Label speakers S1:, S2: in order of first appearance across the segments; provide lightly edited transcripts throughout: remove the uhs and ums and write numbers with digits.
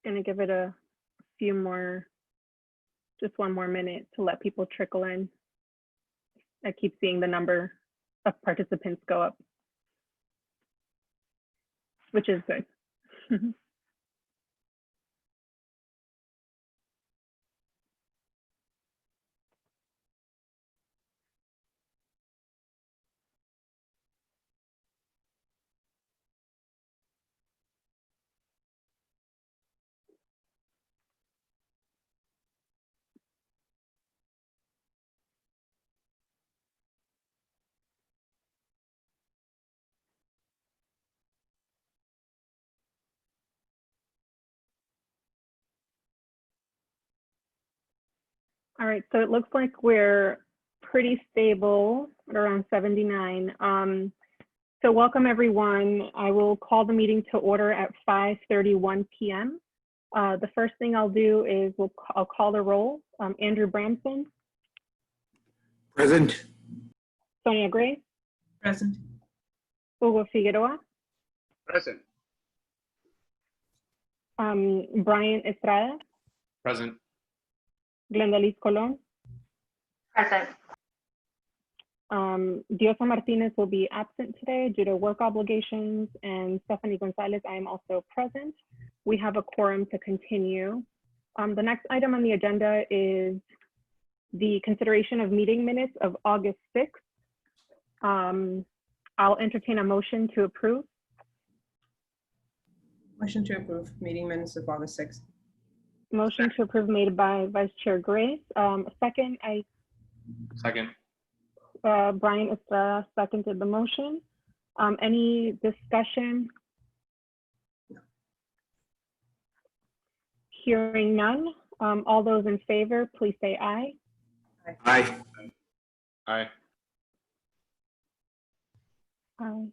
S1: Gonna give it a few more, just one more minute to let people trickle in. I keep seeing the number of participants go up, which is good. All right, so it looks like we're pretty stable at around 79. So welcome everyone. I will call the meeting to order at 5:31 p.m. The first thing I'll do is I'll call the roll. Andrew Bramson.
S2: Present.
S1: Sonia Gray.
S3: Present.
S1: Hugo Figueroa.
S2: Present.
S1: Brian Estrada.
S2: Present.
S1: Glenda Liz Colon.
S4: Present.
S1: Diosa Martinez will be absent today due to work obligations, and Stephanie Gonzalez, I am also present. We have a quorum to continue. The next item on the agenda is the consideration of meeting minutes of August 6th. I'll entertain a motion to approve.
S3: Motion to approve meeting minutes of August 6th.
S1: Motion to approve made by Vice Chair Grace. Second,
S2: Second.
S1: Brian Estrada seconded the motion. Any discussion? Hearing none. All those in favor, please say aye.
S2: Aye. Aye.
S1: Aye. All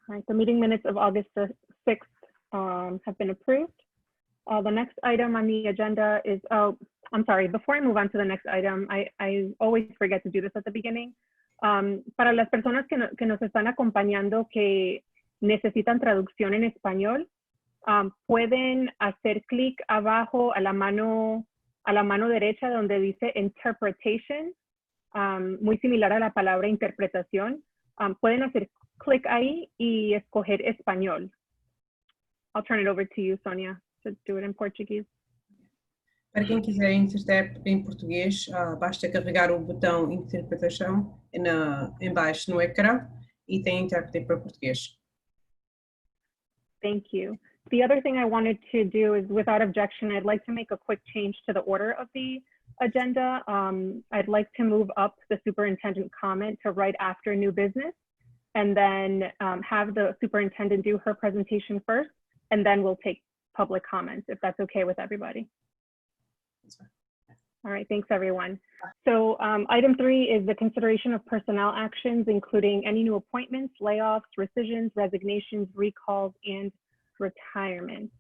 S1: right, the meeting minutes of August 6th have been approved. The next item on the agenda is, oh, I'm sorry, before I move on to the next item, I always forget to do this at the beginning. Para las personas que nos están acompañando que necesitan traducción en español, pueden hacer clic abajo a la mano derecha donde dice interpretation, muy similar a la palabra interpretación. Pueden hacer clic ahí y escoger español. I'll turn it over to you, Sonia, to do it in Portuguese.
S3: Para quem quiser intérprete em português, basta carregar o botão interpretação em baixo no ecrã e tem intérprete para português.
S1: Thank you. The other thing I wanted to do is, without objection, I'd like to make a quick change to the order of the agenda. I'd like to move up the superintendent comment to right after new business, and then have the superintendent do her presentation first, and then we'll take public comments, if that's okay with everybody. All right, thanks everyone. So item 3 is the consideration of personnel actions, including any new appointments, layoffs, rescissions, resignations, recalls, and retirement.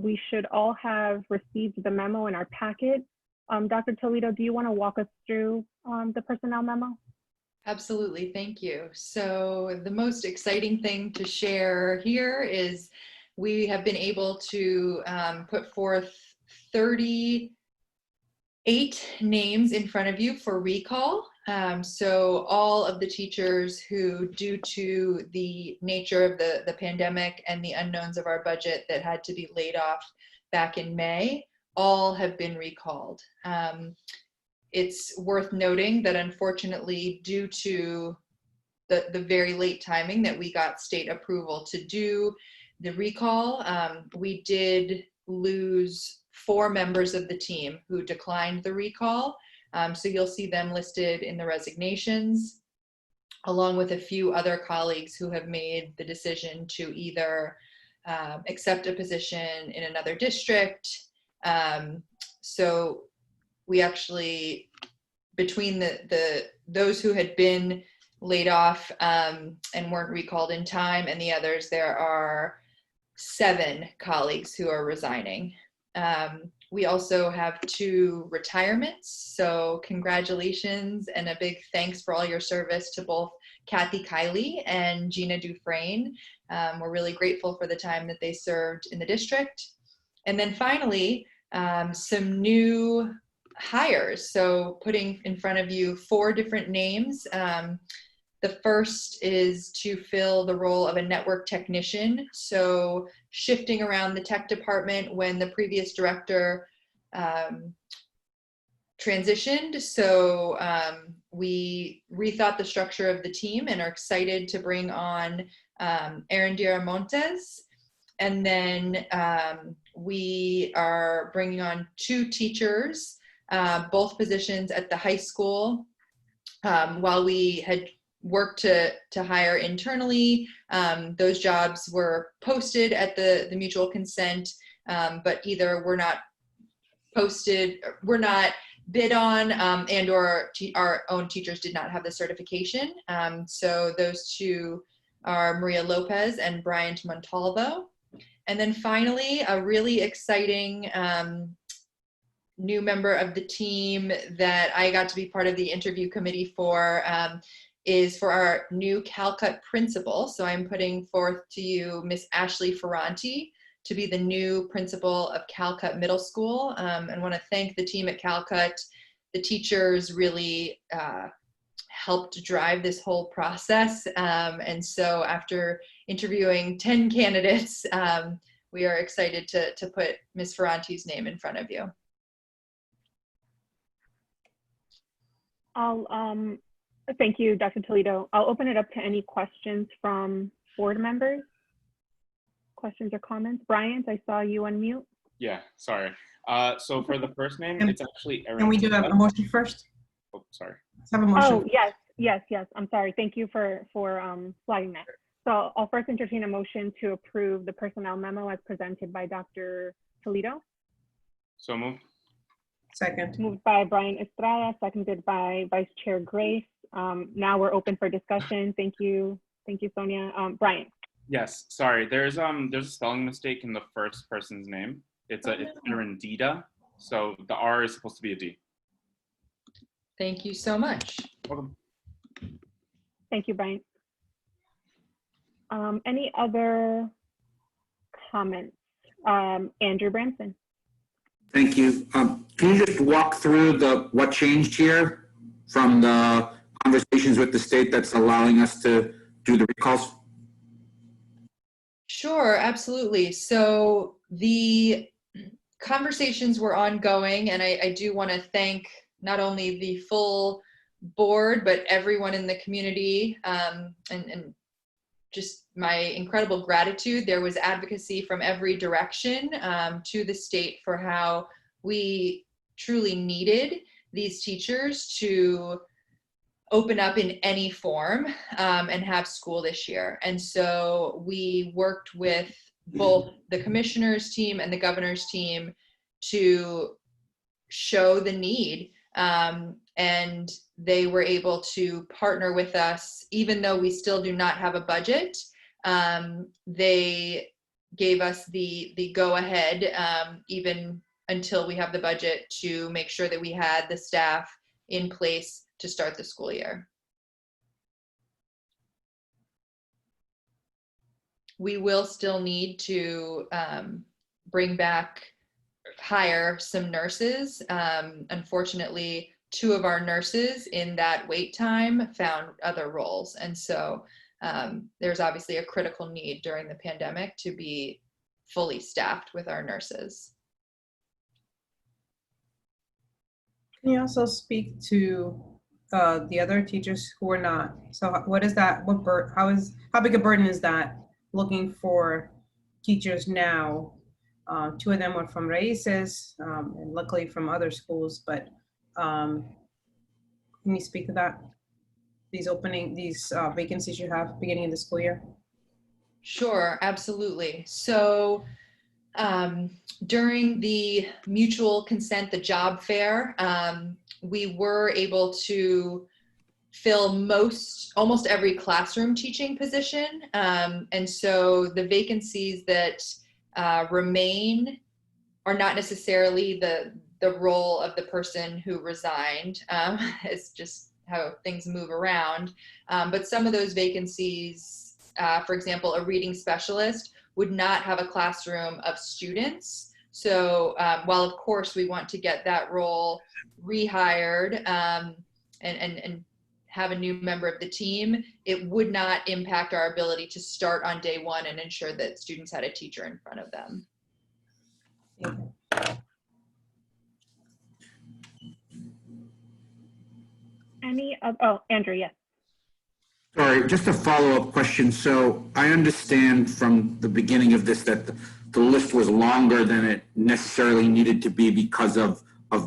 S1: We should all have received the memo in our packet. Dr. Toledo, do you want to walk us through the personnel memo?
S5: Absolutely, thank you. So the most exciting thing to share here is we have been able to put forth 38 names in front of you for recall. So all of the teachers who, due to the nature of the pandemic and the unknowns of our budget that had to be laid off back in May, all have been recalled. It's worth noting that unfortunately, due to the very late timing that we got state approval to do the recall, we did lose 4 members of the team who declined the recall. So you'll see them listed in the resignations, along with a few other colleagues who have made the decision to either accept a position in another district. So we actually, between those who had been laid off and weren't recalled in time and the others, there are 7 colleagues who are resigning. We also have 2 retirements, so congratulations and a big thanks for all your service to both Kathy Kiley and Gina Dufresne. We're really grateful for the time that they served in the district. And then finally, some new hires. So putting in front of you 4 different names. The first is to fill the role of a network technician. So shifting around the tech department when the previous director transitioned. So we rethought the structure of the team and are excited to bring on Erendira Montes. And then we are bringing on 2 teachers, both positions at the high school. While we had worked to hire internally, those jobs were posted at the mutual consent, but either were not posted, were not bid on, and or our own teachers did not have the certification. So those 2 are Maria Lopez and Bryant Montalvo. And then finally, a really exciting new member of the team that I got to be part of the interview committee for is for our new CalCut principal. So I'm putting forth to you Miss Ashley Ferranti to be the new principal of CalCut Middle School. And want to thank the team at CalCut. The teachers really helped drive this whole process. And so after interviewing 10 candidates, we are excited to put Ms. Ferranti's name in front of you.
S1: Thank you, Dr. Toledo. I'll open it up to any questions from board members. Questions or comments? Bryant, I saw you unmute.
S2: Yeah, sorry. So for the first name, it's actually Erin.
S3: Can we do a motion first?
S2: Oh, sorry.
S3: Let's have a motion.
S1: Oh, yes. I'm sorry. Thank you for flagging that. So I'll first entertain a motion to approve the personnel memo as presented by Dr. Toledo.
S2: So moved.
S3: Second.
S1: Moved by Brian Estrada, seconded by Vice Chair Grace. Now we're open for discussion. Thank you, Sonia. Brian.
S2: Yes, sorry. There's a spelling mistake in the first person's name. It's Erendira, so the R is supposed to be a D.
S5: Thank you so much.
S2: Welcome.
S1: Thank you, Brian. Any other comments? Andrew Branson.
S6: Thank you. Can you just walk through what changed here from the conversations with the state that's allowing us to do the recalls?
S5: Sure, absolutely. So the conversations were ongoing, and I do want to thank not only the full board, but everyone in the community, and just my incredible gratitude. There was advocacy from every direction to the state for how we truly needed these teachers to open up in any form and have school this year. And so we worked with both the commissioner's team and the governor's team to show the need. And they were able to partner with us, even though we still do not have a budget. They gave us the go ahead, even until we have the budget, to make sure that we had the staff in place to start the school year. We will still need to hire some nurses. Unfortunately, 2 of our nurses in that wait time found other roles. And so there's obviously a critical need during the pandemic to be fully staffed with our nurses.
S3: Can you also speak to the other teachers who are not? So what is that? How big a burden is that looking for teachers now? 2 of them are from Raices, and luckily from other schools, but can you speak to that? These vacancies you have beginning of the school year?
S5: Sure, absolutely. So during the mutual consent, the job fair, we were able to fill almost every classroom teaching position. And so the vacancies that remain are not necessarily the role of the person who resigned. It's just things move around. But some of those vacancies, for example, a reading specialist would not have a classroom of students. So while of course we want to get that role rehired and have a new member of the team, it would not impact our ability to start on day one and ensure that students had a teacher in front of them.
S1: Andrew, yes.
S6: Sorry, just a follow-up question. So I understand from the beginning of this that the list was longer than it necessarily needed to be because of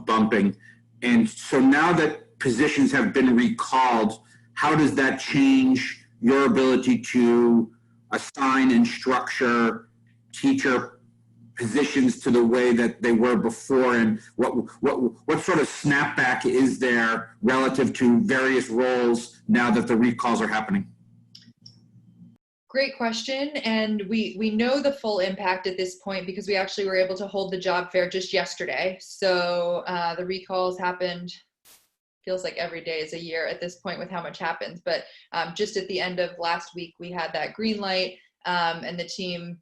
S6: bumping. And so now that positions have been recalled, how does that change your ability to assign and structure teacher positions to the way that they were before? And what sort of snapback is there relative to various roles now that the recalls are happening?
S5: Great question. And we know the full impact at this point because we actually were able to hold the job fair just yesterday. So the recalls happened, feels like every day is a year at this point with how much happens. But just at the end of last week, we had that green light and the team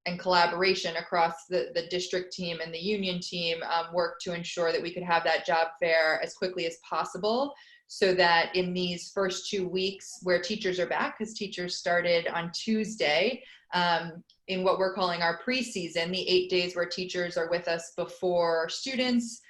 S5: and collaboration across the district team and the union team worked to ensure that we could have that job fair as quickly as possible, so that in these first 2 weeks where teachers are back, because teachers started on Tuesday, in what we're calling our preseason, the 8 days where teachers are with us before students,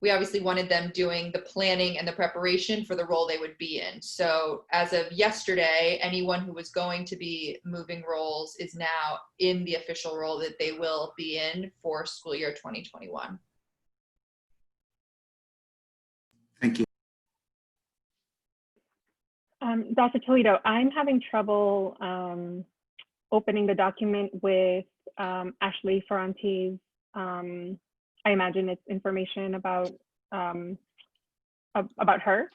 S5: we obviously wanted them doing the planning and the preparation for the role they would be in. So as of yesterday, anyone who was going to be moving roles is now in the official role that they will be in for school year 2021.
S6: Thank you.
S1: Dr. Toledo, I'm having trouble opening the document with Ashley Ferrante's I imagine it's information about her.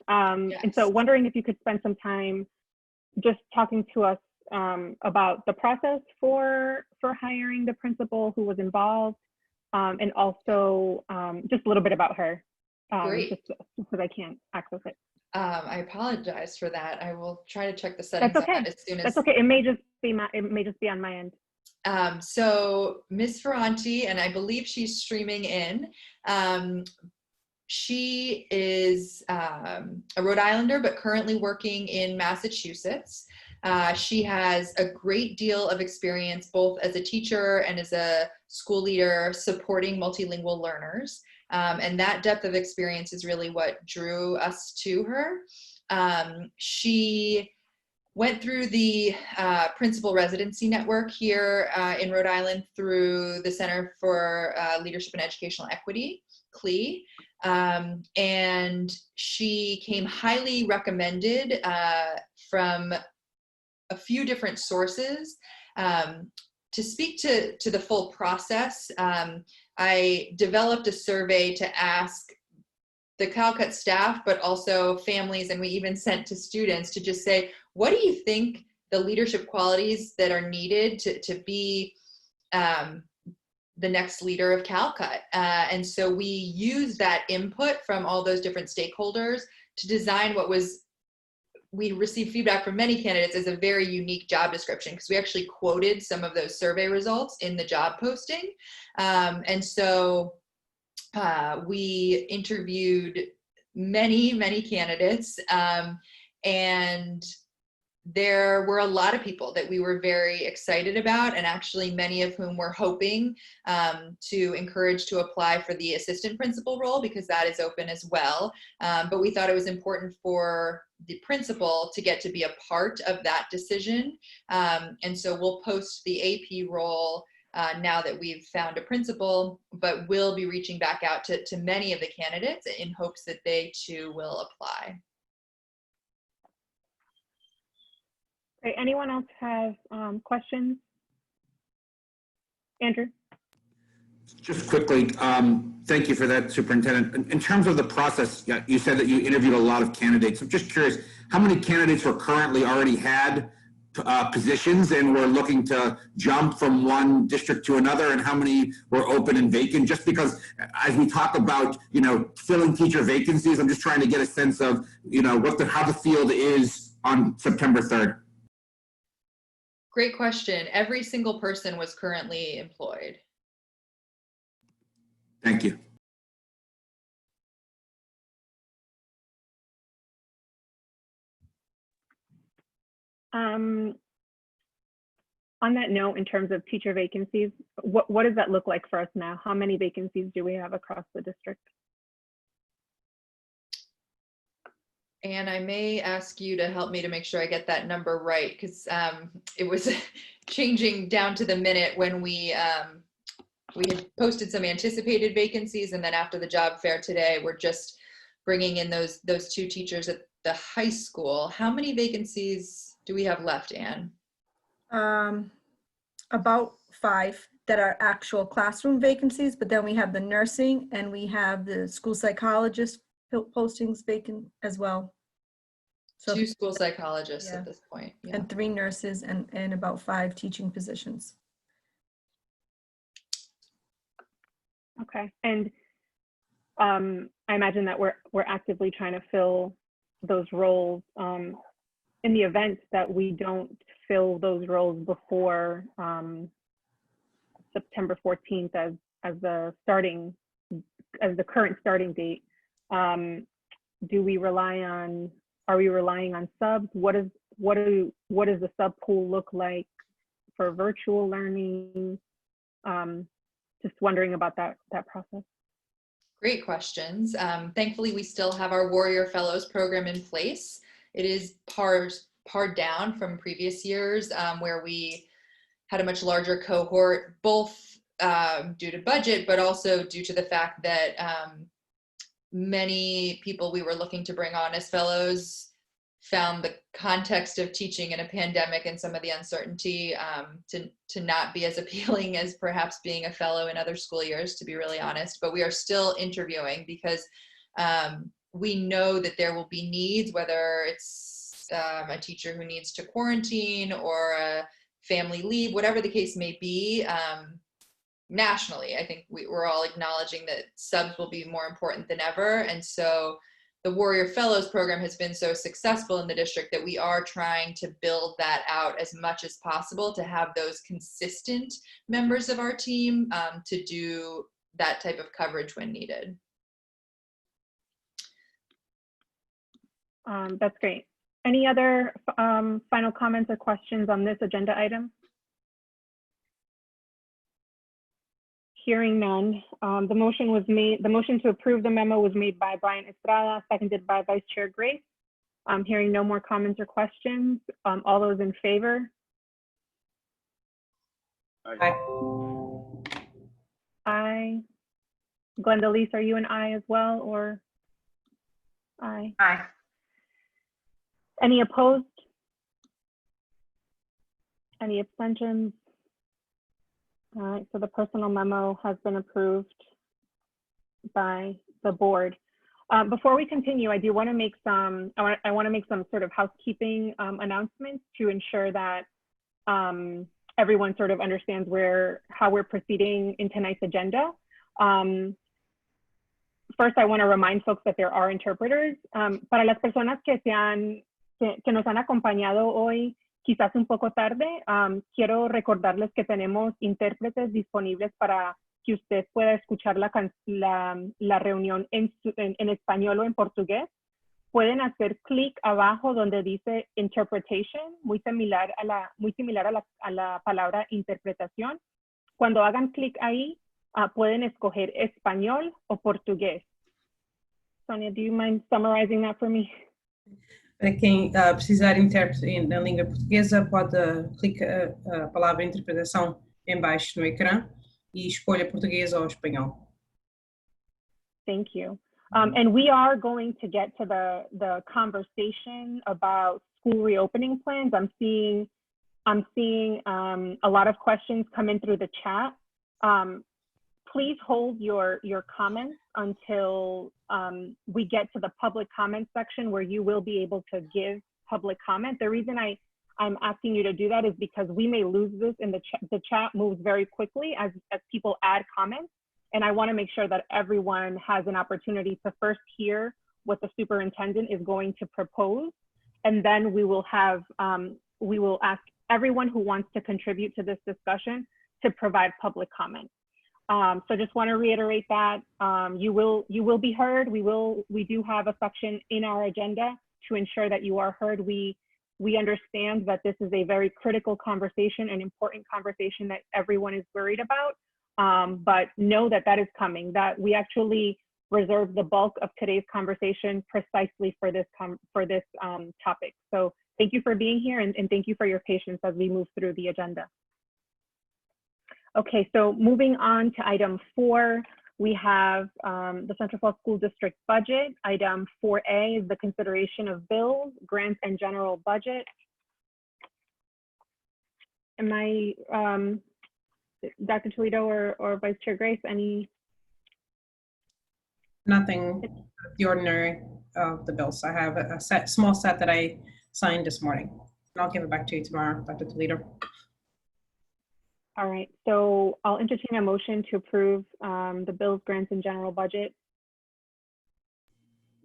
S5: Yes.
S1: And so wondering if you could spend some time just talking to us about the process for hiring the principal who was involved, and also just a little bit about her, just because I can't access it.
S5: I apologize for that. I will try to check the settings.
S1: That's okay.
S5: On that as soon as.
S1: That's okay. It may just be on my end.
S5: So Ms. Ferranti, and I believe she's streaming in, she is a Rhode Islander, but currently working in Massachusetts. She has a great deal of experience, both as a teacher and as a school leader supporting multilingual learners. And that depth of experience is really what drew us to her. She went through the principal residency network here in Rhode Island through the Center for Leadership and Educational Equity, CLE. And she came highly recommended from a few different sources. To speak to the full process, I developed a survey to ask the Calcut staff, but also families, and we even sent to students to just say, what do you think the leadership qualities that are needed to be the next leader of Calcut? And so we used that input from all those different stakeholders to design what was, we received feedback from many candidates as a very unique job description, because we actually quoted some of those survey results in the job posting. And so we interviewed many candidates, and there were a lot of people that we were very excited about, and actually many of whom were hoping to encourage to apply for the assistant principal role, because that is open as well. But we thought it was important for the principal to get to be a part of that decision. And so we'll post the AP role now that we've found a principal, but we'll be reaching back out to many of the candidates in hopes that they too will apply.
S1: Great. Anyone else have questions? Andrew?
S6: Just quickly, thank you for that, Superintendent. In terms of the process, you said that you interviewed a lot of candidates. I'm just curious, how many candidates were currently already had positions and we're looking to jump from one district to another, and how many were open and vacant? Just because as we talk about, filling teacher vacancies, I'm just trying to get a sense of, how the field is on September 3rd.
S5: Great question. Every single person was currently employed.
S6: Thank you.
S1: On that note, in terms of teacher vacancies, what does that look like for us now? How many vacancies do we have across the district?
S5: And I may ask you to help me to make sure I get that number right, because it was changing down to the minute when we had posted some anticipated vacancies, and then after the job fair today, we're just bringing in those 2 teachers at the high school. How many vacancies do we have left, Anne?
S7: About 5 that are actual classroom vacancies, but then we have the nursing and we have the school psychologist postings vacant as well. So
S5: 2 school psychologists
S7: yeah.
S5: at this point. Yeah.
S7: And 3 nurses and about 5 teaching positions.
S1: Okay, and I imagine that we're actively trying to fill those roles. In the event that we don't fill those roles before September 14th as the current starting date, are we relying on subs? What does the sub pool look like for virtual learning? Just wondering about that process.
S5: Great questions. Thankfully, we still have our Warrior Fellows program in place. It is pared down from previous years where we had a much larger cohort, both due to budget, but also due to the fact that many people we were looking to bring on as fellows found the context of teaching in a pandemic and some of the uncertainty to not be as appealing as perhaps being a fellow in other school years, to be really honest. But we are still interviewing because we know that there will be needs, whether it's a teacher who needs to quarantine or a family leave, whatever the case may be. Nationally, I think we're all acknowledging that subs will be more important than ever. And so the Warrior Fellows program has been so successful in the district that we are trying to build that out as much as possible to have those consistent members of our team to do that type of coverage when needed.
S1: That's great. Any other final comments or questions on this agenda item? Hearing none, the motion to approve the memo was made by Brian Estrada, seconded by Vice Chair Grace. Hearing no more comments or questions, all those in favor?
S3: Aye.
S1: Aye. Glendalise, are you an aye as well, or aye?
S4: Aye.
S1: Any opposed? Any abstentions? All right, so the personal memo has been approved by the board. Before we continue, I do want to make some, I want to make some sort of housekeeping announcements to ensure that everyone sort of understands how we're proceeding in tonight's agenda. First, I want to remind folks that there are interpreters. Para las personas que nos han acompañado hoy, quizás un poco tarde, quiero recordarles que tenemos intérpretes disponibles para que usted pueda escuchar la reunión en español o en portugués. Pueden hacer clic abajo donde dice interpretation, muy similar a la palabra interpretación. Cuando hagan clic ahí, pueden escoger español o portugués. Sonia, do you mind summarizing that for me?
S3: Para quem precisar de intérprete na língua portuguesa, pode clicar a palavra interpretação em baixo no ecrã e escolha português ou espanhol.
S1: Thank you. And we are going to get to the conversation about school reopening plans. I'm seeing a lot of questions come in through the chat. Please hold your comments until we get to the public comment section where you will be able to give public comment. The reason I I'm asking you to do that is because we may lose this in the chat moves very quickly as people add comments. And I want to make sure that everyone has an opportunity to first hear what the superintendent is going to propose. And then we will have, we will ask everyone who wants to contribute to this discussion to provide public comment. So just want to reiterate that you will be heard. We do have a section in our agenda to ensure that you are heard. We understand that this is a very critical conversation, an important conversation that everyone is worried about, but know that that is coming, that we actually reserve the bulk of today's conversation precisely for this topic. So thank you for being here and thank you for your patience as we move through the agenda. Okay, so moving on to item 4, we have the Central Falls School District budget. Item 4A is the consideration of bills, grants, and general budget. Am I, Dr. Toledo or Vice Chair Grace, any?
S3: Nothing the ordinary of the bills. I have a small set that I signed this morning. And I'll give it back to you tomorrow, Dr. Toledo.
S1: All right, so I'll entertain a motion to approve the bills, grants, and general budget.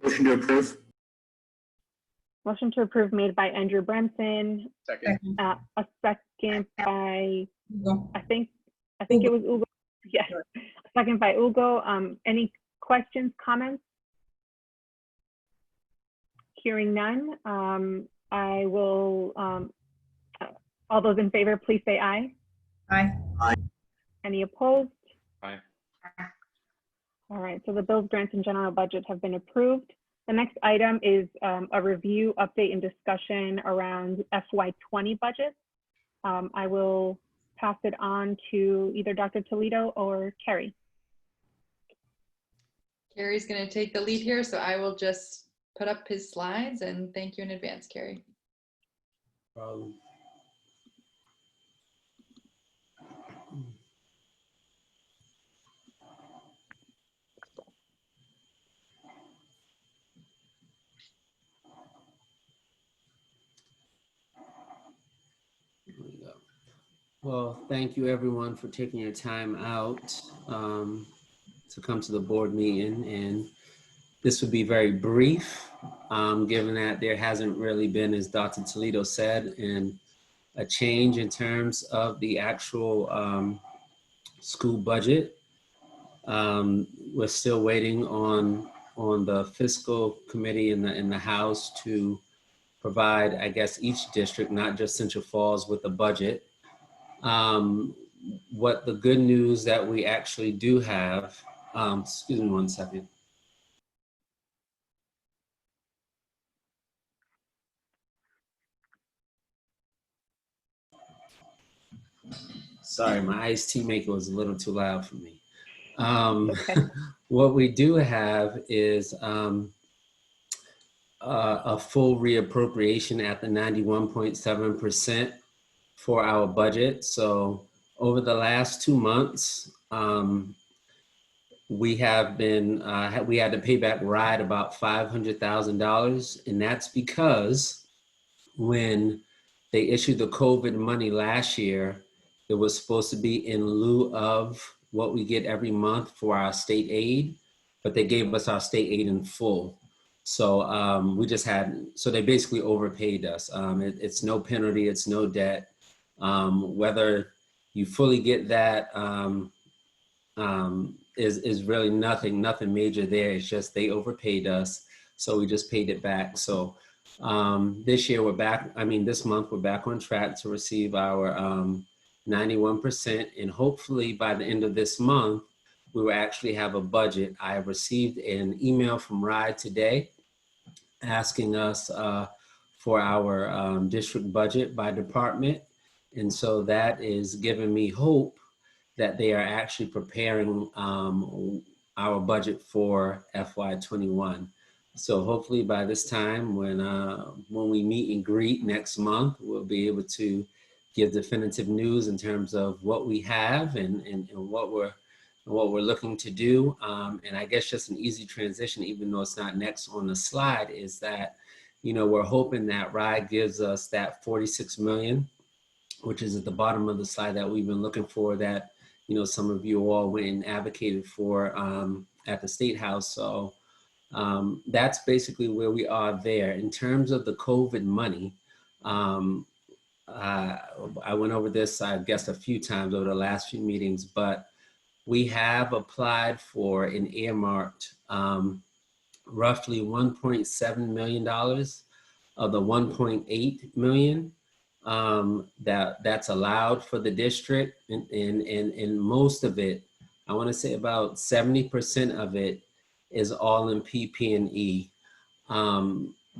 S6: Motion to approve.
S1: Motion to approve made by Andrew Bremson.
S2: Second.
S1: A second by,
S3: Ugo.
S1: I think it was Ugo. Yes, a second by Ugo. Any questions, comments? Hearing none, I will, all those in favor, please say aye.
S3: Aye.
S1: Any opposed?
S2: Aye.
S1: All right, so the bills, grants, and general budget have been approved. The next item is a review, update, and discussion around FY20 budget. I will pass it on to either Dr. Toledo or Carrie.
S5: Carrie's going to take the lead here, so I will just put up his slides and thank you in advance, Carrie.
S8: Well, thank you everyone for taking your time out to come to the board meeting. And this would be very brief, given that there hasn't really been, as Dr. Toledo said, a change in terms of the actual school budget. We're still waiting on the fiscal committee in the House to provide, I guess, each district, not just Central Falls, with a budget. What the good news that we actually do have, excuse me one second. Sorry, my iced tea maker was a little too loud for me.
S1: Okay.
S8: What we do have is a full reappropriation at the 91.7% for our budget. So over the last 2 months, we have been, we had to pay back RIDE about $500,000. And that's because when they issued the COVID money last year, it was supposed to be in lieu of what we get every month for our state aid, but they gave us our state aid in full. So we just had, so they basically overpaid us. It's no penalty, it's no debt. Whether you fully get that is really nothing major there. It's just they overpaid us, so we just paid it back. So this year we're back, this month we're back on track to receive our 91%, and hopefully by the end of this month, we will actually have a budget. I have received an email from RIDE today asking us for our district budget by department. And so that is giving me hope that they are actually preparing our budget for FY21. So hopefully by this time, when we meet and greet next month, we'll be able to give definitive news in terms of what we have and what we're looking to do. And I guess just an easy transition, even though it's not next on the slide, is that we're hoping that RIDE gives us that 46 million, which is at the bottom of the slide that we've been looking for, that, some of you all went and advocated for at the State House. So that's basically where we are there. In terms of the COVID money, I went over this, I guess, a few times over the last few meetings, but we have applied for and earmarked roughly $1.7 million of the 1.8 million that's allowed for the district, and most of it, I want to say about 70% of it is all in PP&E,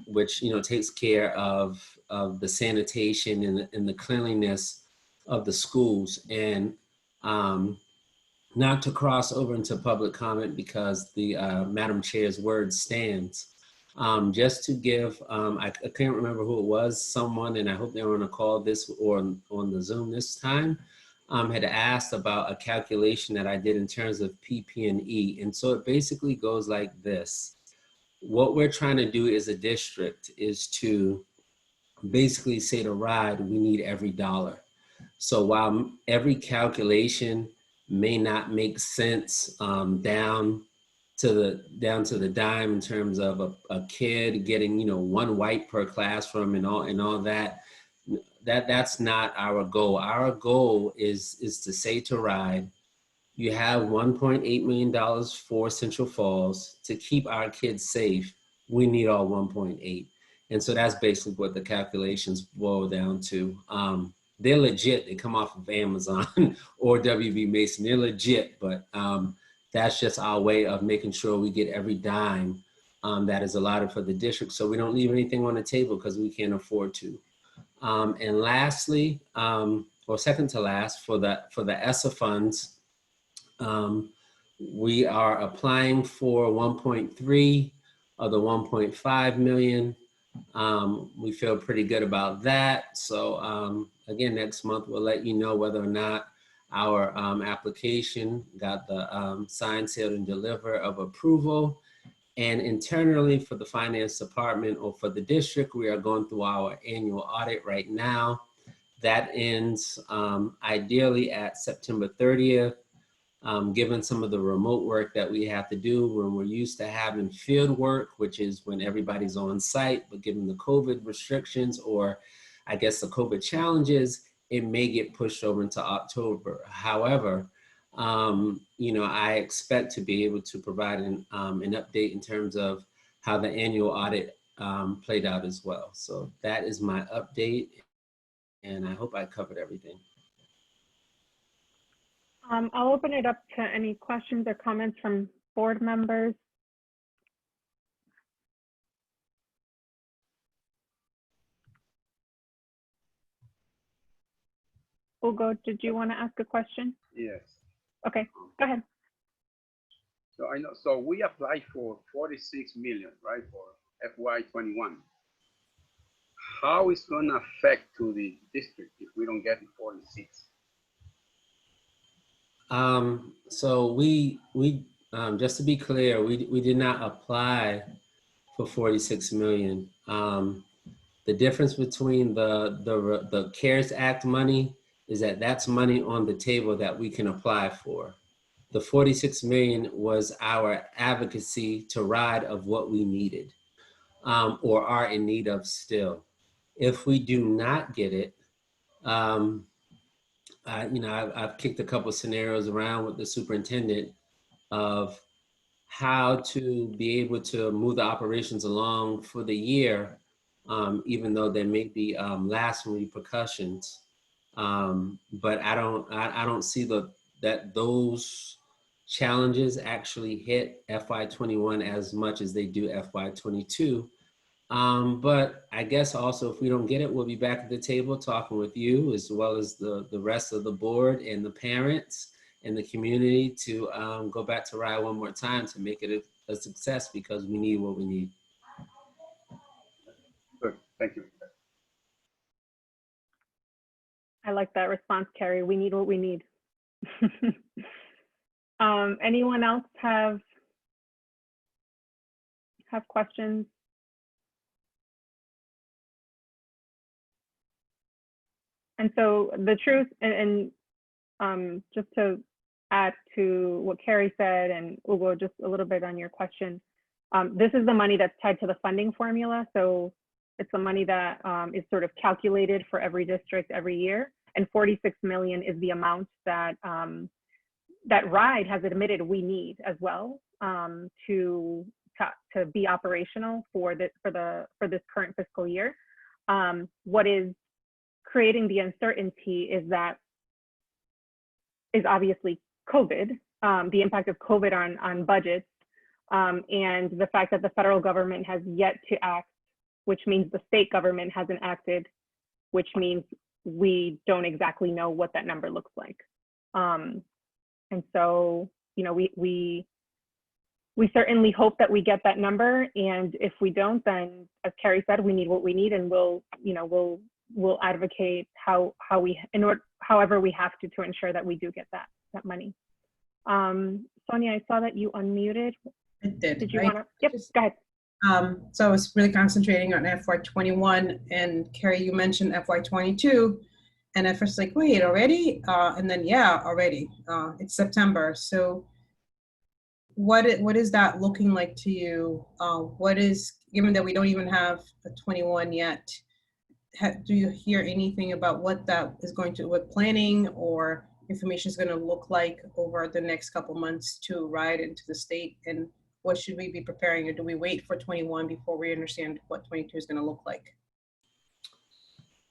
S8: which takes care of the sanitation and the cleanliness of the schools. And not to cross over into public comment because the Madam Chair's word stands. Just to give, I can't remember who it was, someone, and I hope they were on a call this or on the Zoom this time, had asked about a calculation that I did in terms of PP&E. And so it basically goes like this. What we're trying to do as a district is to basically say to RIDE, we need every dollar. So while every calculation may not make sense down to the dime in terms of a kid getting one wipe per classroom and all that's not our goal. Our goal is to say to RIDE, you have $1.8 million for Central Falls to keep our kids safe. We need all 1.8. And so that's basically what the calculations boil down to. They're legit. They come off of Amazon or WB Mason. They're legit, but that's just our way of making sure we get every dime that is allotted for the district, so we don't leave anything on the table because we can't afford to. And lastly, or second to last, for the ESSA funds, we are applying for 1.3 of the 1.5 million. We feel pretty good about that. So again, next month we'll let you know whether or not our application got the signed, sealed, and deliver of approval. And internally for the finance department or for the district, we are going through our annual audit right now. That ends ideally at September 30th. Given some of the remote work that we have to do when we're used to having field work, which is when everybody's on site, but given the COVID restrictions, or I guess the COVID challenges, it may get pushed over into October. However, I expect to be able to provide an update in terms of how the annual audit played out as well. So that is my update, and I hope I covered everything.
S1: I'll open it up to any questions or comments from board members. Ugo, did you want to ask a question?
S9: Yes.
S1: Okay, go ahead.
S9: So I know. So we applied for 46 million, right, for FY21. How is going to affect to the district if we don't get the 46?
S8: So we just to be clear, we did not apply for 46 million. The difference between the CARES Act money is that that's money on the table that we can apply for. The 46 million was our advocacy to RIDE of what we needed or are in need of still. If we do not get it, I've kicked a couple of scenarios around with the superintendent of how to be able to move the operations along for the year, even though there may be lasting repercussions. But I don't see that those challenges actually hit FY21 as much as they do FY22. But I guess also if we don't get it, we'll be back at the table talking with you as well as the rest of the board and the parents and the community to go back to RIDE one more time to make it a success, because we need what we need.
S9: Good, thank you.
S1: I like that response, Carrie. We need what we need. Anyone else have questions? And so the truth, and just to add to what Carrie said, and Hugo, just a little bit on your question, this is the money that's tied to the funding formula. So it's the money that is sort of calculated for every district every year. And 46 million is the amount that that RIDE has admitted we need as well to be operational for this current fiscal year. What is creating the uncertainty is obviously COVID, the impact of COVID on budgets, and the fact that the federal government has yet to act, which means the state government hasn't acted, which means we don't exactly know what that number looks like. And so, you know, we certainly hope that we get that number, and if we don't, then as Carrie said, we need what we need, and we'll advocate however we have to ensure that we do get that money. Sonia, I saw that you unmuted.
S3: I did.
S1: Did you want to? Yep, go ahead.
S3: So I was really concentrating on FY21, and Carrie, you mentioned FY22, and at first like, wait, already? And then yeah, already. It's September. So what is that looking like to you? Given that we don't even have a 21 yet, do you hear anything about what that is going to, what planning or information is going to look like over the next couple months to ride into the state? And what should we be preparing, or do we wait for 21 before we understand what 22 is going to look like?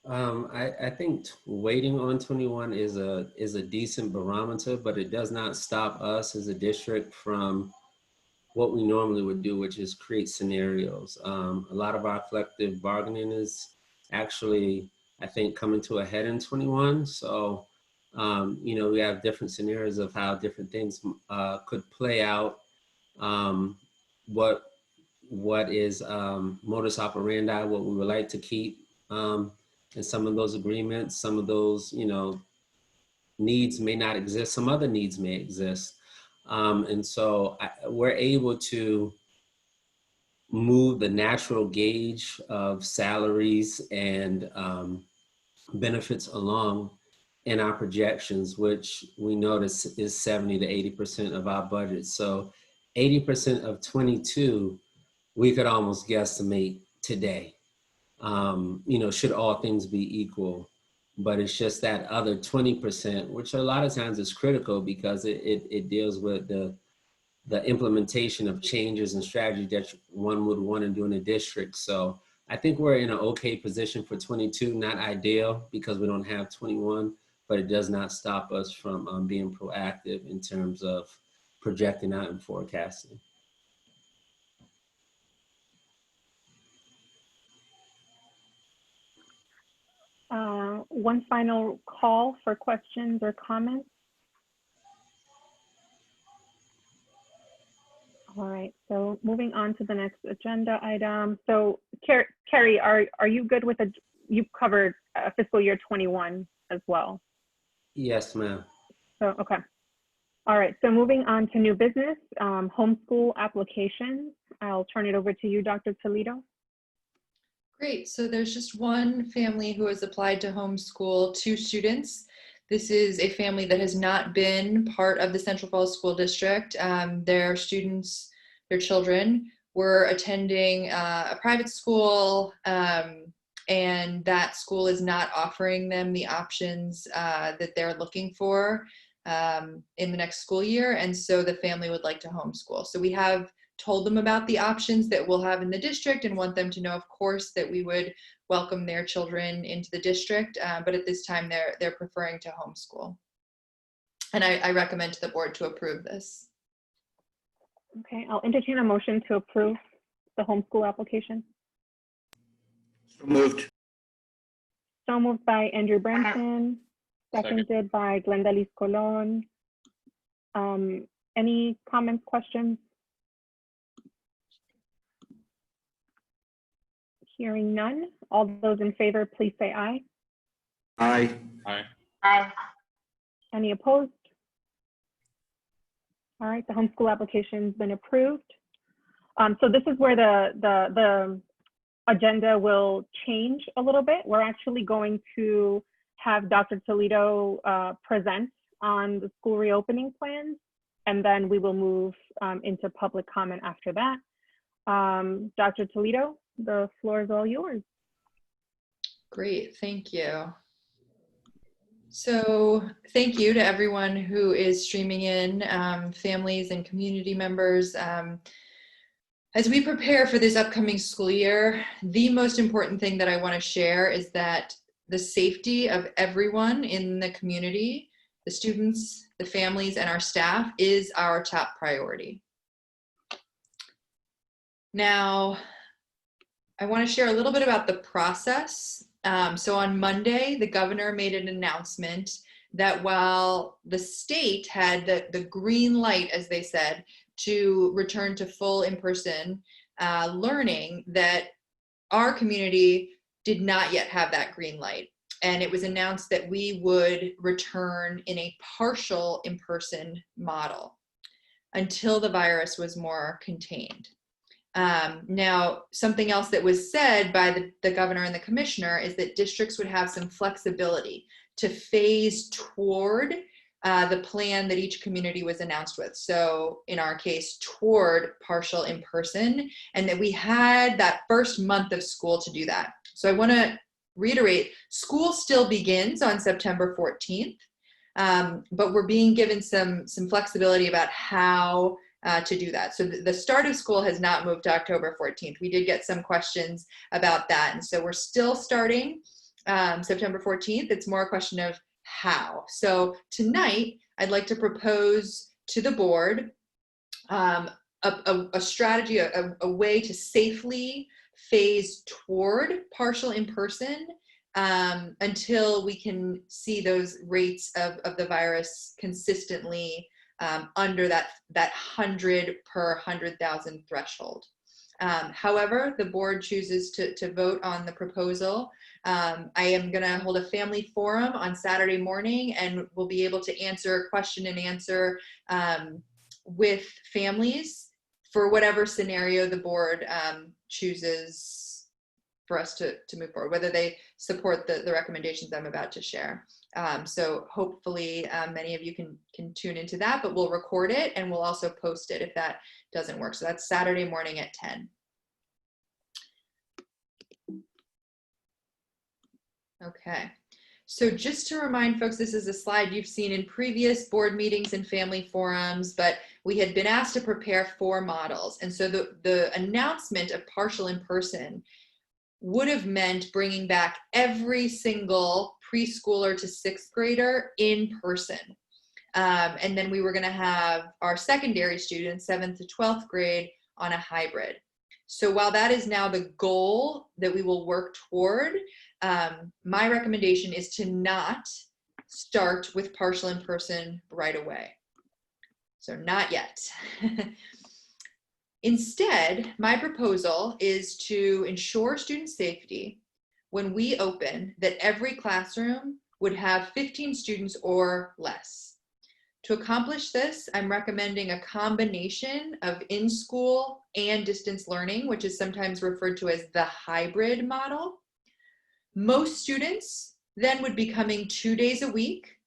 S8: I think waiting on 21 is a decent barometer, but it does not stop us as a district from what we normally would do, which is create scenarios. A lot of our collective bargaining is actually, I think, coming to a head in 21. So, you know, we have different scenarios of how different things could play out. What is modus operandi, what we would like to keep in some of those agreements. Some of those, you know, needs may not exist. Some other needs may exist. And so we're able to move the natural gauge of salaries and benefits along in our projections, which we notice is 70 to 80% of our budget. So 80% of 22, we could almost guesstimate today, you know, should all things be equal. But it's just that other 20%, which a lot of times is critical because it deals with the implementation of changes and strategies that one would want to do in a district. So I think we're in an okay position for 22, not ideal because we don't have 21, but it does not stop us from being proactive in terms of projecting out and forecasting.
S1: One final call for questions or comments. All right, so moving on to the next agenda item. So Carrie, are you good with you've covered fiscal year 21 as well?
S8: Yes, ma'am.
S1: So, okay. All right, so moving on to new business, homeschool applications. I'll turn it over to you, Dr. Toledo.
S5: Great, so there's just one family who has applied to homeschool 2 students. This is a family that has not been part of the Central Falls School District. Their students, their children, were attending a private school, and that school is not offering them the options that they're looking for in the next school year, and so the family would like to homeschool. So we have told them about the options that we'll have in the district and want them to know, of course, that we would welcome their children into the district, but at this time they're preferring to homeschool. And I recommend to the board to approve this.
S1: Okay, I'll entertain a motion to approve the homeschool application.
S6: So moved.
S1: So moved by Andrew Branson, seconded by Glenda Colon. Any comments, questions? Hearing none. All those in favor, please say aye.
S6: Aye.
S2: Aye.
S4: Aye.
S1: Any opposed? All right, the homeschool application's been approved. So this is where the agenda will change a little bit. We're actually going to have Dr. Toledo present on the school reopening plans, and then we will move into public comment after that. Dr. Toledo, the floor is all yours.
S5: Great, thank you. So thank you to everyone who is streaming in, families and community members. As we prepare for this upcoming school year, the most important thing that I want to share is that the safety of everyone in the community, the students, the families, and our staff is our top priority. Now, I want to share a little bit about the process. So on Monday, the governor made an announcement that while the state had the green light, as they said, to return to full in-person learning, that our community did not yet have that green light. And it was announced that we would return in a partial in-person model until the virus was more contained. Now, something else that was said by the governor and the commissioner is that districts would have some flexibility to phase toward the plan that each community was announced with. So in our case, toward partial in-person, and that we had that first month of school to do that. So I want to reiterate, school still begins on September 14th, but we're being given some flexibility about how to do that. So the start of school has not moved to October 14th. We did get some questions about that. And so we're still starting September 14th. It's more a question of how. So tonight, I'd like to propose to the board a strategy, a way to safely phase toward partial in-person until we can see those rates of the virus consistently under that 100 per 100,000 threshold. However, the board chooses to vote on the proposal. I am going to hold a family forum on Saturday morning, and we'll be able to answer question and answer with families for whatever scenario the board chooses for us to move forward, whether they support the recommendations I'm about to share. So hopefully many of you can tune into that, but we'll record it and we'll also post it if that doesn't work. So that's Saturday morning at 10. Okay, so just to remind folks, this is a slide you've seen in previous board meetings and family forums, but we had been asked to prepare 4 models. And so the announcement of partial in-person would have meant bringing back every single preschooler to 6th grader in person. And then we were going to have our secondary students, 7th to 12th grade, on a hybrid. So while that is now the goal that we will work toward, my recommendation is to not start with partial in-person right away. So not yet. Instead, my proposal is to ensure student safety when we open, that every classroom would have 15 students or less. To accomplish this, I'm recommending a combination of in-school and distance learning, which is sometimes referred to as the hybrid model. Most students then would be coming 2 days a week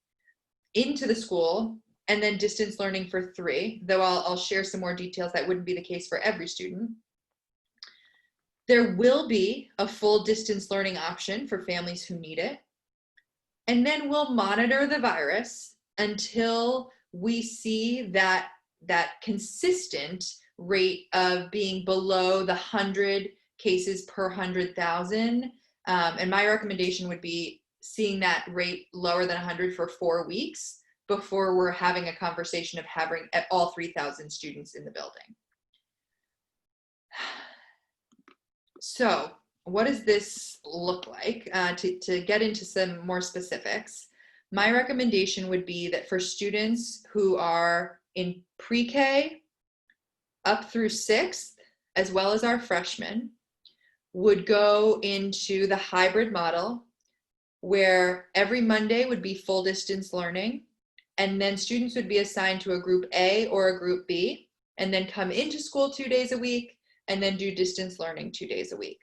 S5: into the school and then distance learning for 3, though I'll share some more details. That wouldn't be the case for every student. There will be a full distance learning option for families who need it. And then we'll monitor the virus until we see that consistent rate of being below the 100 cases per 100,000. And my recommendation would be seeing that rate lower than 100 for 4 weeks before we're having a conversation of having all 3,000 students in the building. So what does this look like? To get into some more specifics, my recommendation would be that for students who are in pre-K up through 6th, as well as our freshmen, would go into the hybrid model where every Monday would be full distance learning, and then students would be assigned to a group A or a group B, and then come into school 2 days a week, and then do distance learning 2 days a week.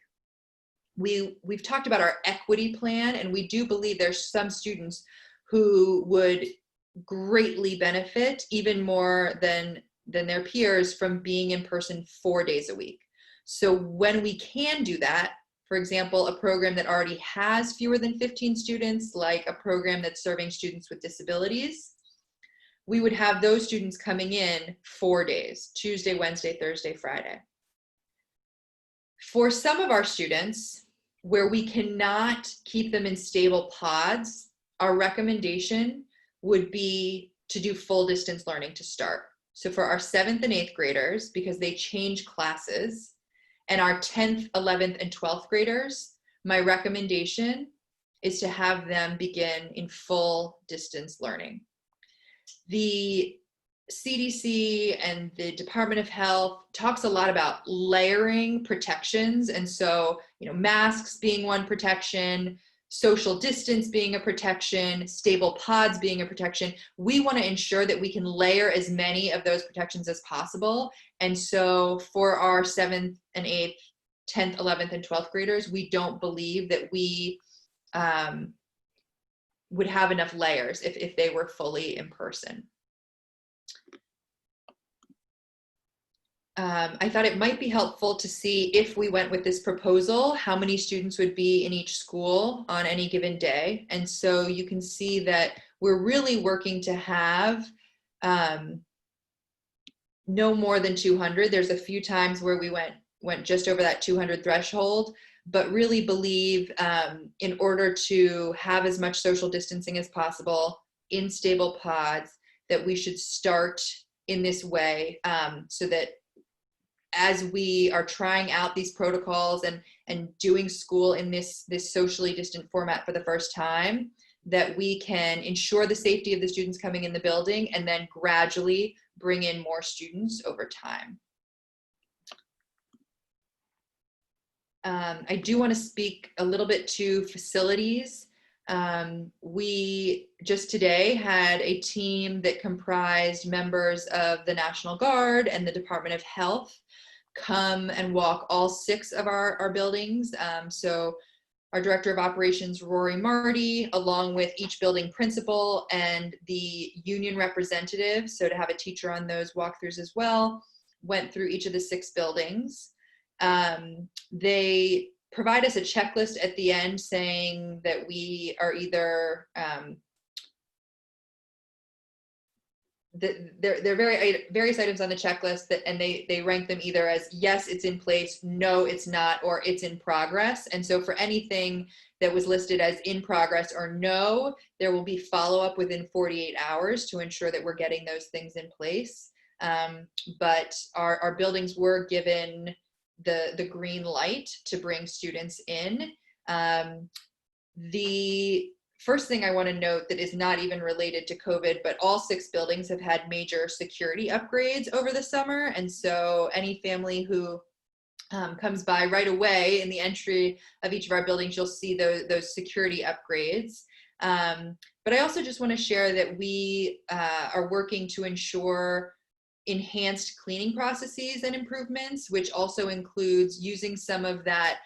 S5: we've talked about our equity plan, and we do believe there's some students who would greatly benefit even more than their peers from being in person 4 days a week. So when we can do that, for example, a program that already has fewer than 15 students, like a program that's serving students with disabilities, we would have those students coming in 4 days, Tuesday, Wednesday, Thursday, Friday. For some of our students, where we cannot keep them in stable pods, our recommendation would be to do full distance learning to start. So for our 7th and 8th graders, because they change classes, and our 10th, 11th, and 12th graders, my recommendation is to have them begin in full distance learning. The CDC and the Department of Health talks a lot about layering protections. And so, masks being one protection, social distance being a protection, stable pods being a protection. We want to ensure that we can layer as many of those protections as possible. And so for our 7th and 8th, 10th, 11th, and 12th graders, we don't believe that we would have enough layers if they were fully in person. I thought it might be helpful to see, if we went with this proposal, how many students would be in each school on any given day. And so you can see that we're really working to have no more than 200. There's a few times where we went just over that 200 threshold, but really believe in order to have as much social distancing as possible in stable pods, that we should start in this way, so that as we are trying out these protocols and doing school in this socially distant format for the first time, that we can ensure the safety of the students coming in the building and then gradually bring in more students over time. I do want to speak a little bit to facilities. We just today had a team that comprised members of the National Guard and the Department of Health come and walk all 6 of our buildings. So our Director of Operations, Rory Marty, along with each building principal and the union representative, so to have a teacher on those walkthroughs as well, went through each of the 6 buildings. They provide us a checklist at the end saying that we are either there are various items on the checklist and they rank them either as yes, it's in place, no, it's not, or it's in progress. And so for anything that was listed as in progress or no, there will be follow-up within 48 hours to ensure that we're getting those things in place. But our buildings were given the green light to bring students in. The first thing I want to note that is not even related to COVID, but all 6 buildings have had major security upgrades over the summer. And so any family who comes by right away in the entry of each of our buildings, you'll see those security upgrades. But I also just want to share that we are working to ensure enhanced cleaning processes and improvements, which also includes using some of that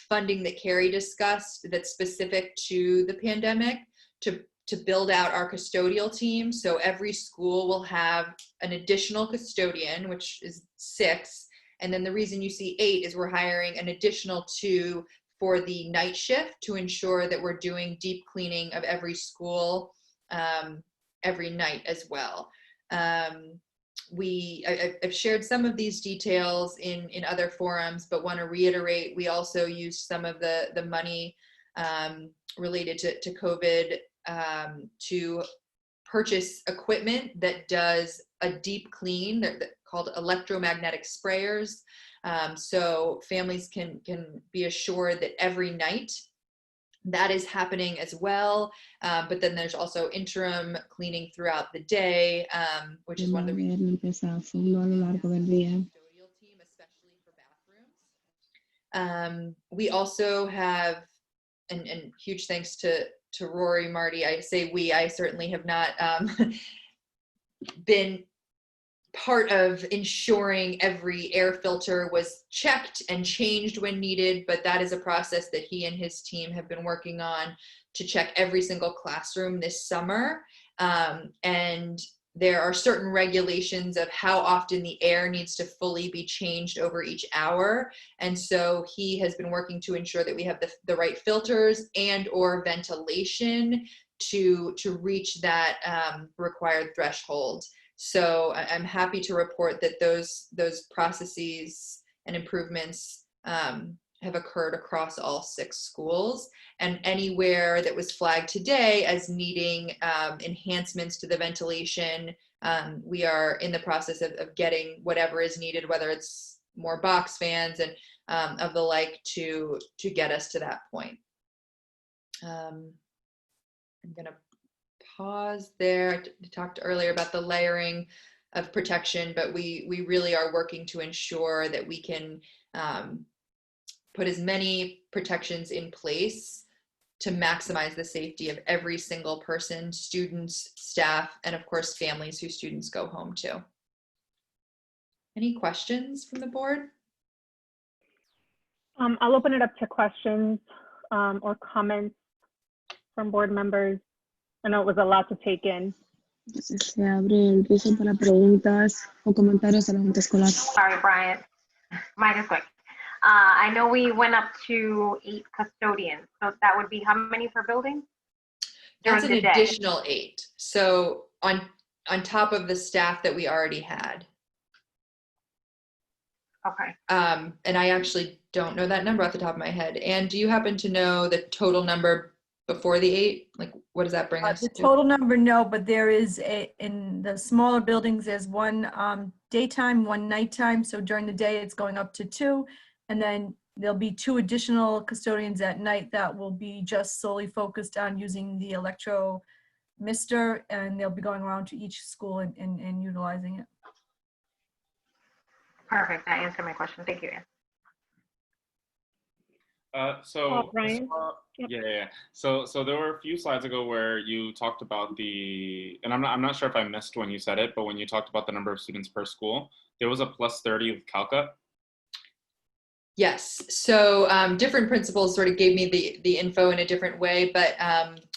S5: funding that Carrie discussed that's specific to the pandemic to build out our custodial team. So every school will have an additional custodian, which is 6. And then the reason you see 8 is we're hiring an additional 2 for the night shift to ensure that we're doing deep cleaning of every school every night as well. I've shared some of these details in other forums, but want to reiterate, we also used some of the money related to COVID to purchase equipment that does a deep clean. They're called electromagnetic sprayers. So families can be assured that every night that is happening as well. But then there's also interim cleaning throughout the day, which is one of the reasons team, especially for bathrooms. We also have, and huge thanks to Rory Marty. I say we, I certainly have not been part of ensuring every air filter was checked and changed when needed, but that is a process that he and his team have been working on to check every single classroom this summer. And there are certain regulations of how often the air needs to fully be changed over each hour. And so he has been working to ensure that we have the right filters and or ventilation to reach that required threshold. So I'm happy to report that those processes and improvements have occurred across all 6 schools, and anywhere that was flagged today as needing enhancements to the ventilation, we are in the process of getting whatever is needed, whether it's more box fans and of the like to get us to that point. I'm gonna pause there. I talked earlier about the layering of protection, but we really are working to ensure that we can put as many protections in place to maximize the safety of every single person, students, staff, and of course, families whose students go home to. Any questions from the board?
S1: I'll open it up to questions or comments from board members. I know it was a lot to take in.
S10: Entonces se abre el piso para preguntas o comentarios a la Junta Escolar.
S4: Sorry, Brian. Mine is quick. I know we went up to 8 custodians, so that would be how many per building?
S5: That's an
S4: During the day.
S5: additional 8. So on top of the staff that we already had.
S4: Okay.
S5: And I actually don't know that number off the top of my head. And do you happen to know the total number before the 8? Like, what does that bring us
S7: The
S5: to?
S7: total number, no, but there is in the smaller buildings, there's 1 daytime, 1 nighttime. So during the day, it's going up to 2. And then there'll be 2 additional custodians at night that will be just solely focused on using the electro mister, and they'll be going around to each school and utilizing it.
S4: Perfect. That answered my question. Thank you, Ann.
S2: So
S1: Brian? Yep.
S2: yeah. So there were a few slides ago where you talked about and I'm not sure if I missed when you said it, but when you talked about the number of students per school, there was a +30 with Calcut.
S5: Yes, so different principals sort of gave me the info in a different way, but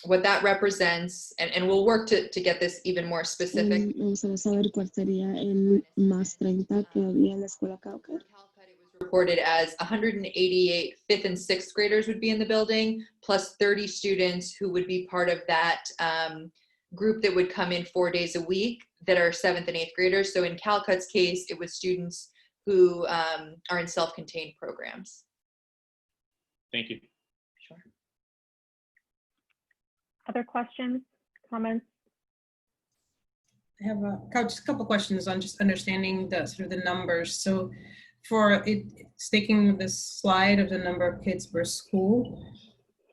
S5: what that represents, and we'll work to get this even more specific.
S10: Vamos a saber cuál sería el más 30 que había en la escuela Cauca.
S5: Calcut, it was reported as 188 5th and 6th graders would be in the building, plus 30 students who would be part of that group that would come in 4 days a week that are 7th and 8th graders. So in Calcut's case, it was students who are in self-contained programs.
S2: Thank you.
S5: Sure.
S1: Other questions, comments?
S3: I have just a couple questions on just understanding the sort of the numbers. So for taking this slide of the number of kids per school,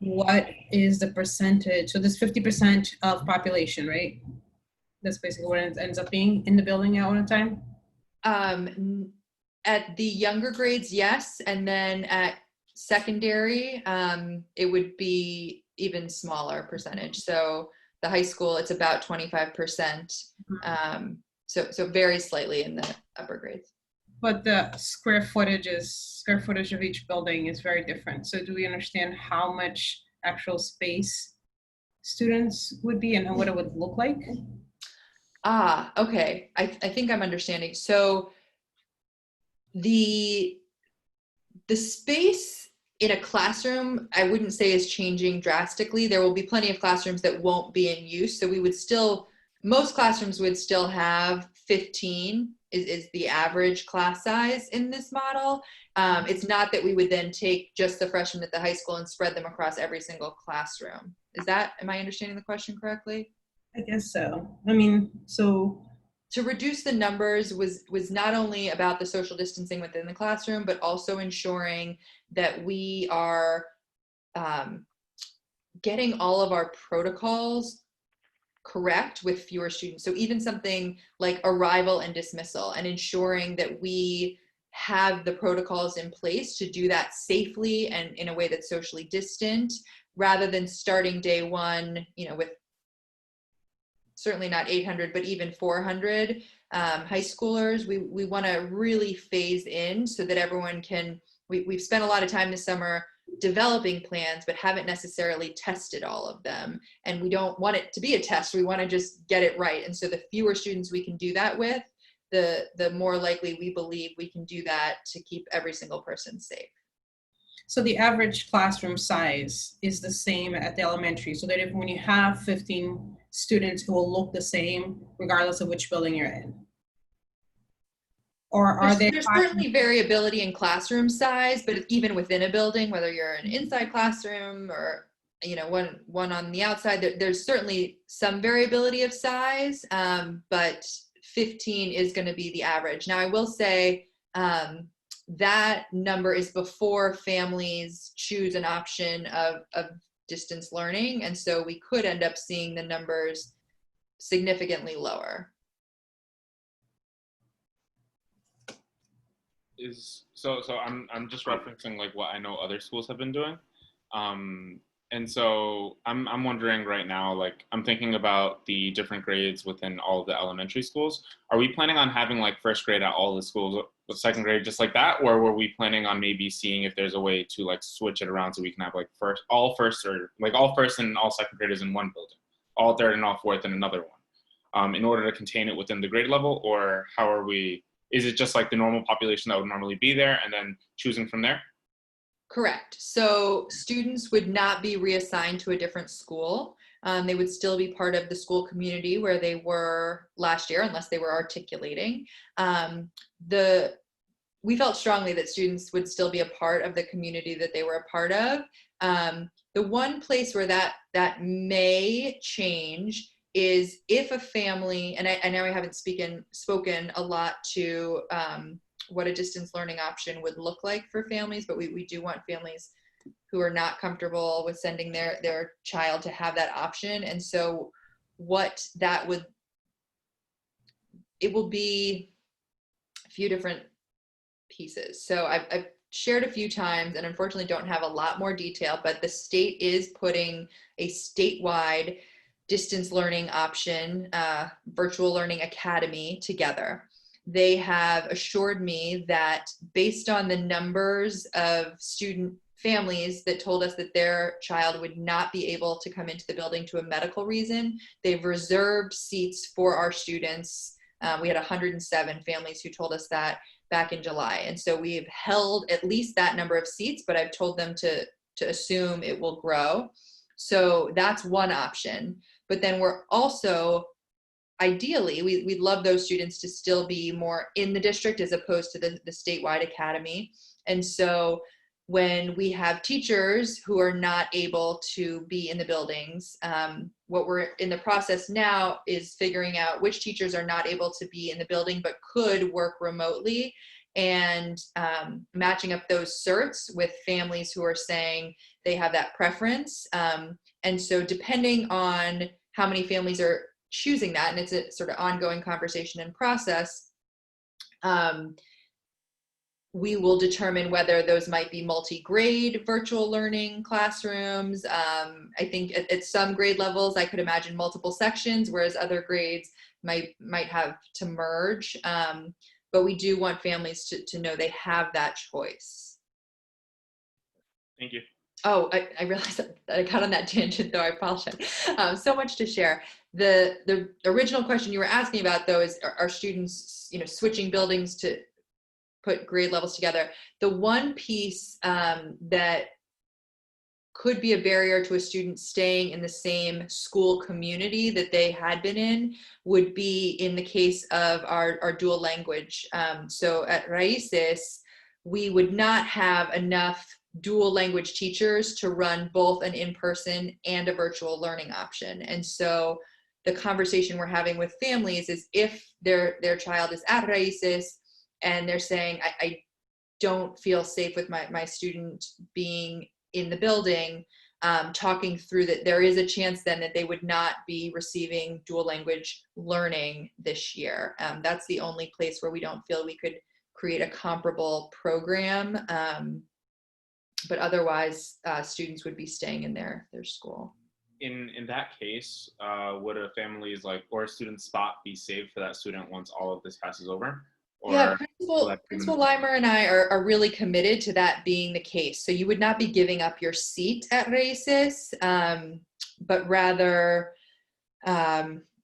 S3: what is the percentage? So this 50% of population, right? That's basically what it ends up being in the building at one time?
S5: At the younger grades, yes. And then at secondary, it would be even smaller percentage. So the high school, it's about 25%. So very slightly in the upper grades.
S3: But the square footage of each building is very different. So do we understand how much actual space students would be and what it would look like?
S5: Okay. I think I'm understanding. So the space in a classroom, I wouldn't say is changing drastically. There will be plenty of classrooms that won't be in use. So we would still, most classrooms would still have 15 is the average class size in this model. It's not that we would then take just the freshmen at the high school and spread them across every single classroom. Am I understanding the question correctly?
S3: I guess so. I mean, so
S5: to reduce the numbers was not only about the social distancing within the classroom, but also ensuring that we are getting all of our protocols correct with fewer students. So even something like arrival and dismissal, and ensuring that we have the protocols in place to do that safely and in a way that's socially distant, rather than starting day one, with certainly not 800, but even 400, high schoolers, we want to really phase in so that everyone can, we've spent a lot of time this summer developing plans, but haven't necessarily tested all of them. And we don't want it to be a test. We want to just get it right. And so the fewer students we can do that with, the more likely we believe we can do that to keep every single person safe.
S3: So the average classroom size is the same at the elementary, so that if when you have 15 students, it will look the same regardless of which building you're in? Or are
S5: There's certainly variability in classroom size, but even within a building, whether you're an inside classroom or one on the outside, there's certainly some variability of size, but 15 is going to be the average. Now, I will say that number is before families choose an option of distance learning, and so we could end up seeing the numbers significantly lower.
S2: So I'm just referencing like what I know other schools have been doing. And so I'm wondering right now, like I'm thinking about the different grades within all of the elementary schools. Are we planning on having like first grade at all the schools, second grade just like that? Or were we planning on maybe seeing if there's a way to like switch it around so we can have like all first and all second graders in one building, all third and all fourth in another one, in order to contain it within the grade level? Or how are we, is it just like the normal population that would normally be there and then choosing from there?
S5: Correct. So students would not be reassigned to a different school. They would still be part of the school community where they were last year, unless they were articulating. We felt strongly that students would still be a part of the community that they were a part of. The one place where that may change is if a family, and I know I haven't spoken a lot to what a distance learning option would look like for families, but we do want families who are not comfortable with sending their child to have that option. And so what that would, it will be a few different pieces. So I've shared a few times and unfortunately don't have a lot more detail, but the state is putting a statewide distance learning option, virtual learning academy together. They have assured me that based on the numbers of student families that told us that their child would not be able to come into the building to a medical reason, they've reserved seats for our students. We had 107 families who told us that back in July. And so we've held at least that number of seats, but I've told them to assume it will grow. So that's one option. But then we're also, ideally, we'd love those students to still be more in the district as opposed to the statewide academy. And so when we have teachers who are not able to be in the buildings, what we're in the process now is figuring out which teachers are not able to be in the building but could work remotely, and matching up those certs with families who are saying they have that preference. And so depending on how many families are choosing that, and it's a sort of ongoing conversation and process, we will determine whether those might be multi-grade virtual learning classrooms. I think at some grade levels, I could imagine multiple sections, whereas other grades might have to merge. But we do want families to know they have that choice.
S2: Thank you.
S5: Oh, I realized that I got on that tangent, though. I apologize. So much to share. The original question you were asking about, though, is are students, switching buildings to put grade levels together? The one piece that could be a barrier to a student staying in the same school community that they had been in would be in the case of our dual language. So at Raíces, we would not have enough dual language teachers to run both an in-person and a virtual learning option. And so the conversation we're having with families is if their child is at Raíces and they're saying, I don't feel safe with my student being in the building, talking through that there is a chance then that they would not be receiving dual language learning this year. That's the only place where we don't feel we could create a comparable program. But otherwise, students would be staying in their school.
S2: in that case, would a family's like or a student's spot be saved for that student once all of this passes over? Or
S5: Yeah,
S2: will that be
S5: Principal Limer and I are really committed to that being the case. So you would not be giving up your seat at Raíces, but rather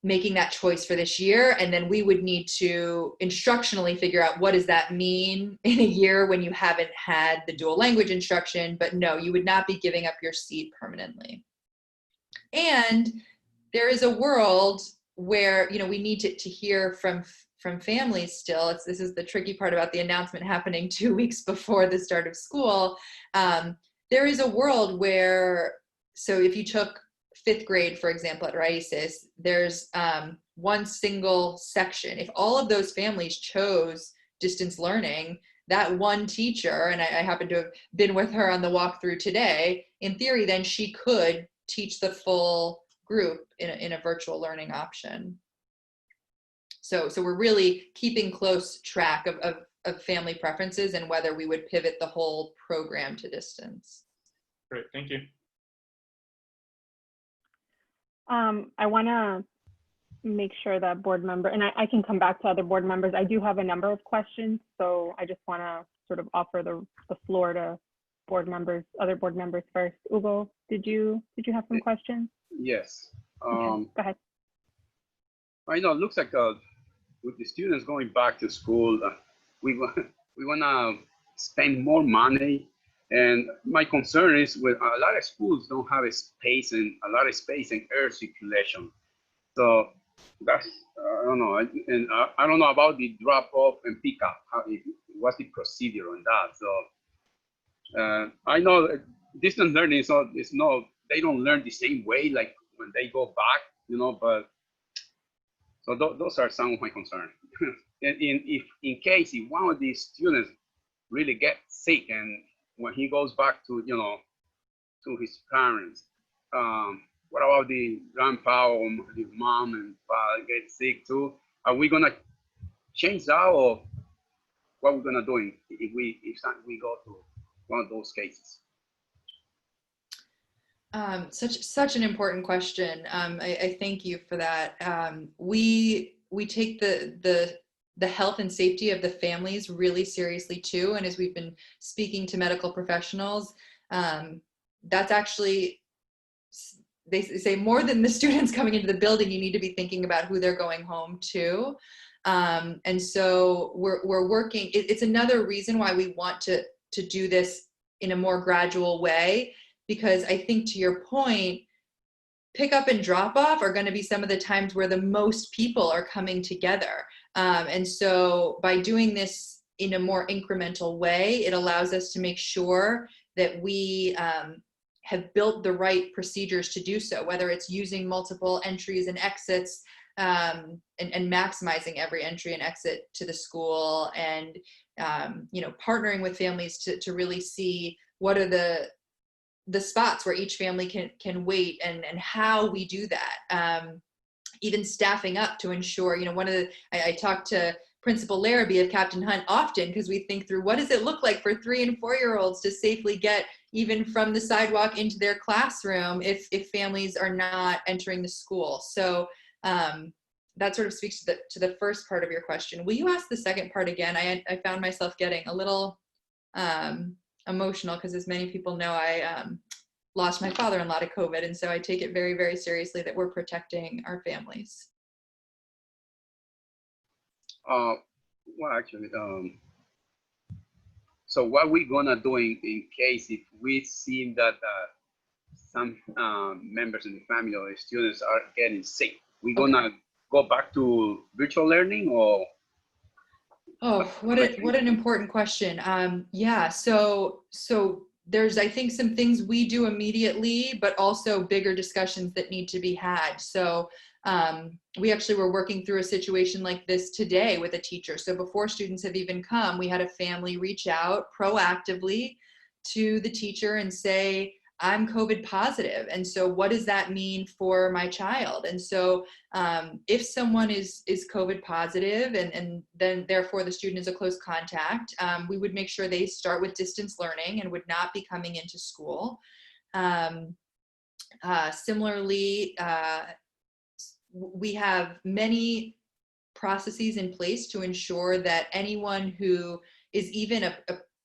S5: making that choice for this year. And then we would need to instructionally figure out what does that mean in a year when you haven't had the dual language instruction. But no, you would not be giving up your seat permanently. And there is a world where, you know, we need to hear from families still. This is the tricky part about the announcement happening 2 weeks before the start of school. There is a world where, so if you took 5th grade, for example, at Raíces, there's one single section. If all of those families chose distance learning, that one teacher, and I happen to have been with her on the walkthrough today, in theory, then she could teach the full group in a virtual learning option. So we're really keeping close track of family preferences and whether we would pivot the whole program to distance.
S2: Great, thank you.
S1: I want to make sure that board member, and I can come back to other board members. I do have a number of questions, so I just want to sort of offer the floor to board members, other board members first. Hugo, did you have some questions?
S9: Yes.
S1: Okay, go ahead.
S9: I know it looks like with the students going back to school, we want to spend more money. And my concern is with a lot of schools don't have a lot of space and air circulation. So that's, I don't know. And I don't know about the drop off and pick up. What's the procedure on that? So I know that distance learning they don't learn the same way like when they go back, you know, but so those are some of my concerns. And in case if one of these students really get sick and when he goes back to, you know, to his parents, what about the grandpa or the mom and father get sick too? Are we gonna change that, or what we're gonna do if we go to one of those cases?
S5: Such an important question. I thank you for that. We take the health and safety of the families really seriously too. And as we've been speaking to medical professionals, that's actually, they say more than the students coming into the building, you need to be thinking about who they're going home to. And so we're working, it's another reason why we want to do this in a more gradual way, because I think to your point, pick up and drop off are going to be some of the times where the most people are coming together. And so by doing this in a more incremental way, it allows us to make sure that we have built the right procedures to do so, whether it's using multiple entries and exits and maximizing every entry and exit to the school, and you know, partnering with families to really see what are the spots where each family can wait and how we do that. Even staffing up to ensure, you know, I talk to Principal Larrabee of Captain Hunt often because we think through what does it look like for 3- and 4-year-olds to safely get even from the sidewalk into their classroom if families are not entering the school. So that sort of speaks to the first part of your question. Will you ask the second part again? I found myself getting a little emotional because, as many people know, I lost my father-in-law to COVID, and so I take it very, very seriously that we're protecting our families.
S9: Well, actually, so what we gonna do in case if we see that some members in the family or the students are getting sick? We gonna go back to virtual learning, or?
S5: Oh, what an important question. Yeah, so there's, I think, some things we do immediately, but also bigger discussions that need to be had. So we actually were working through a situation like this today with a teacher. So before students have even come, we had a family reach out proactively to the teacher and say, I'm COVID positive. And so what does that mean for my child? And so if someone is COVID positive and then therefore the student is a close contact, we would make sure they start with distance learning and would not be coming into school. Similarly, we have many processes in place to ensure that anyone who is even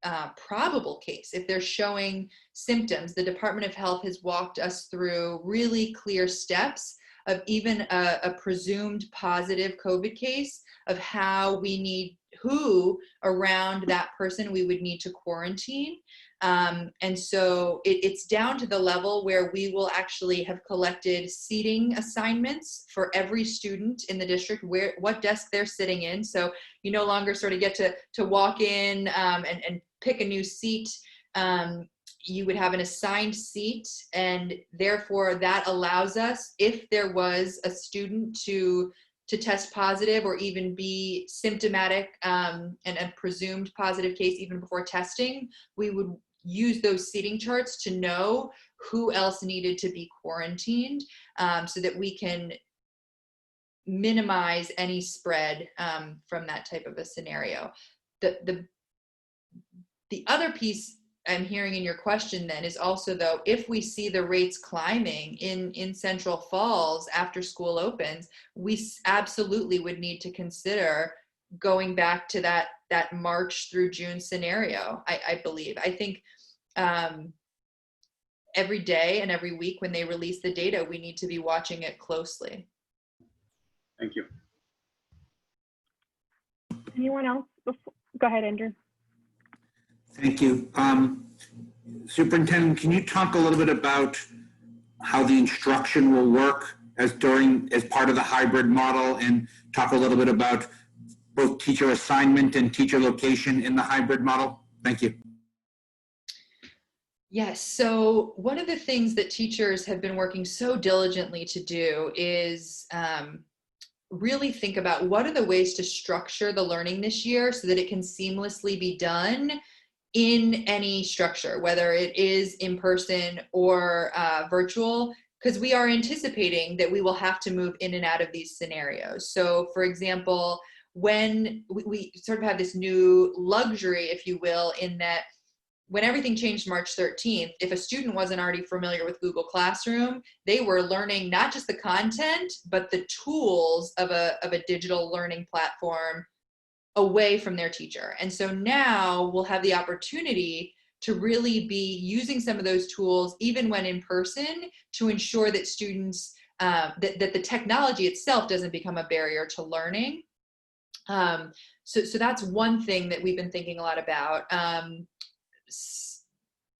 S5: a probable case, if they're showing symptoms, the Department of Health has walked us through really clear steps of even a presumed positive COVID case, of how we need, who around that person we would need to quarantine. And so it's down to the level where we will actually have collected seating assignments for every student in the district, what desk they're sitting in. So you no longer sort of get to walk in and pick a new seat. You would have an assigned seat, and therefore that allows us, if there was a student to test positive or even be symptomatic and a presumed positive case even before testing, we would use those seating charts to know who else needed to be quarantined, so that we can minimize any spread from that type of a scenario. The other piece I'm hearing in your question then is also, though, if we see the rates climbing in Central Falls after school opens, we absolutely would need to consider going back to that March through June scenario. I believe. I think every day and every week when they release the data, we need to be watching it closely.
S9: Thank you.
S1: Anyone else? Go ahead, Andrew.
S6: Thank you. Superintendent, can you talk a little bit about how the instruction will work as part of the hybrid model, and talk a little bit about both teacher assignment and teacher location in the hybrid model? Thank you.
S5: Yes, so one of the things that teachers have been working so diligently to do is really think about what are the ways to structure the learning this year so that it can seamlessly be done in any structure, whether it is in person or virtual, because we are anticipating that we will have to move in and out of these scenarios. So for example, when we sort of have this new luxury, if you will, in that when everything changed March 13th, if a student wasn't already familiar with Google Classroom, they were learning not just the content, but the tools of a digital learning platform away from their teacher. And so now we'll have the opportunity to really be using some of those tools, even when in person, to ensure that students, that the technology itself doesn't become a barrier to learning. So that's one thing that we've been thinking a lot about.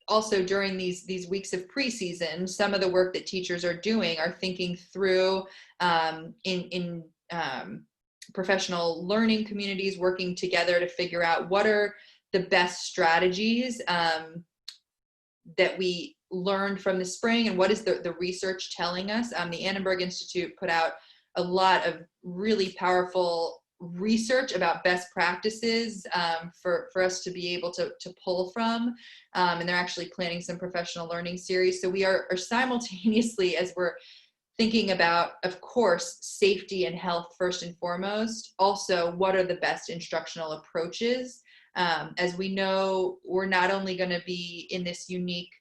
S5: Also during these weeks of preseason, some of the work that teachers are doing are thinking through in professional learning communities, working together to figure out what are the best strategies that we learned from the spring, and what is the research telling us. The Annenberg Institute put out a lot of really powerful research about best practices for us to be able to pull from, and they're actually planning some professional learning series. So we are simultaneously, as we're thinking about, of course, safety and health first and foremost, also what are the best instructional approaches. As we know, we're not only going to be in this unique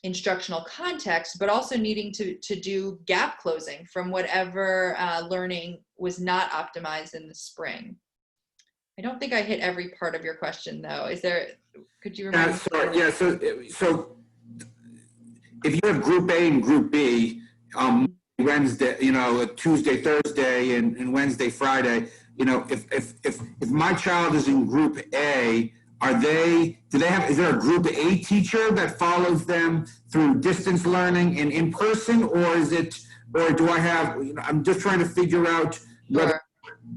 S5: instructional context, but also needing to do gap closing from whatever learning was not optimized in the spring. I don't think I hit every part of your question, though. Could you remind me?
S6: So if you have Group A and Group B, Wednesday, Tuesday, Thursday, and Wednesday, Friday, if my child is in Group A, is there a Group A teacher that follows them through distance learning and in person, or do I have, I'm just trying to figure out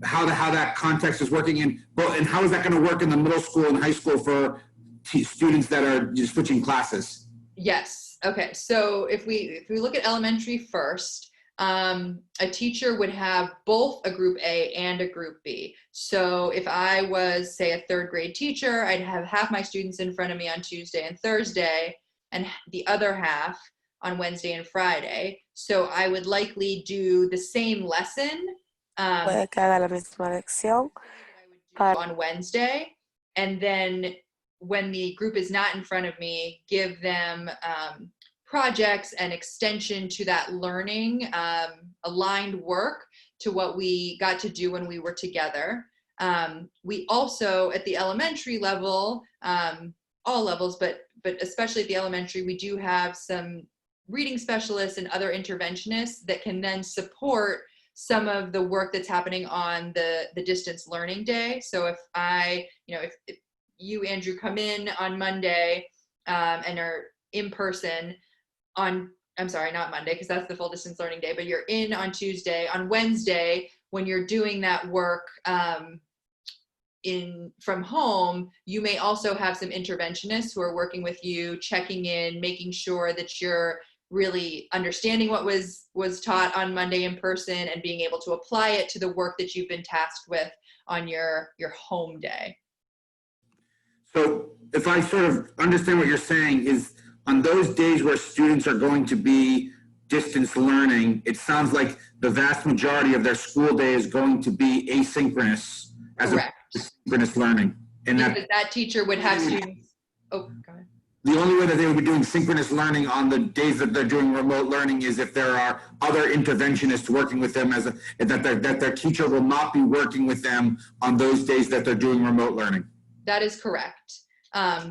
S6: how that context is working and how is that going to work in the middle school and high school for students that are just switching classes?
S5: Yes. Okay. So if we look at elementary first, a teacher would have both a Group A and a Group B. So if I was, say, a third grade teacher, I'd have half my students in front of me on Tuesday and Thursday, and the other half on Wednesday and Friday. So I would likely do the same lesson
S11: Puede que haga la misma lección
S5: on Wednesday, and then when the group is not in front of me, give them projects and extension to that learning, aligned work to what we got to do when we were together. We also, at the elementary level, all levels, but especially at the elementary, we do have some reading specialists and other interventionists that can then support some of the work that's happening on the distance learning day. So if if you, Andrew, come in on Monday and are in person on, I'm sorry, not Monday, because that's the full distance learning day, but you're in on Tuesday, on Wednesday, when you're doing that work from home, you may also have some interventionists who are working with you, checking in, making sure that you're really understanding what was taught on Monday in person and being able to apply it to the work that you've been tasked with on your home day.
S6: So if I sort of understand what you're saying is on those days where students are going to be distance learning, it sounds like the vast majority of their school day is going to be asynchronous as
S5: Correct.
S6: Synchronous learning. And
S5: that teacher would have students, oh, go ahead.
S6: The only way that they would be doing synchronous learning on the days that they're doing remote learning is if there are other interventionists working with them that their teacher will not be working with them on those days that they're doing remote learning.
S5: That is correct.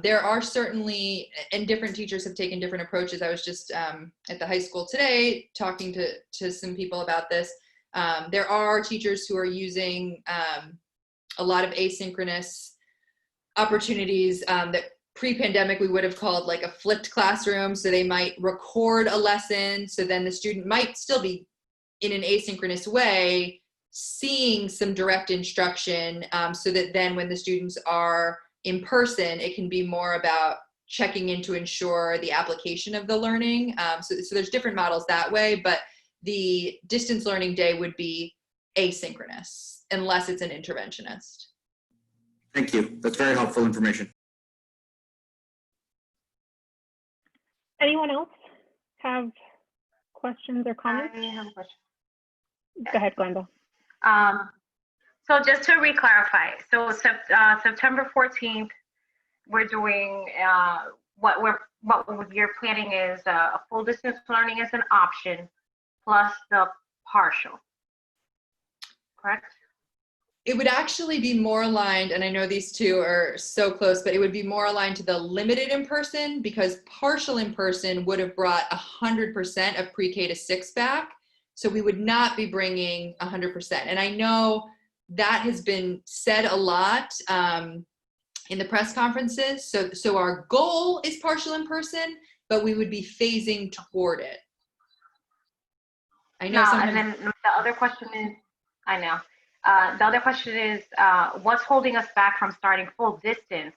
S5: There are certainly, and different teachers have taken different approaches. I was just at the high school today talking to some people about this. There are teachers who are using a lot of asynchronous opportunities that pre-pandemic we would have called like a flipped classroom. So they might record a lesson, so then the student might still be in an asynchronous way seeing some direct instruction, so that then when the students are in person, it can be more about checking in to ensure the application of the learning. So there's different models that way, but the distance learning day would be asynchronous unless it's an interventionist.
S6: Thank you. That's very helpful information.
S1: Anyone else have questions or comments?
S4: I have a question.
S1: Go ahead, Glenda.
S4: So just to re-clarify, so September 14th, we're doing what your planning is a full distance learning as an option plus the partial, correct?
S5: It would actually be more aligned, and I know these two are so close, but it would be more aligned to the limited in-person, because partial in-person would have brought 100% of pre-K to 6 back. So we would not be bringing 100%. And I know that has been said a lot in the press conferences. So our goal is partial in-person, but we would be phasing toward it. I know.
S4: And then the other question is, I know. The other question is, what's holding us back from starting full distance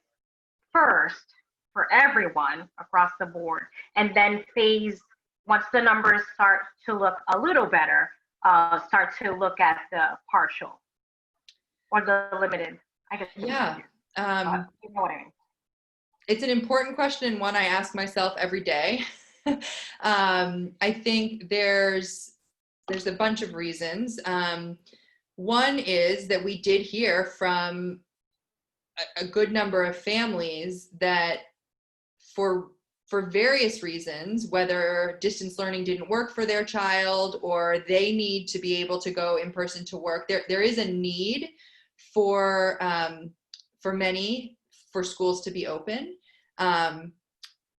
S4: first for everyone across the board, and then phase, once the numbers start to look a little better, start to look at the partial or the limited, I guess.
S5: Yeah.
S4: You know what I mean.
S5: It's an important question and one I ask myself every day. I think there's a bunch of reasons. One is that we did hear from a good number of families that for various reasons, whether distance learning didn't work for their child or they need to be able to go in person to work, there is a need for many for schools to be open.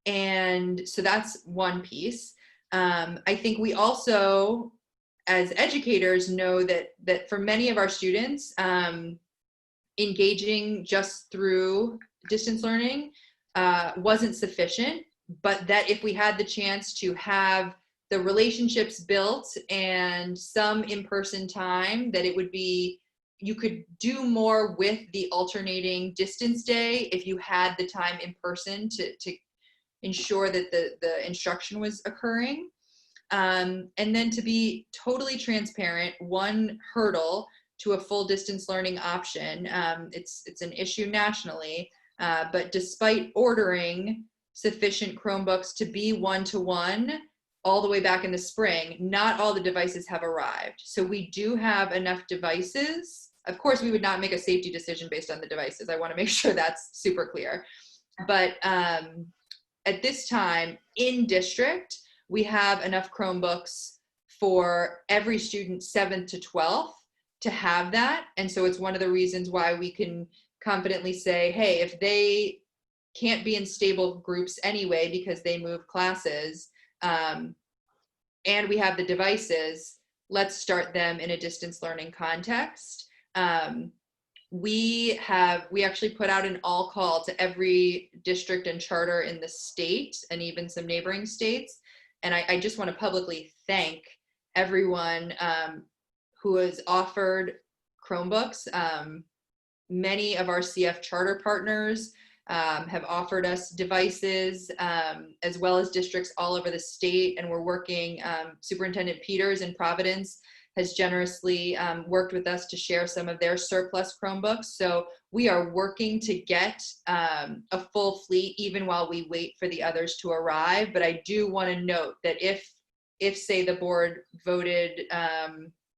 S5: And so that's one piece. I think we also, as educators, know that for many of our students, engaging just through distance learning wasn't sufficient, but that if we had the chance to have the relationships built and some in-person time, that it would be, you could do more with the alternating distance day if you had the time in person to ensure that the instruction was occurring. And then to be totally transparent, one hurdle to a full distance learning option, it's an issue nationally, but despite ordering sufficient Chromebooks to be one-to-one all the way back in the spring, not all the devices have arrived. So we do have enough devices. Of course, we would not make a safety decision based on the devices. I want to make sure that's super clear. But at this time in district, we have enough Chromebooks for every student 7th to 12th to have that. And so it's one of the reasons why we can confidently say, hey, if they can't be in stable groups anyway because they move classes, and we have the devices, let's start them in a distance learning context. We actually put out an all call to every district and charter in the state and even some neighboring states. And I just want to publicly thank everyone who has offered Chromebooks. Many of our CF charter partners have offered us devices, as well as districts all over the state. And we're working, Superintendent Peters in Providence has generously worked with us to share some of their surplus Chromebooks. So we are working to get a full fleet even while we wait for the others to arrive. But I do want to note that if say the board voted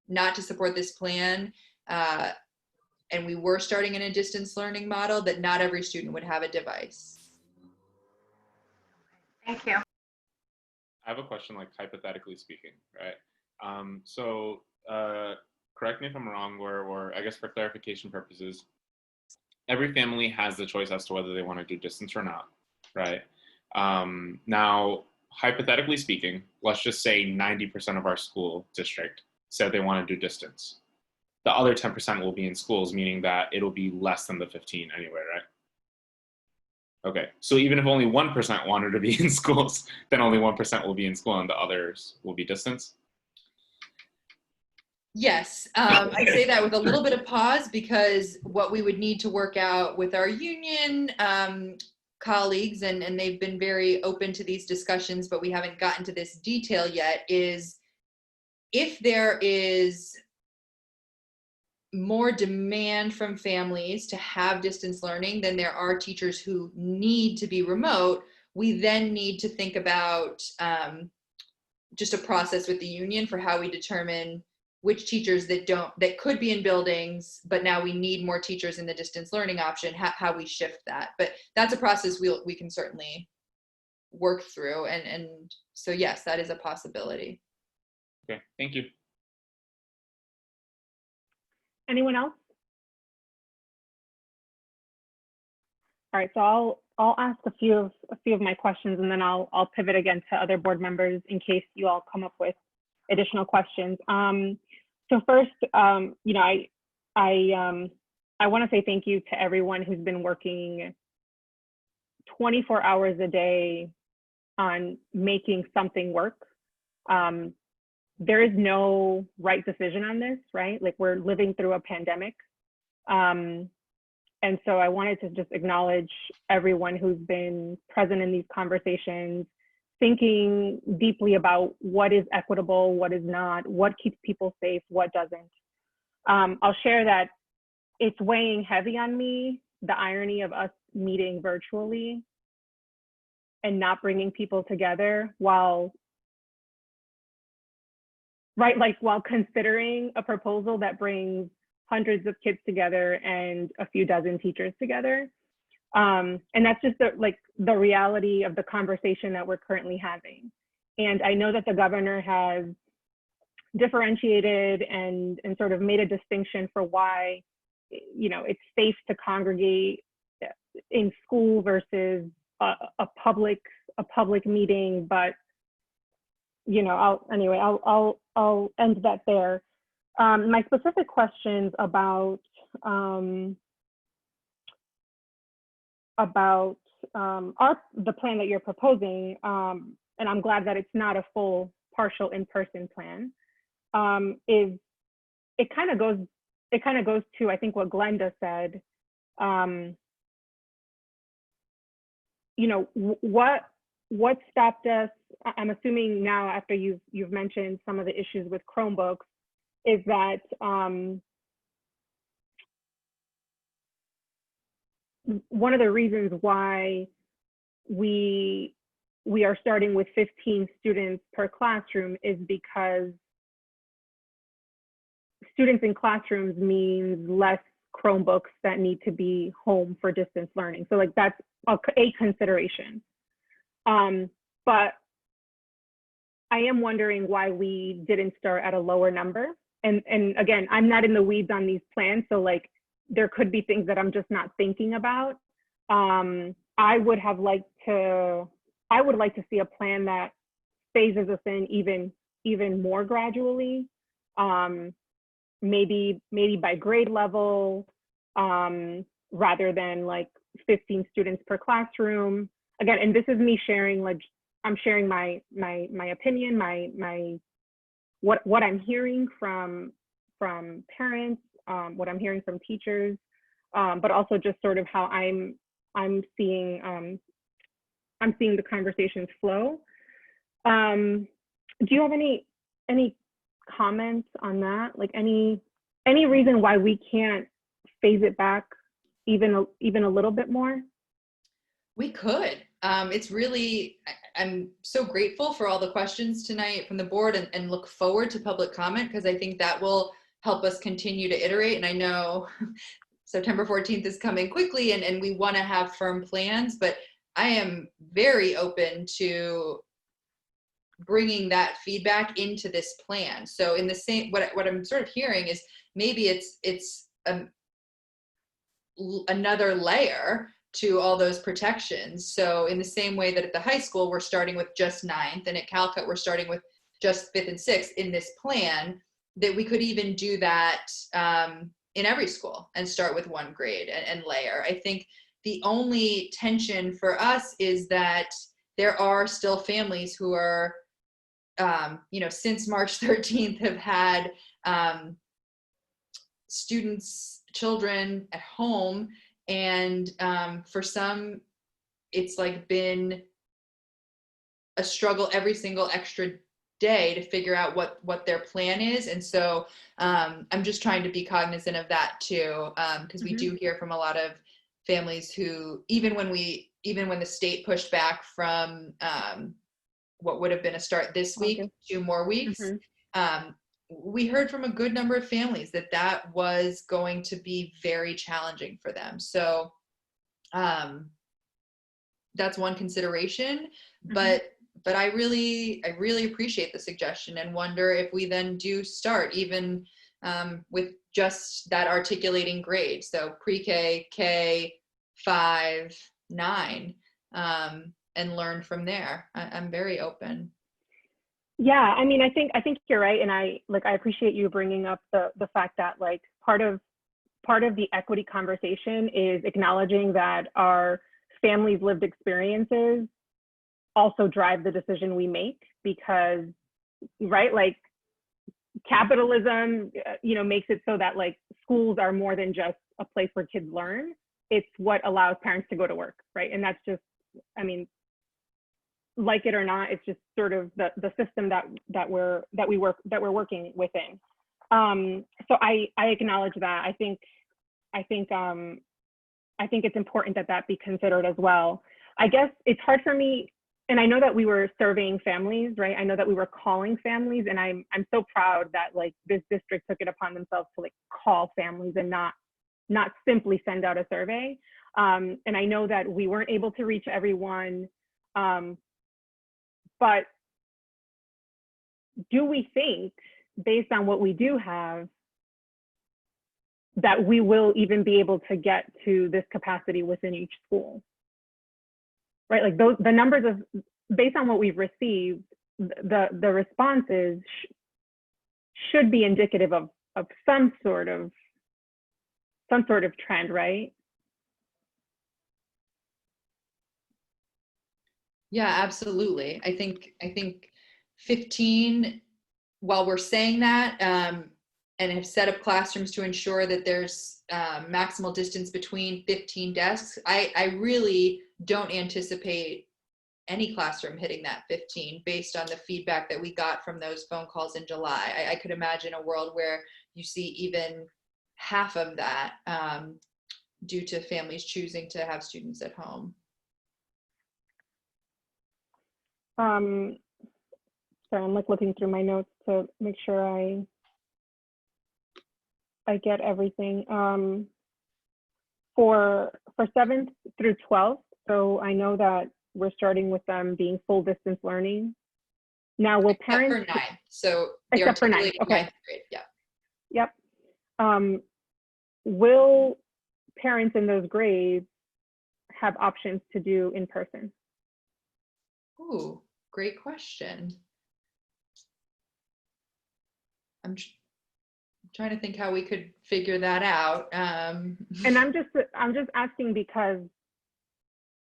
S5: not to support this plan, and we were starting in a distance learning model, that not every student would have a device.
S4: Thank you.
S2: I have a question, like hypothetically speaking, right? So correct me if I'm wrong, or I guess for clarification purposes, every family has the choice as to whether they want to do distance or not, right? Now, hypothetically speaking, let's just say 90% of our school district said they want to do distance. The other 10% will be in schools, meaning that it'll be less than the 15 anyway, right? Okay, so even if only 1% wanted to be in schools, then only 1% will be in school and the others will be distance?
S5: Yes, I say that with a little bit of pause, because what we would need to work out with our union colleagues, and they've been very open to these discussions, but we haven't gotten to this detail yet, is if there is more demand from families to have distance learning than there are teachers who need to be remote, we then need to think about just a process with the union for how we determine which teachers that could be in buildings, but now we need more teachers in the distance learning option, how we shift that. But that's a process we can certainly work through. And so yes, that is a possibility.
S2: Okay, thank you.
S1: Anyone else? All right, so I'll ask a few of my questions, and then I'll pivot again to other board members in case you all come up with additional questions. So first, you know, I want to say thank you to everyone who's been working 24 hours a day on making something work. There is no right decision on this, right? Like, we're living through a pandemic. And so I wanted to just acknowledge everyone who's been present in these conversations, thinking deeply about what is equitable, what is not, what keeps people safe, what doesn't. I'll share that it's weighing heavy on me, the irony of us meeting virtually and not bringing people together while considering a proposal that brings hundreds of kids together and a few dozen teachers together. And that's just the reality of the conversation that we're currently having. And I know that the governor has differentiated and sort of made a distinction for why, you know, it's safe to congregate in school versus a public meeting. But, you know, I'll end that there. My specific questions about the plan that you're proposing, and I'm glad that it's not a full partial in-person plan, is it kind of goes to, I think, what Glenda said. You know, what stopped us? I'm assuming now, after you've mentioned some of the issues with Chromebooks, is that one of the reasons why we are starting with 15 students per classroom is because students in classrooms means less Chromebooks that need to be home for distance learning. So like that's a consideration. But I am wondering why we didn't start at a lower number. And again, I'm not in the weeds on these plans, so like there could be things that I'm just not thinking about. I would like to see a plan that phases us in even more gradually. Maybe by grade level, rather than like 15 students per classroom. Again, and this is me sharing, like I'm sharing my opinion, what I'm hearing from parents, what I'm hearing from teachers, but also just sort of how I'm seeing the conversations flow. Do you have any comments on that? Like any reason why we can't phase it back even a little bit more?
S5: We could. It's really, I'm so grateful for all the questions tonight from the board and look forward to public comment, because I think that will help us continue to iterate. And I know September 14th is coming quickly and we want to have firm plans, but I am very open to bringing that feedback into this plan. So in the same, what I'm sort of hearing is maybe it's another layer to all those protections. So in the same way that at the high school, we're starting with just 9th, and at Calcut, we're starting with just 5th and 6th in this plan, that we could even do that in every school and start with 1 grade and layer. I think the only tension for us is that there are still families who are, since March 13th have had children at home. And for some, it's like been a struggle every single extra day to figure out what their plan is. And so I'm just trying to be cognizant of that too, because we do hear from a lot of families who, even when the state pushed back from what would have been a start this week, 2 more weeks, we heard from a good number of families that was going to be very challenging for them. So that's one consideration, but I really appreciate the suggestion and wonder if we then do start even with just that articulating grade. So pre-K, K, 5, 9, and learn from there. I'm very open.
S1: Yeah, I mean, I think you're right, and I appreciate you bringing up the fact that like part of the equity conversation is acknowledging that our families' lived experiences also drive the decision we make, because right, like capitalism, makes it so that like schools are more than just a place where kids learn. It's what allows parents to go to work, right? And that's just, I mean, like it or not, it's just sort of the system that we're working within. So I acknowledge that. I think it's important that be considered as well. I guess it's hard for me, and I know that we were surveying families, right? I know that we were calling families, and I'm so proud that like this district took it upon themselves to like call families and not simply send out a survey. And I know that we weren't able to reach everyone. But do we think, based on what we do have, that we will even be able to get to this capacity within each school? Right, like the numbers based on what we've received, the responses should be indicative of some sort of trend, right?
S5: Yeah, absolutely. I think 15, while we're saying that, and have set up classrooms to ensure that there's maximal distance between 15 desks, I really don't anticipate any classroom hitting that 15 based on the feedback that we got from those phone calls in July. I could imagine a world where you see even half of that due to families choosing to have students at home.
S1: Sorry, I'm like looking through my notes to make sure I get everything. For 7th through 12th, so I know that we're starting with them being full distance learning. Now, will parents—
S5: Except for 9th. So the
S1: Except for 9th,
S5: articulated
S1: okay.
S5: 9th grade, yeah.
S1: Yep. Will parents in those grades have options to do in person?
S5: Ooh, great question. I'm trying to think how we could figure that out.
S1: And I'm just asking because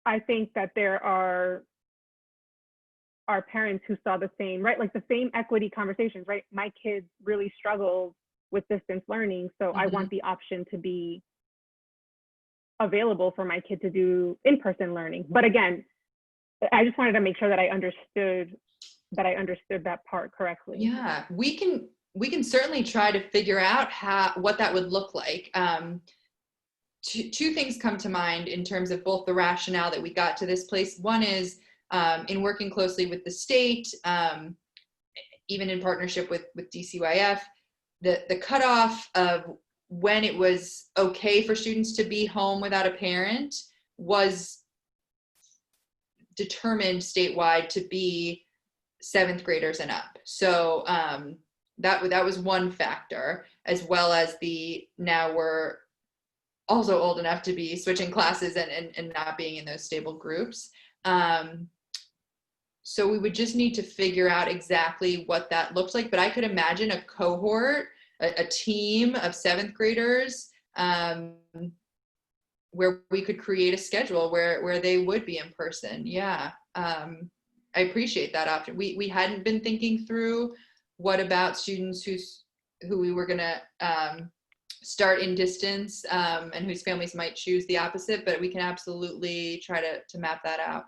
S1: I think that there are parents who saw the same, right? Like the same equity conversations, right? My kids really struggle with distance learning, so I want the option to be available for my kid to do in-person learning. But again, I just wanted to make sure that I understood that part correctly.
S5: Yeah, we can certainly try to figure out what that would look like. Two things come to mind in terms of both the rationale that we got to this place. One is in working closely with the state, even in partnership with DCYF, the cutoff of when it was okay for students to be home without a parent was determined statewide to be 7th graders and up. So that was one factor, as well as now we're also old enough to be switching classes and not being in those stable groups. So we would just need to figure out exactly what that looks like. But I could imagine a cohort, a team of 7th graders, where we could create a schedule where they would be in person. Yeah, I appreciate that option. We hadn't been thinking through what about students who we were gonna start in distance and whose families might choose the opposite, but we can absolutely try to map that out.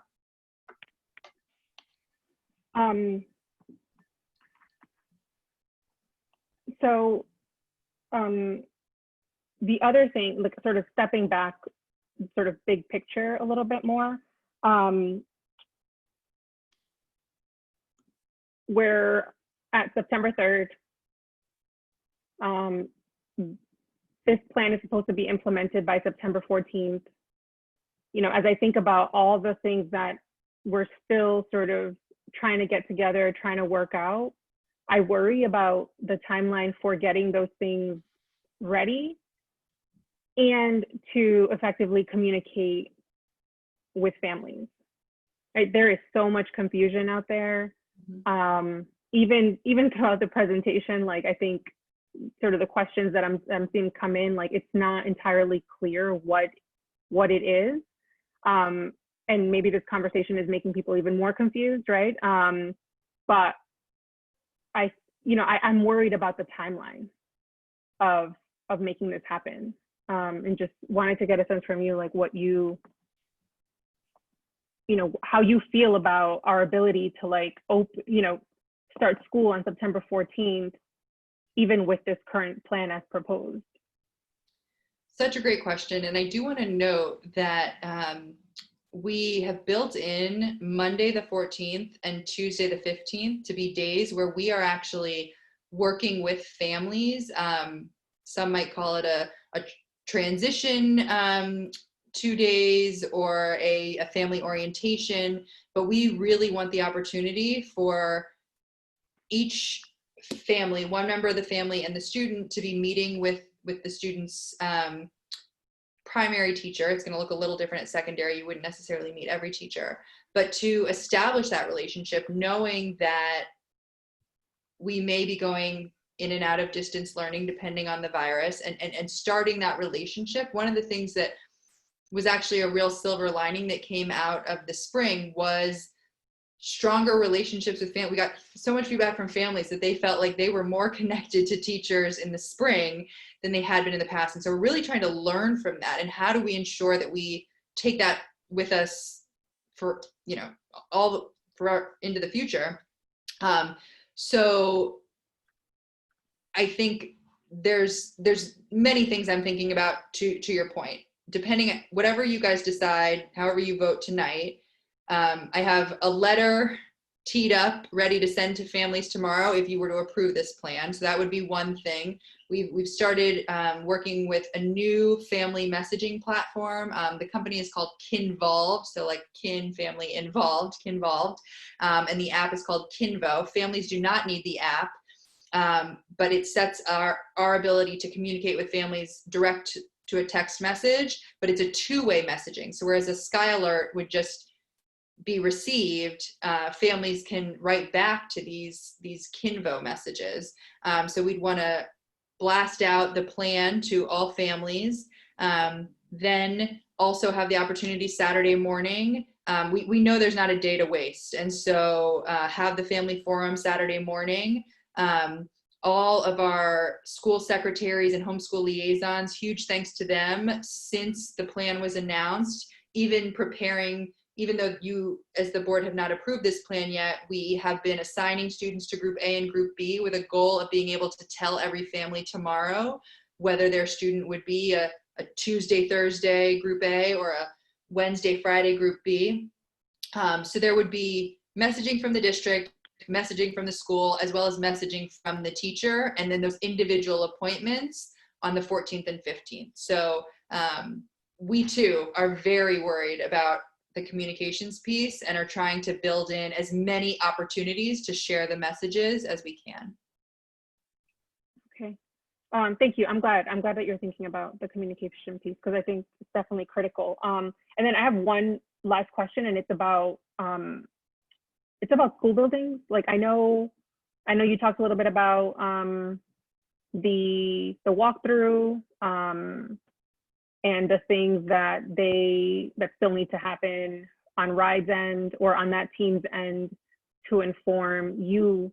S1: So the other thing, like sort of stepping back, sort of big picture a little bit more, we're at September 3rd. This plan is supposed to be implemented by September 14th. You know, as I think about all the things that we're still sort of trying to get together, trying to work out, I worry about the timeline for getting those things ready and to effectively communicate with families. Right? There is so much confusion out there. Even throughout the presentation, like I think sort of the questions that I'm seeing come in, like it's not entirely clear what it is. And maybe this conversation is making people even more confused, right? But I'm worried about the timeline of making this happen, and just wanted to get a sense from you, like what how you feel about our ability to like start school on September 14th, even with this current plan as proposed.
S5: Such a great question. And I do want to note that we have built in Monday the 14th and Tuesday the 15th to be days where we are actually working with families. Some might call it a transition 2 days or a family orientation, but we really want the opportunity for each family, one member of the family and the student, to be meeting with the student's primary teacher. It's going to look a little different at secondary. You wouldn't necessarily meet every teacher, but to establish that relationship, knowing that we may be going in and out of distance learning depending on the virus, and starting that relationship. One of the things that was actually a real silver lining that came out of the spring was stronger relationships with families. We got so much feedback from families that they felt like they were more connected to teachers in the spring than they had been in the past. And so we're really trying to learn from that. And how do we ensure that we take that with us for, into the future? So I think there's many things I'm thinking about to your point. Depending on whatever you guys decide, however you vote tonight, I have a letter teed up, ready to send to families tomorrow if you were to approve this plan. So that would be one thing. We've started working with a new family messaging platform. The company is called Kinvolved, so like kin, family, involved, Kinvolved. And the app is called Kinvo. Families do not need the app, but it sets our ability to communicate with families direct to a text message, but it's a two-way messaging. So whereas a Sky Alert would just be received, families can write back to these Kinvo messages. So we'd want to blast out the plan to all families, then also have the opportunity Saturday morning. We know there's not a day to waste, and so have the family forum Saturday morning. All of our school secretaries and homeschool liaisons, huge thanks to them since the plan was announced, even preparing. Even though you, as the board, have not approved this plan yet, we have been assigning students to Group A and Group B with a goal of being able to tell every family tomorrow whether their student would be a Tuesday, Thursday Group A or a Wednesday, Friday Group B. So there would be messaging from the district, messaging from the school, as well as messaging from the teacher, and then those individual appointments on the 14th and 15th. So we too are very worried about the communications piece and are trying to build in as many opportunities to share the messages as we can.
S1: Okay. Thank you. I'm glad that you're thinking about the communication piece, because I think it's definitely critical. And then I have one last question, and it's about school buildings. Like I know you talked a little bit about the walkthrough and the things that still need to happen on RIDE's end or on that team's end to inform you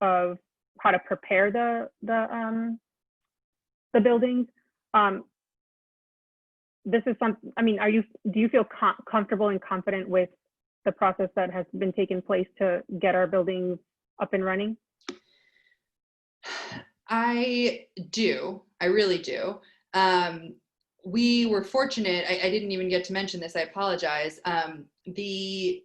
S1: of how to prepare the buildings. This is something, I mean, do you feel comfortable and confident with the process that has been taking place to get our buildings up and running?
S5: I do. I really do. We were fortunate, I didn't even get to mention this, I apologize. The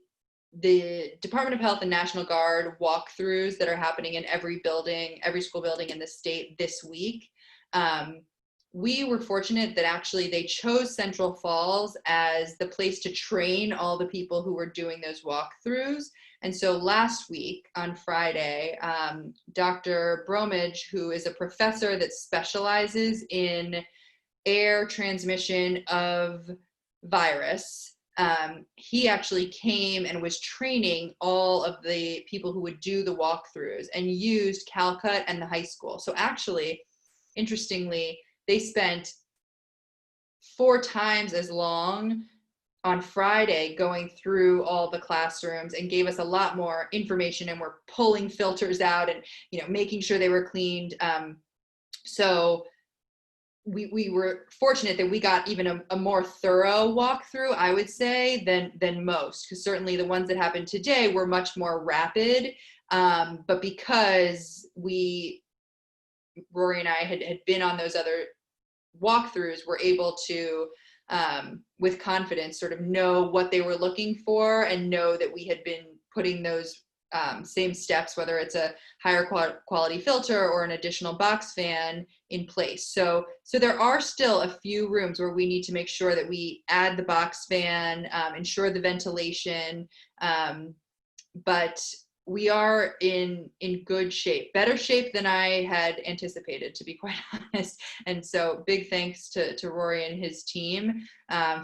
S5: Department of Health and National Guard walkthroughs that are happening in every building, every school building in the state this week. We were fortunate that actually they chose Central Falls as the place to train all the people who were doing those walkthroughs. And so last week on Friday, Dr. Bromage, who is a professor that specializes in air transmission of virus, he actually came and was training all of the people who would do the walkthroughs and used Calcut and the high school. So actually, interestingly, they spent 4 times as long on Friday going through all the classrooms and gave us a lot more information, and we're pulling filters out and making sure they were cleaned. So we were fortunate that we got even a more thorough walkthrough, I would say, than most, because certainly the ones that happened today were much more rapid. But because Rory and I had been on those other walkthroughs, we're able to, with confidence, sort of know what they were looking for and know that we had been putting those same steps, whether it's a higher quality filter or an additional box fan, in place. So there are still a few rooms where we need to make sure that we add the box fan, ensure the ventilation, but we are in good shape, better shape than I had anticipated, to be quite honest. And so big thanks to Rory and his team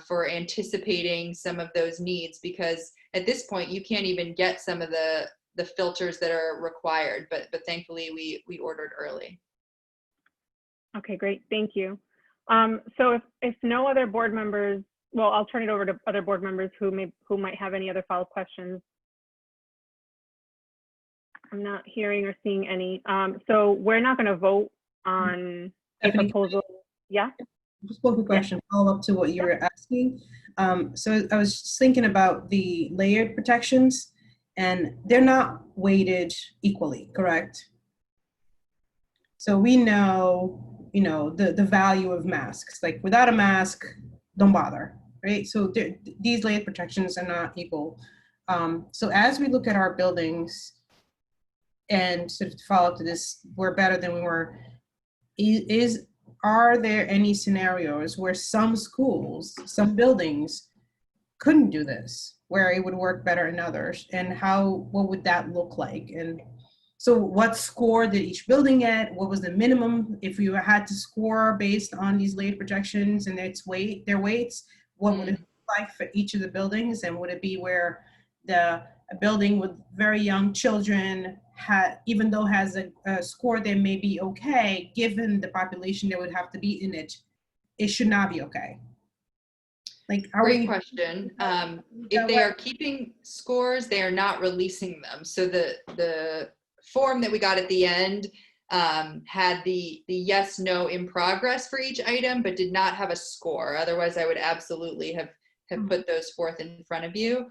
S5: for anticipating some of those needs, because at this point you can't even get some of the filters that are required, but thankfully we ordered early.
S1: Okay, great, thank you. So if no other board members, well, I'll turn it over to other board members who might have any other follow-up questions. I'm not hearing or seeing any. So we're not going to vote on a proposal. Yeah?
S3: Just one quick question, follow up to what you were asking. So I was just thinking about the layered protections, and they're not weighted equally, correct? So we know, the value of masks. Like without a mask, don't bother, right? So these layered protections are not equal. So as we look at our buildings and sort of follow up to this, we're better than we were, are there any scenarios where some schools, some buildings couldn't do this, where it would work better in others? And what would that look like? And so what score did each building get? What was the minimum? If you had to score based on these late projections and their weights, what would it look like for each of the buildings? And would it be where a building with very young children even though has a score that may be okay, given the population that would have to be in it, it should not be okay? Like,
S5: Great question. If they are keeping scores, they are not releasing them. So the form that we got at the end had the yes, no in progress for each item, but did not have a score. Otherwise, I would absolutely have put those forth in front of you.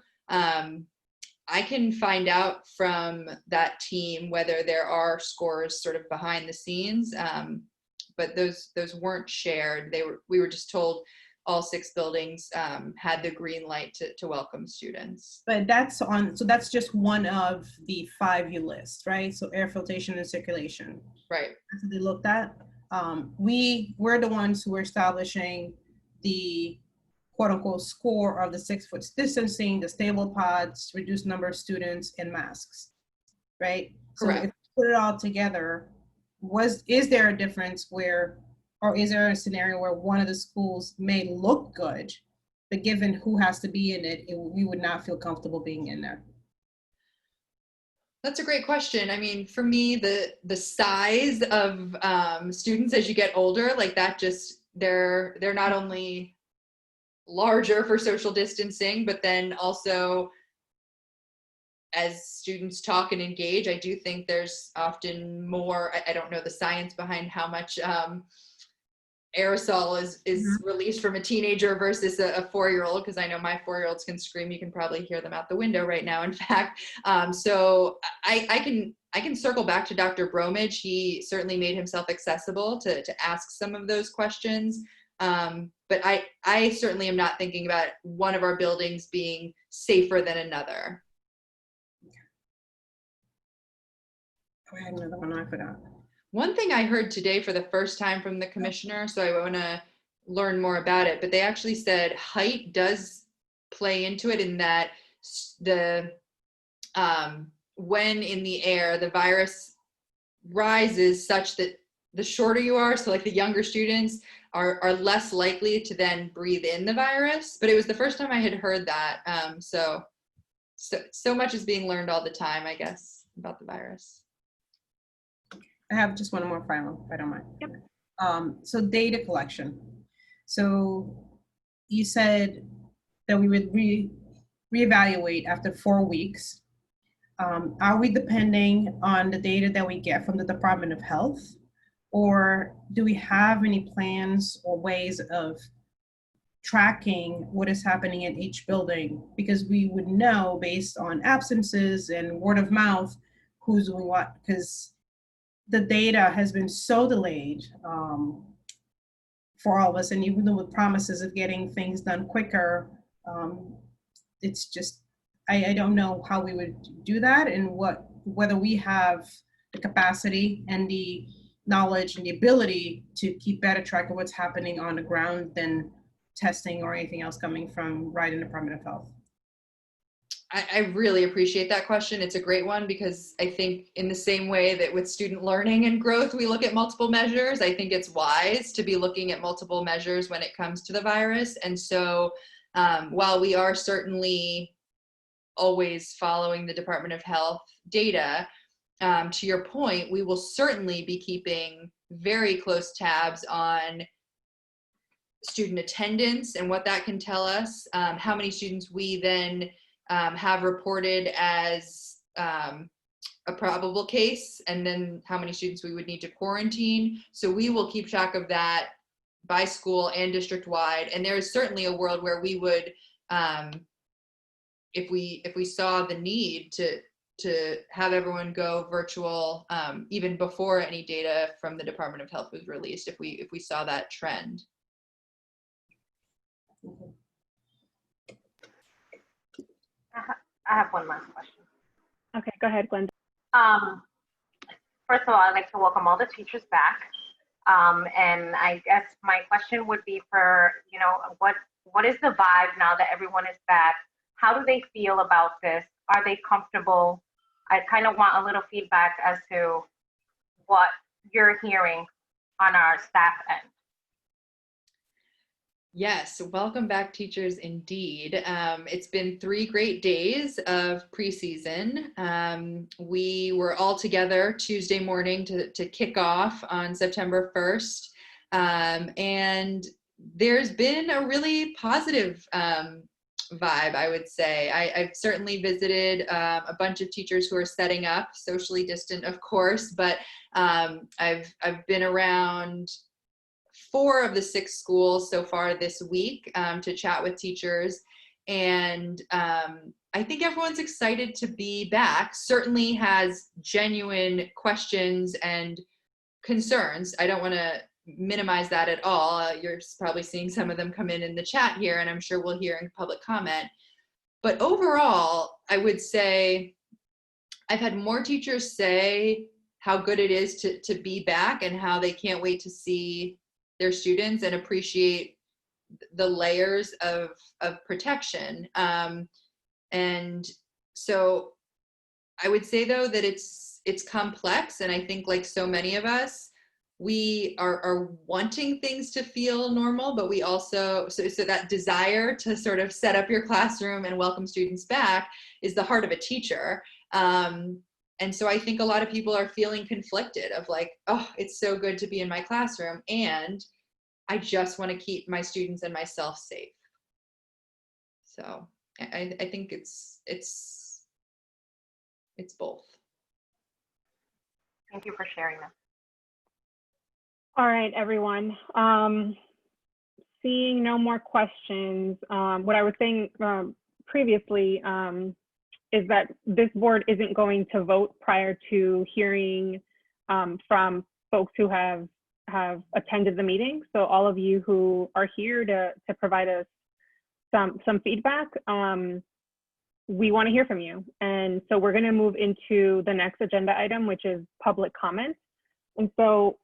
S5: I can find out from that team whether there are scores sort of behind the scenes, but those weren't shared. We were just told all 6 buildings had the green light to welcome students.
S3: But that's just one of the 5 you list, right? So air filtration and circulation.
S5: Right.
S3: That's what they looked at. We're the ones who are establishing the quote unquote score of the 6 foot distancing, the stable pods, reduced number of students, and masks, right?
S5: Correct.
S3: So if you put it all together, is there a difference or is there a scenario where one of the schools may look good, but given who has to be in it, we would not feel comfortable being in there?
S5: That's a great question. I mean, for me, the size of students as you get older, like that, just they're not only larger for social distancing, but then also as students talk and engage, I do think there's often more, I don't know the science behind how much aerosol is released from a teenager versus a 4-year-old, because I know my 4-year-olds can scream. You can probably hear them out the window right now, in fact. So I can circle back to Dr. Bromage. He certainly made himself accessible to ask some of those questions. But I certainly am not thinking about one of our buildings being safer than another.
S3: I had another one, I forgot.
S5: One thing I heard today for the first time from the commissioner, so I want to learn more about it, but they actually said height does play into it, in that when in the air, the virus rises such that the shorter you are, so like the younger students are less likely to then breathe in the virus. But it was the first time I had heard that. So much is being learned all the time, I guess, about the virus.
S3: I have just one more final, if I don't mind.
S1: Yep.
S3: So data collection. So you said that we would reevaluate after 4 weeks. Are we depending on the data that we get from the Department of Health? Or do we have any plans or ways of tracking what is happening in each building? Because we would know based on absences and word of mouth who's doing what, because the data has been so delayed for all of us. And even though with promises of getting things done quicker, it's just, I don't know how we would do that, and whether we have the capacity and the knowledge and the ability to keep better track of what's happening on the ground than testing or anything else coming from right in the Department of Health.
S5: I really appreciate that question. It's a great one, because I think in the same way that with student learning and growth, we look at multiple measures, I think it's wise to be looking at multiple measures when it comes to the virus. And so while we are certainly always following the Department of Health data, to your point, we will certainly be keeping very close tabs on student attendance and what that can tell us, how many students we then have reported as a probable case, and then how many students we would need to quarantine. So we will keep track of that by school and district-wide. And there is certainly a world where we would, if we saw the need to have everyone go virtual, even before any data from the Department of Health was released, if we saw that trend.
S4: I have one last question.
S1: Okay, go ahead, Glenda.
S4: First of all, I'd like to welcome all the teachers back. And I guess my question would be for, you know, what is the vibe now that everyone is back? How do they feel about this? Are they comfortable? I kind of want a little feedback as to what you're hearing on our staff end.
S5: Yes, welcome back, teachers, indeed. It's been 3 great days of preseason. We were all together Tuesday morning to kick off on September 1st. And there's been a really positive vibe, I would say. I've certainly visited a bunch of teachers who are setting up, socially distant, of course, but I've been around 4 of the 6 schools so far this week to chat with teachers. And I think everyone's excited to be back, certainly has genuine questions and concerns. I don't want to minimize that at all. You're probably seeing some of them come in the chat here, and I'm sure we'll hear in public comment. But overall, I would say I've had more teachers say how good it is to be back and how they can't wait to see their students and appreciate the layers of protection. And so I would say, though, that it's complex. And I think, like so many of us, we are wanting things to feel normal, but we also, so that desire to sort of set up your classroom and welcome students back is the heart of a teacher. And so I think a lot of people are feeling conflicted of like, oh, it's so good to be in my classroom, and I just want to keep my students and myself safe. So I think it's both.
S4: Thank you for sharing that.
S1: All right, everyone. Seeing no more questions, what I was saying previously is that this board isn't going to vote prior to hearing from folks who have attended the meeting. So all of you who are here to provide us some feedback, we want to hear from you. And so we're going to move into the next agenda item, which is public comment. And so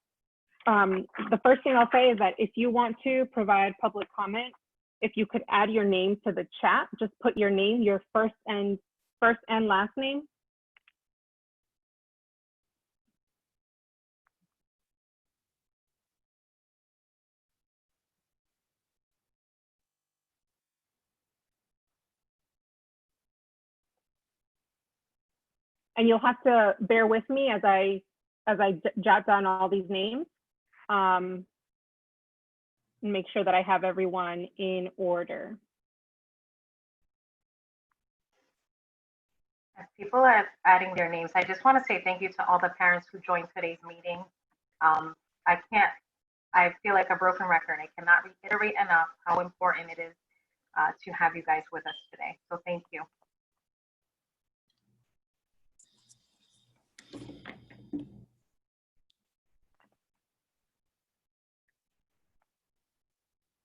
S1: the first thing I'll say is that if you want to provide public comment, if you could add your name to the chat, just put your name, your first and last name. And you'll have to bear with me as I jot down all these names. And make sure that I have everyone in order.
S4: As people are adding their names, I just want to say thank you to all the parents who joined today's meeting. I feel like a broken record. I cannot reiterate enough how important it is to have you guys with us today. So thank you.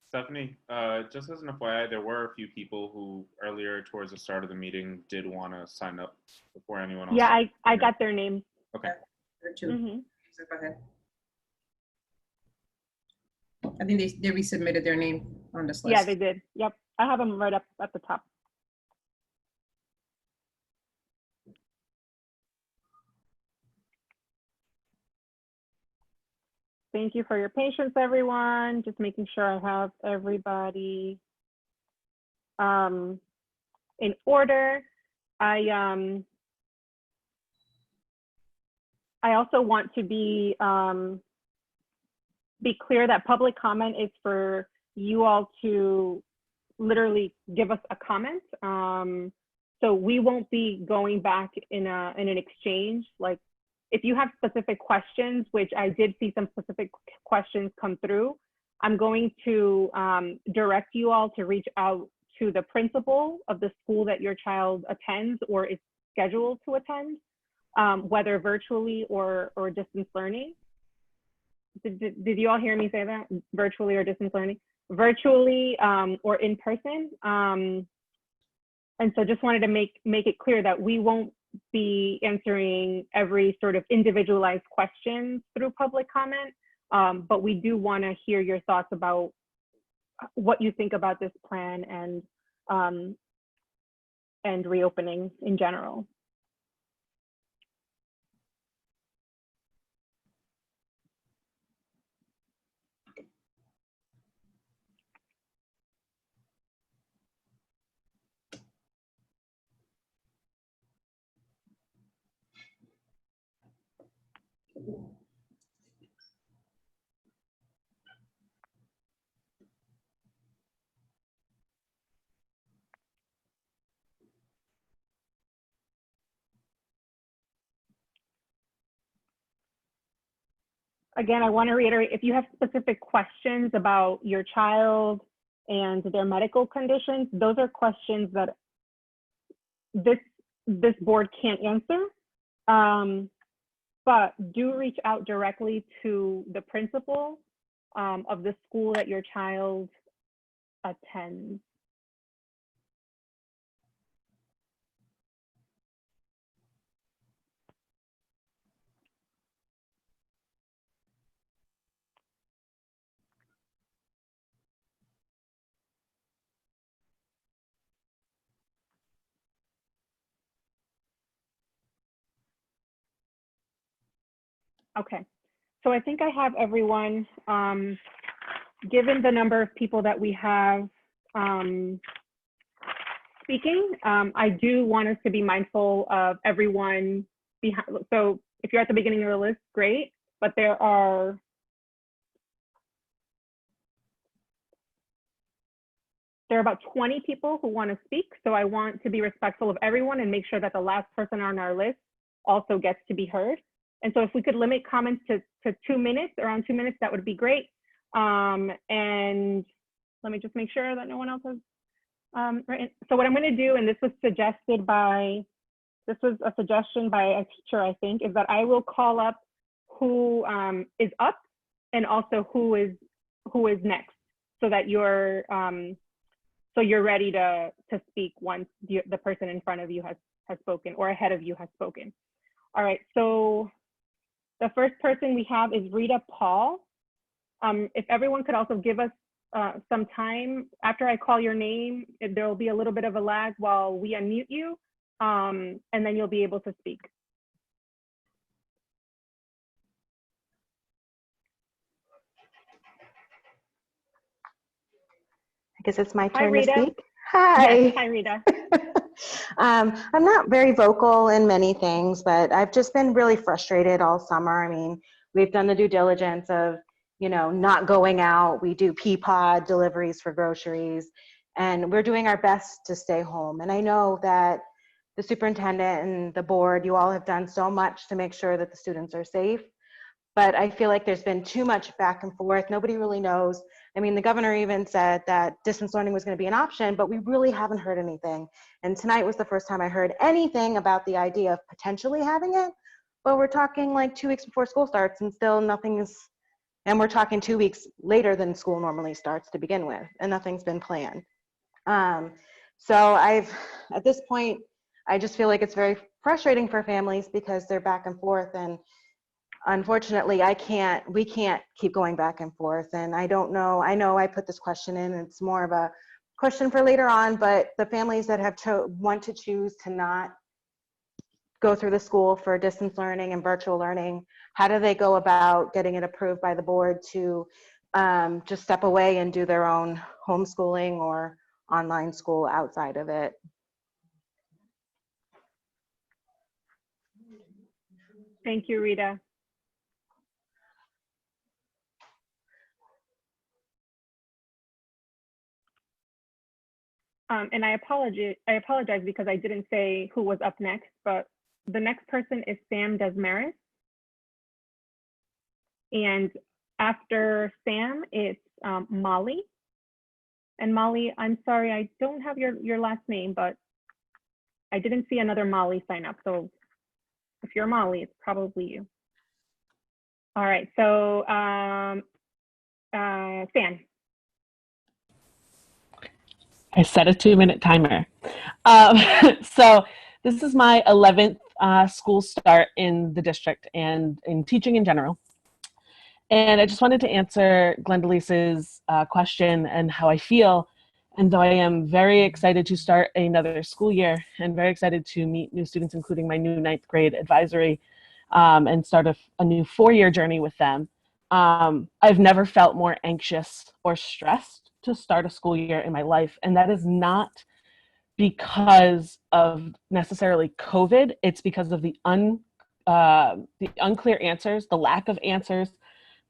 S2: Stephanie, just as an FYI, there were a few people who earlier towards the start of the meeting did want to sign up before anyone else.
S1: Yeah, I got their names.
S2: Okay.
S3: Mm-hmm. So go ahead. I think they resubmitted their name on this list.
S1: Yeah, they did. Yep. I have them right up at the top. Thank you for your patience, everyone. Just making sure I have everybody in order. I also want to be clear that public comment is for you all to literally give us a comment. So we won't be going back in an exchange. Like, if you have specific questions, which I did see some specific questions come through, I'm going to direct you all to reach out to the principal of the school that your child attends or is scheduled to attend, whether virtually or distance learning. Did you all hear me say that? Virtually or distance learning? Virtually or in person. And so just wanted to make it clear that we won't be answering every sort of individualized question through public comment, but we do want to hear your thoughts about what you think about this plan and reopening in general. Again, I want to reiterate, if you have specific questions about your child and their medical conditions, those are questions that this board can't answer. But do reach out directly to the principal of the school that your child attends. Okay, so I think I have everyone. Given the number of people that we have speaking, I do want us to be mindful of everyone behind. So if you're at the beginning of the list, great, but there are about 20 people who want to speak. So I want to be respectful of everyone and make sure that the last person on our list also gets to be heard. And so if we could limit comments to 2 minutes, around 2 minutes, that would be great. And let me just make sure that no one else has, right. So what I'm going to do, and this was a suggestion by a teacher, I think, is that I will call up who is up and also who is next, so that you're ready to speak once the person in front of you has spoken or ahead of you has spoken. All right, so the first person we have is Rita Paul. If everyone could also give us some time after I call your name, there will be a little bit of a lag while we unmute you, and then you'll be able to speak.
S12: I guess it's my
S1: Hi,
S12: turn
S1: Rita.
S12: to speak. Hi.
S1: Yes, hi, Rita.
S12: I'm not very vocal in many things, but I've just been really frustrated all summer. I mean, we've done the due diligence of, not going out. We do Peapod deliveries for groceries, and we're doing our best to stay home. And I know that the superintendent and the board, you all have done so much to make sure that the students are safe. But I feel like there's been too much back and forth. Nobody really knows. I mean, the governor even said that distance learning was going to be an option, but we really haven't heard anything. And tonight was the first time I heard anything about the idea of potentially having it. But we're talking like 2 weeks before school starts, and still nothing's, and we're talking 2 weeks later than school normally starts to begin with, and nothing's been planned. So at this point, I just feel like it's very frustrating for families because they're back and forth, and unfortunately, we can't keep going back and forth. And I don't know, I know I put this question in, and it's more of a question for later on, but the families that have want to choose to not go through the school for distance learning and virtual learning, how do they go about getting it approved by the board to just step away and do their own homeschooling or online school outside of it?
S1: Thank you, Rita. And I apologize because I didn't say who was up next, but the next person is Sam Desmarais. And after Sam, it's Molly. And Molly, I'm sorry, I don't have your last name, but I didn't see another Molly sign up. So if you're Molly, it's probably you. All right, so Sam.
S13: I set a 2-minute timer. So this is my 11th school start in the district and in teaching in general. And I just wanted to answer Glendalise's question and how I feel. And though I am very excited to start another school year and very excited to meet new students, including my new 9th grade advisory, and start a new 4-year journey with them, I've never felt more anxious or stressed to start a school year in my life. And that is not because of necessarily COVID. It's because of the unclear answers, the lack of answers,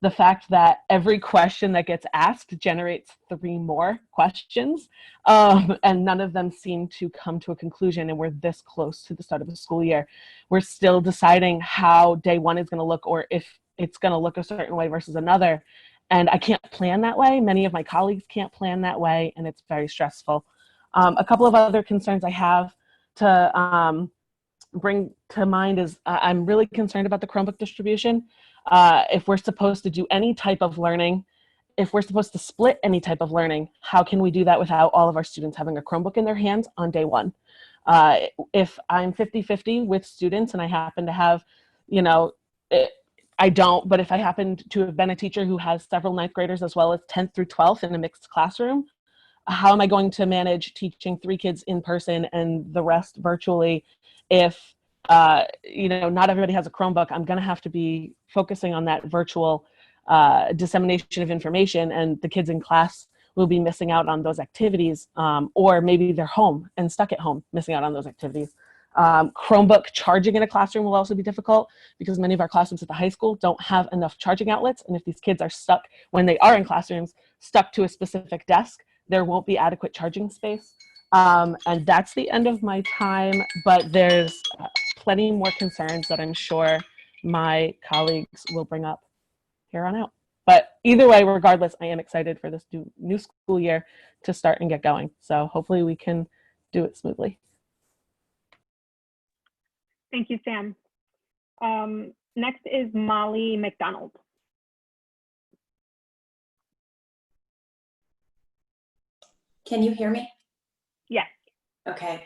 S13: the fact that every question that gets asked generates 3 more questions, and none of them seem to come to a conclusion, and we're this close to the start of the school year. We're still deciding how day 1 is going to look, or if it's going to look a certain way versus another, and I can't plan that way. Many of my colleagues can't plan that way, and it's very stressful. A couple of other concerns I have to bring to mind is I'm really concerned about the Chromebook distribution. If we're supposed to do any type of learning, if we're supposed to split any type of learning, how can we do that without all of our students having a Chromebook in their hands on day 1? If I'm 50-50 with students and I happen to have, I don't, but if I happen to have been a teacher who has several 9th graders as well as 10th through 12th in a mixed classroom, how am I going to manage teaching 3 kids in person and the rest virtually if not everybody has a Chromebook? I'm going to have to be focusing on that virtual dissemination of information, and the kids in class will be missing out on those activities, or maybe they're home and stuck at home missing out on those activities. Chromebook charging in a classroom will also be difficult because many of our classrooms at the high school don't have enough charging outlets, and if these kids are stuck, when they are in classrooms, stuck to a specific desk, there won't be adequate charging space. And that's the end of my time, but there's plenty more concerns that I'm sure my colleagues will bring up here on out. But either way, regardless, I am excited for this new school year to start and get going. So hopefully we can do it smoothly.
S1: Thank you, Sam. Next is Molly McDonald.
S14: Can you hear me?
S1: Yes.
S14: Okay.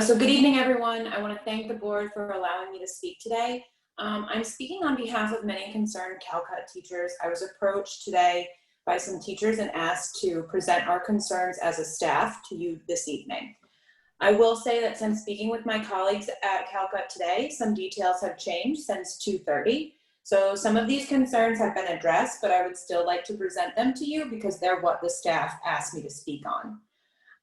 S14: So good evening, everyone. I want to thank the board for allowing me to speak today. I'm speaking on behalf of many concerned CalCut teachers. I was approached today by some teachers and asked to present our concerns as a staff to you this evening. I will say that since speaking with my colleagues at CalCut today, some details have changed since 2:30. So some of these concerns have been addressed, but I would still like to present them to you because they're what the staff asked me to speak on.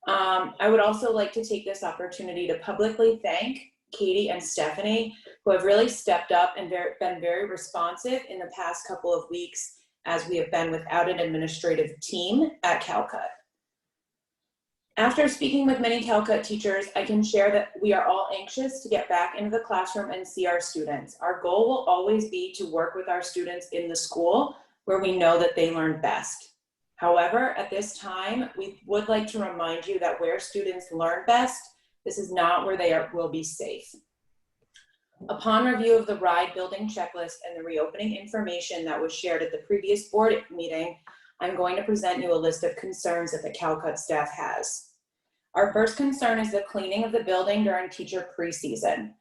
S14: I would also like to take this opportunity to publicly thank Katie and Stephanie, who have really stepped up and been very responsive in the past couple of weeks as we have been without an administrative team at CalCut. After speaking with many CalCut teachers, I can share that we are all anxious to get back into the classroom and see our students. Our goal will always be to work with our students in the school where we know that they learn best. However, at this time, we would like to remind you that where students learn best, this is not where they will be safe. Upon review of the RIDE building checklist and the reopening information that was shared at the previous board meeting, I'm going to present you a list of concerns that the CalCut staff has. Our first concern is the cleaning of the building during teacher preseason.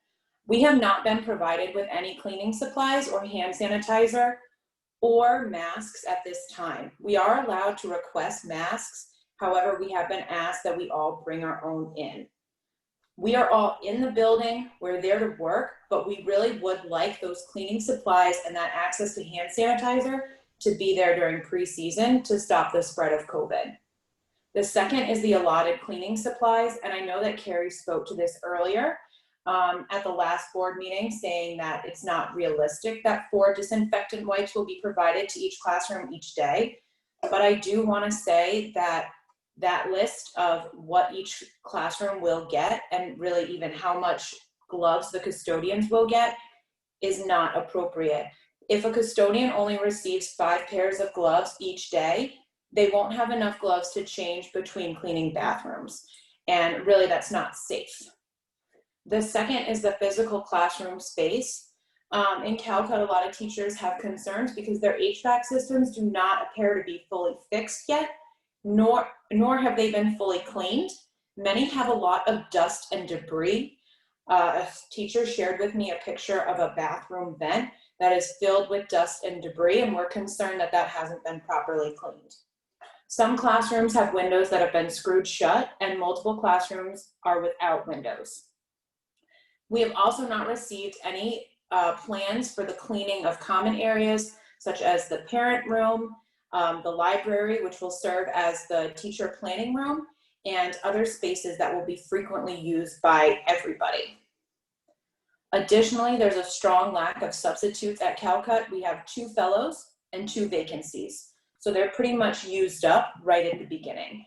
S14: We have not been provided with any cleaning supplies or hand sanitizer or masks at this time. We are allowed to request masks. However, we have been asked that we all bring our own in. We are all in the building, we're there to work, but we really would like those cleaning supplies and that access to hand sanitizer to be there during preseason to stop the spread of COVID. The second is the allotted cleaning supplies, and I know that Carrie spoke to this earlier at the last board meeting, saying that it's not realistic that 4 disinfectant wipes will be provided to each classroom each day. But I do want to say that that list of what each classroom will get, and really even how much gloves the custodians will get, is not appropriate. If a custodian only receives 5 pairs of gloves each day, they won't have enough gloves to change between cleaning bathrooms. And really, that's not safe. The second is the physical classroom space. In CalCut, a lot of teachers have concerns because their HVAC systems do not appear to be fully fixed yet, nor have they been fully cleaned. Many have a lot of dust and debris. A teacher shared with me a picture of a bathroom vent that is filled with dust and debris, and we're concerned that that hasn't been properly cleaned. Some classrooms have windows that have been screwed shut, and multiple classrooms are without windows. We have also not received any plans for the cleaning of common areas, such as the parent room, the library, which will serve as the teacher planning room, and other spaces that will be frequently used by everybody. Additionally, there's a strong lack of substitutes at Calcut. We have 2 fellows and 2 vacancies. So they're pretty much used up right at the beginning.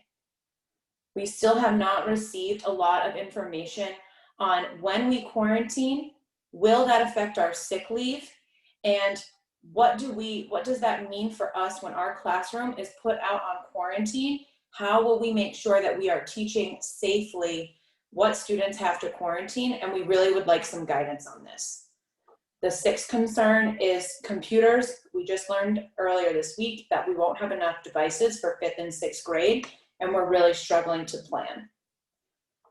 S14: We still have not received a lot of information on when we quarantine. Will that affect our sick leave? And what does that mean for us when our classroom is put out on quarantine? How will we make sure that we are teaching safely what students have to quarantine? And we really would like some guidance on this. The 6th concern is computers. We just learned earlier this week that we won't have enough devices for 5th and 6th grade, and we're really struggling to plan.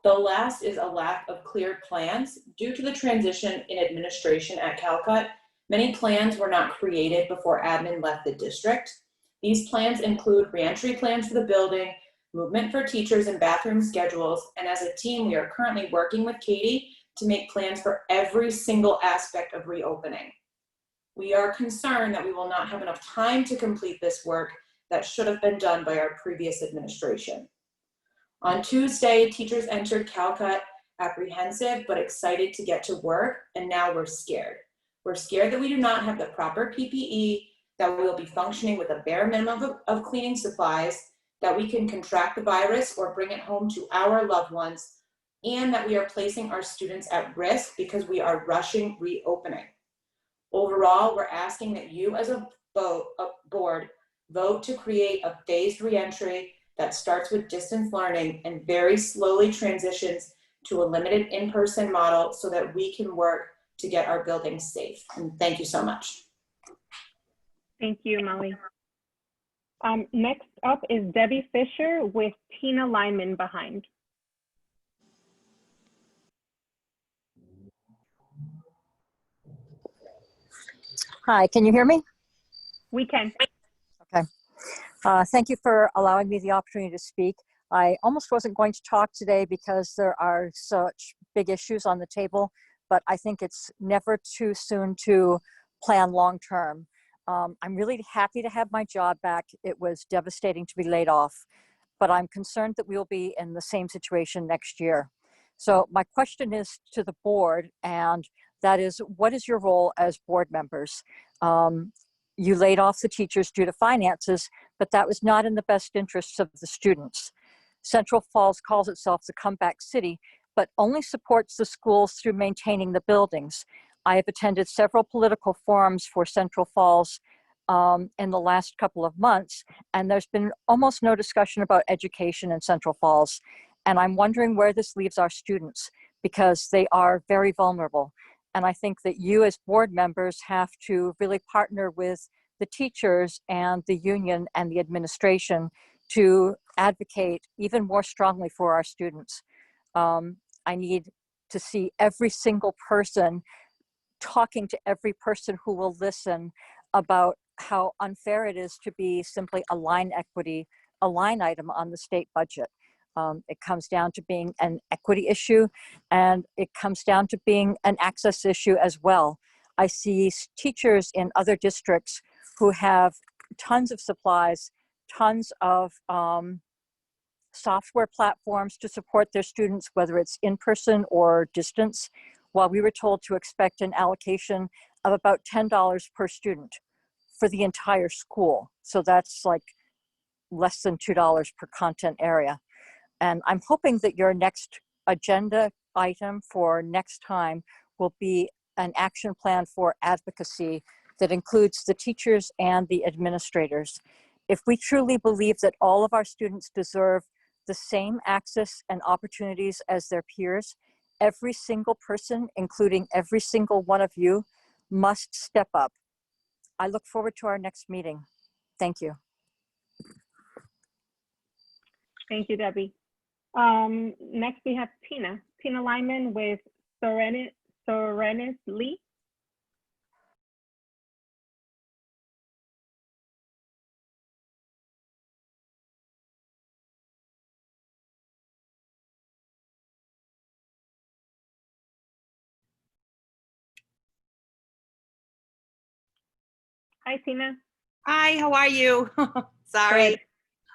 S14: The last is a lack of clear plans. Due to the transition in administration at Calcut, many plans were not created before admin left the district. These plans include reentry plans for the building, movement for teachers and bathroom schedules, and as a team, we are currently working with Katie to make plans for every single aspect of reopening. We are concerned that we will not have enough time to complete this work that should have been done by our previous administration. On Tuesday, teachers entered Calcut apprehensive but excited to get to work, and now we're scared. We're scared that we do not have the proper PPE, that we will be functioning with a bare minimum of cleaning supplies, that we can contract the virus or bring it home to our loved ones, and that we are placing our students at risk because we are rushing reopening. Overall, we're asking that you as a board vote to create a phased reentry that starts with distance learning and very slowly transitions to a limited in-person model so that we can work to get our buildings safe. And thank you so much.
S1: Thank you, Molly. Next up is Debbie Fisher with Tina Lyman behind.
S15: Hi, can you hear me?
S1: We can.
S15: Okay. Thank you for allowing me the opportunity to speak. I almost wasn't going to talk today because there are such big issues on the table, but I think it's never too soon to plan long term. I'm really happy to have my job back. It was devastating to be laid off, but I'm concerned that we will be in the same situation next year. So my question is to the board, and that is, what is your role as board members? You laid off the teachers due to finances, but that was not in the best interests of the students. Central Falls calls itself the comeback city, but only supports the schools through maintaining the buildings. I have attended several political forums for Central Falls in the last couple of months, and there's been almost no discussion about education in Central Falls. And I'm wondering where this leaves our students, because they are very vulnerable. And I think that you as board members have to really partner with the teachers and the union and the administration to advocate even more strongly for our students. I need to see every single person talking to every person who will listen about how unfair it is to be simply a line item on the state budget. It comes down to being an equity issue, and it comes down to being an access issue as well. I see teachers in other districts who have tons of supplies, tons of software platforms to support their students, whether it's in person or distance, while we were told to expect an allocation of about $10 per student for the entire school. So that's like less than $2 per content area. And I'm hoping that your next agenda item for next time will be an action plan for advocacy that includes the teachers and the administrators. If we truly believe that all of our students deserve the same access and opportunities as their peers, every single person, including every single one of you, must step up. I look forward to our next meeting. Thank you.
S1: Thank you, Debbie. Next, we have Tina Lyman with Sorenis Lee. Hi, Tina.
S16: Hi, how are you? Sorry.
S1: Good.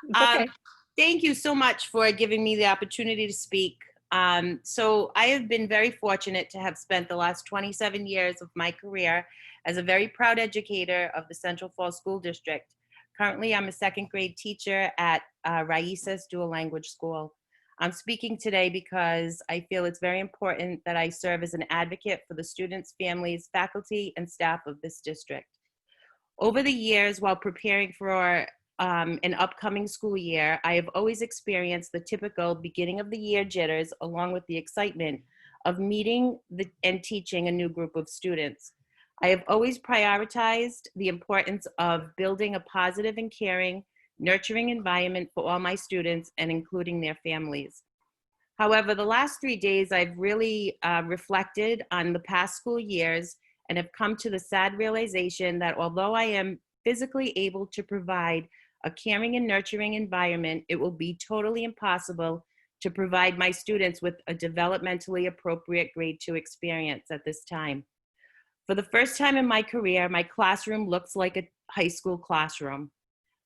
S1: It's okay.
S16: Thank you so much for giving me the opportunity to speak. So I have been very fortunate to have spent the last 27 years of my career as a very proud educator of the Central Falls School District. Currently, I'm a second grade teacher at Raíces Dual Language School. I'm speaking today because I feel it's very important that I serve as an advocate for the students, families, faculty, and staff of this district. Over the years, while preparing for an upcoming school year, I have always experienced the typical beginning of the year jitters, along with the excitement of meeting and teaching a new group of students. I have always prioritized the importance of building a positive and caring, nurturing environment for all my students and including their families. However, the last 3 days, I've really reflected on the past school years and have come to the sad realization that although I am physically able to provide a caring and nurturing environment, it will be totally impossible to provide my students with a developmentally appropriate grade 2 experience at this time. For the first time in my career, my classroom looks like a high school classroom.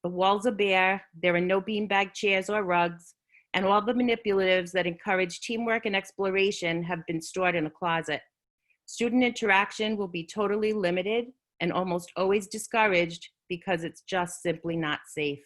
S16: The walls are bare, there are no beanbag chairs or rugs, and all the manipulatives that encourage teamwork and exploration have been stored in a closet. Student interaction will be totally limited and almost always discouraged because it's just simply not safe.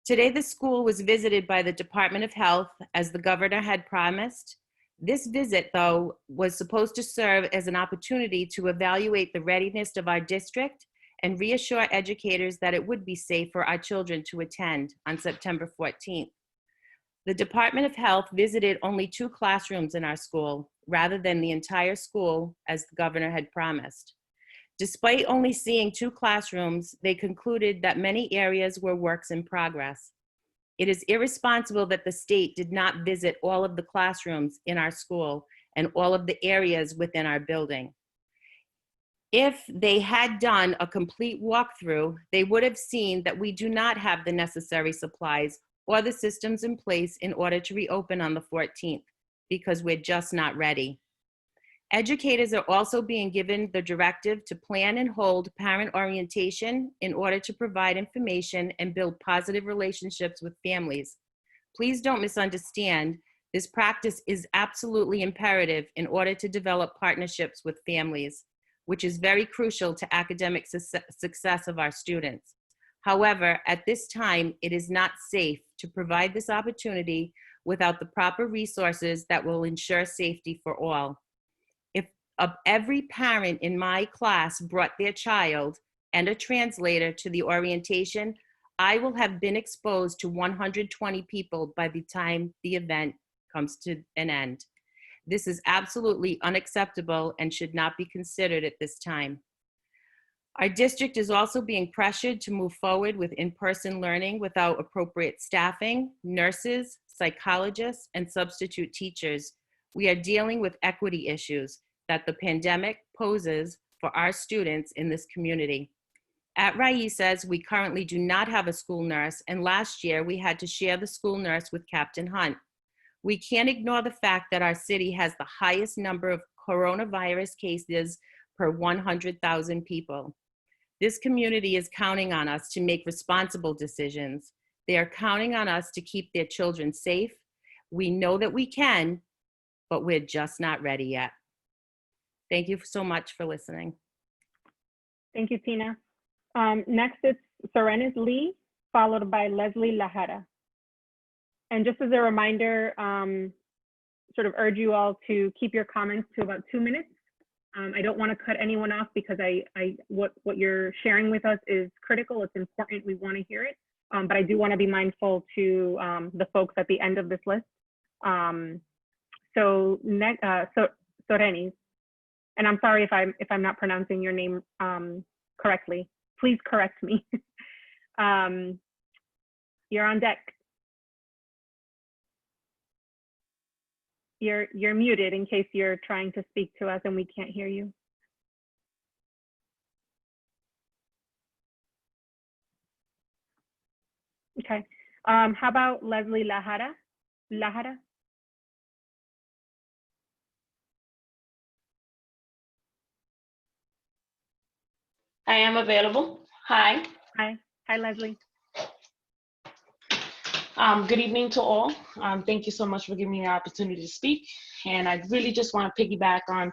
S16: Today, the school was visited by the Department of Health as the governor had promised. This visit, though, was supposed to serve as an opportunity to evaluate the readiness of our district and reassure educators that it would be safe for our children to attend on September 14th. The Department of Health visited only 2 classrooms in our school, rather than the entire school, as the governor had promised. Despite only seeing 2 classrooms, they concluded that many areas were works in progress. It is irresponsible that the state did not visit all of the classrooms in our school and all of the areas within our building. If they had done a complete walkthrough, they would have seen that we do not have the necessary supplies or the systems in place in order to reopen on the 14th, because we're just not ready. Educators are also being given the directive to plan and hold parent orientation in order to provide information and build positive relationships with families. Please don't misunderstand. This practice is absolutely imperative in order to develop partnerships with families, which is very crucial to academic success of our students. However, at this time, it is not safe to provide this opportunity without the proper resources that will ensure safety for all. If every parent in my class brought their child and a translator to the orientation, I will have been exposed to 120 people by the time the event comes to an end. This is absolutely unacceptable and should not be considered at this time. Our district is also being pressured to move forward with in-person learning without appropriate staffing, nurses, psychologists, and substitute teachers. We are dealing with equity issues that the pandemic poses for our students in this community. At Raíces, we currently do not have a school nurse, and last year we had to share the school nurse with Captain Hunt. We can't ignore the fact that our city has the highest number of coronavirus cases per 100,000 people. This community is counting on us to make responsible decisions. They are counting on us to keep their children safe. We know that we can, but we're just not ready yet. Thank you so much for listening.
S1: Thank you, Tina. Next is Sorenis Lee, followed by Leslie Lajara. And just as a reminder, sort of urge you all to keep your comments to about 2 minutes. I don't want to cut anyone off because what you're sharing with us is critical. It's important. We want to hear it. But I do want to be mindful to the folks at the end of this list. So Sorenis, and I'm sorry if I'm not pronouncing your name correctly. Please correct me. You're on deck. you're muted in case you're trying to speak to us and we can't hear you. Okay. How about Leslie Lahara? Lahara?
S17: I am available. Hi.
S1: Hi. Hi, Leslie.
S17: Good evening to all. Thank you so much for giving me the opportunity to speak. And I really just want to piggyback on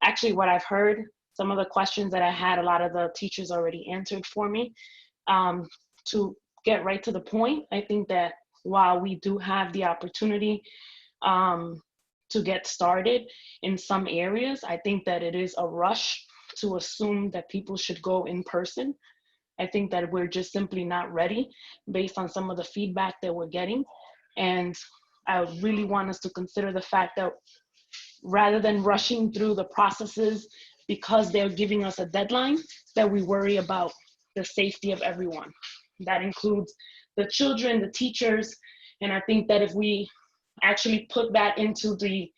S17: actually what I've heard. Some of the questions that I had, a lot of the teachers already answered for me. To get right to the point, I think that while we do have the opportunity to get started in some areas, I think that it is a rush to assume that people should go in person. I think that we're just simply not ready based on some of the feedback that we're getting. And I really want us to consider the fact that rather than rushing through the processes because they're giving us a deadline, that we worry about the safety of everyone. That includes the children, the teachers, and I think that if we actually put that into the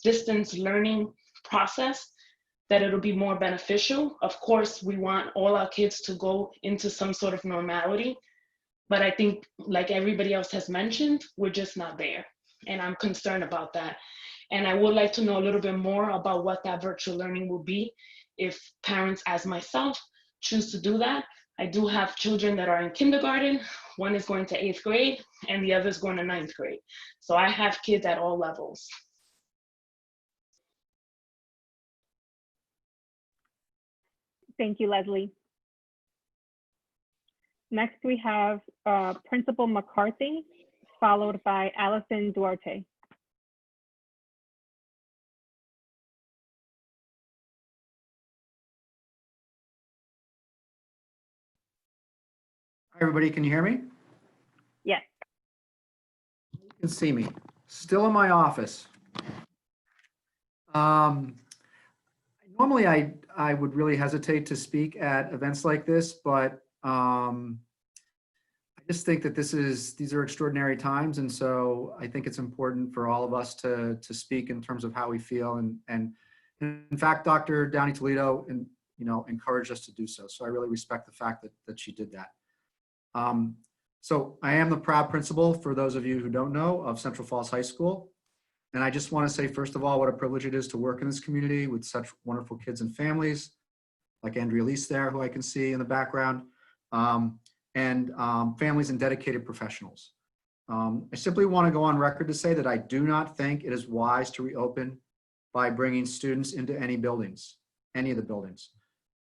S17: distance learning process, that it'll be more beneficial. Of course, we want all our kids to go into some sort of normality, but I think like everybody else has mentioned, we're just not there. And I'm concerned about that. And I would like to know a little bit more about what that virtual learning will be if parents as myself choose to do that. I do have children that are in kindergarten. One is going to 8th grade and the other is going to 9th grade. So I have kids at all levels.
S1: Thank you, Leslie. Next, we have Principal McCarthy, followed by Allison Duarte.
S18: Hi, everybody, can you hear me?
S1: Yes.
S18: You can see me. Still in my office. Normally, I would really hesitate to speak at events like this, but I just think that these are extraordinary times, and so I think it's important for all of us to speak in terms of how we feel. And in fact, Dr. Downey Toledo encouraged us to do so. So I really respect the fact that she did that. So I am the proud principal, for those of you who don't know, of Central Falls High School. And I just want to say, first of all, what a privilege it is to work in this community with such wonderful kids and families, like Andrea Lease there, who I can see in the background, and families and dedicated professionals. I simply want to go on record to say that I do not think it is wise to reopen by bringing students into any of the buildings.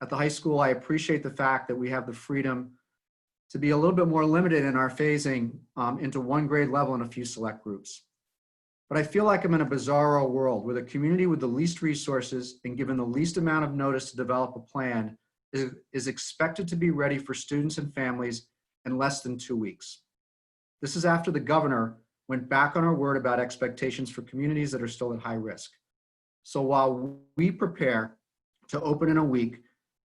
S18: At the high school, I appreciate the fact that we have the freedom to be a little bit more limited in our phasing into one grade level in a few select groups. But I feel like I'm in a bizarro world where the community with the least resources and given the least amount of notice to develop a plan is expected to be ready for students and families in less than 2 weeks. This is after the governor went back on her word about expectations for communities that are still at high risk. So while we prepare to open in a week,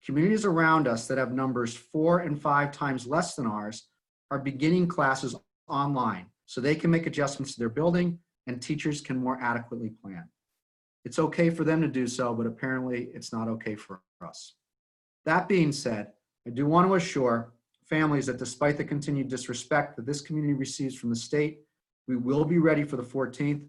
S18: communities around us that have numbers 4 and 5 times less than ours are beginning classes online so they can make adjustments to their building and teachers can more adequately plan. It's okay for them to do so, but apparently it's not okay for us. That being said, I do want to assure families that despite the continued disrespect that this community receives from the state, we will be ready for the 14th,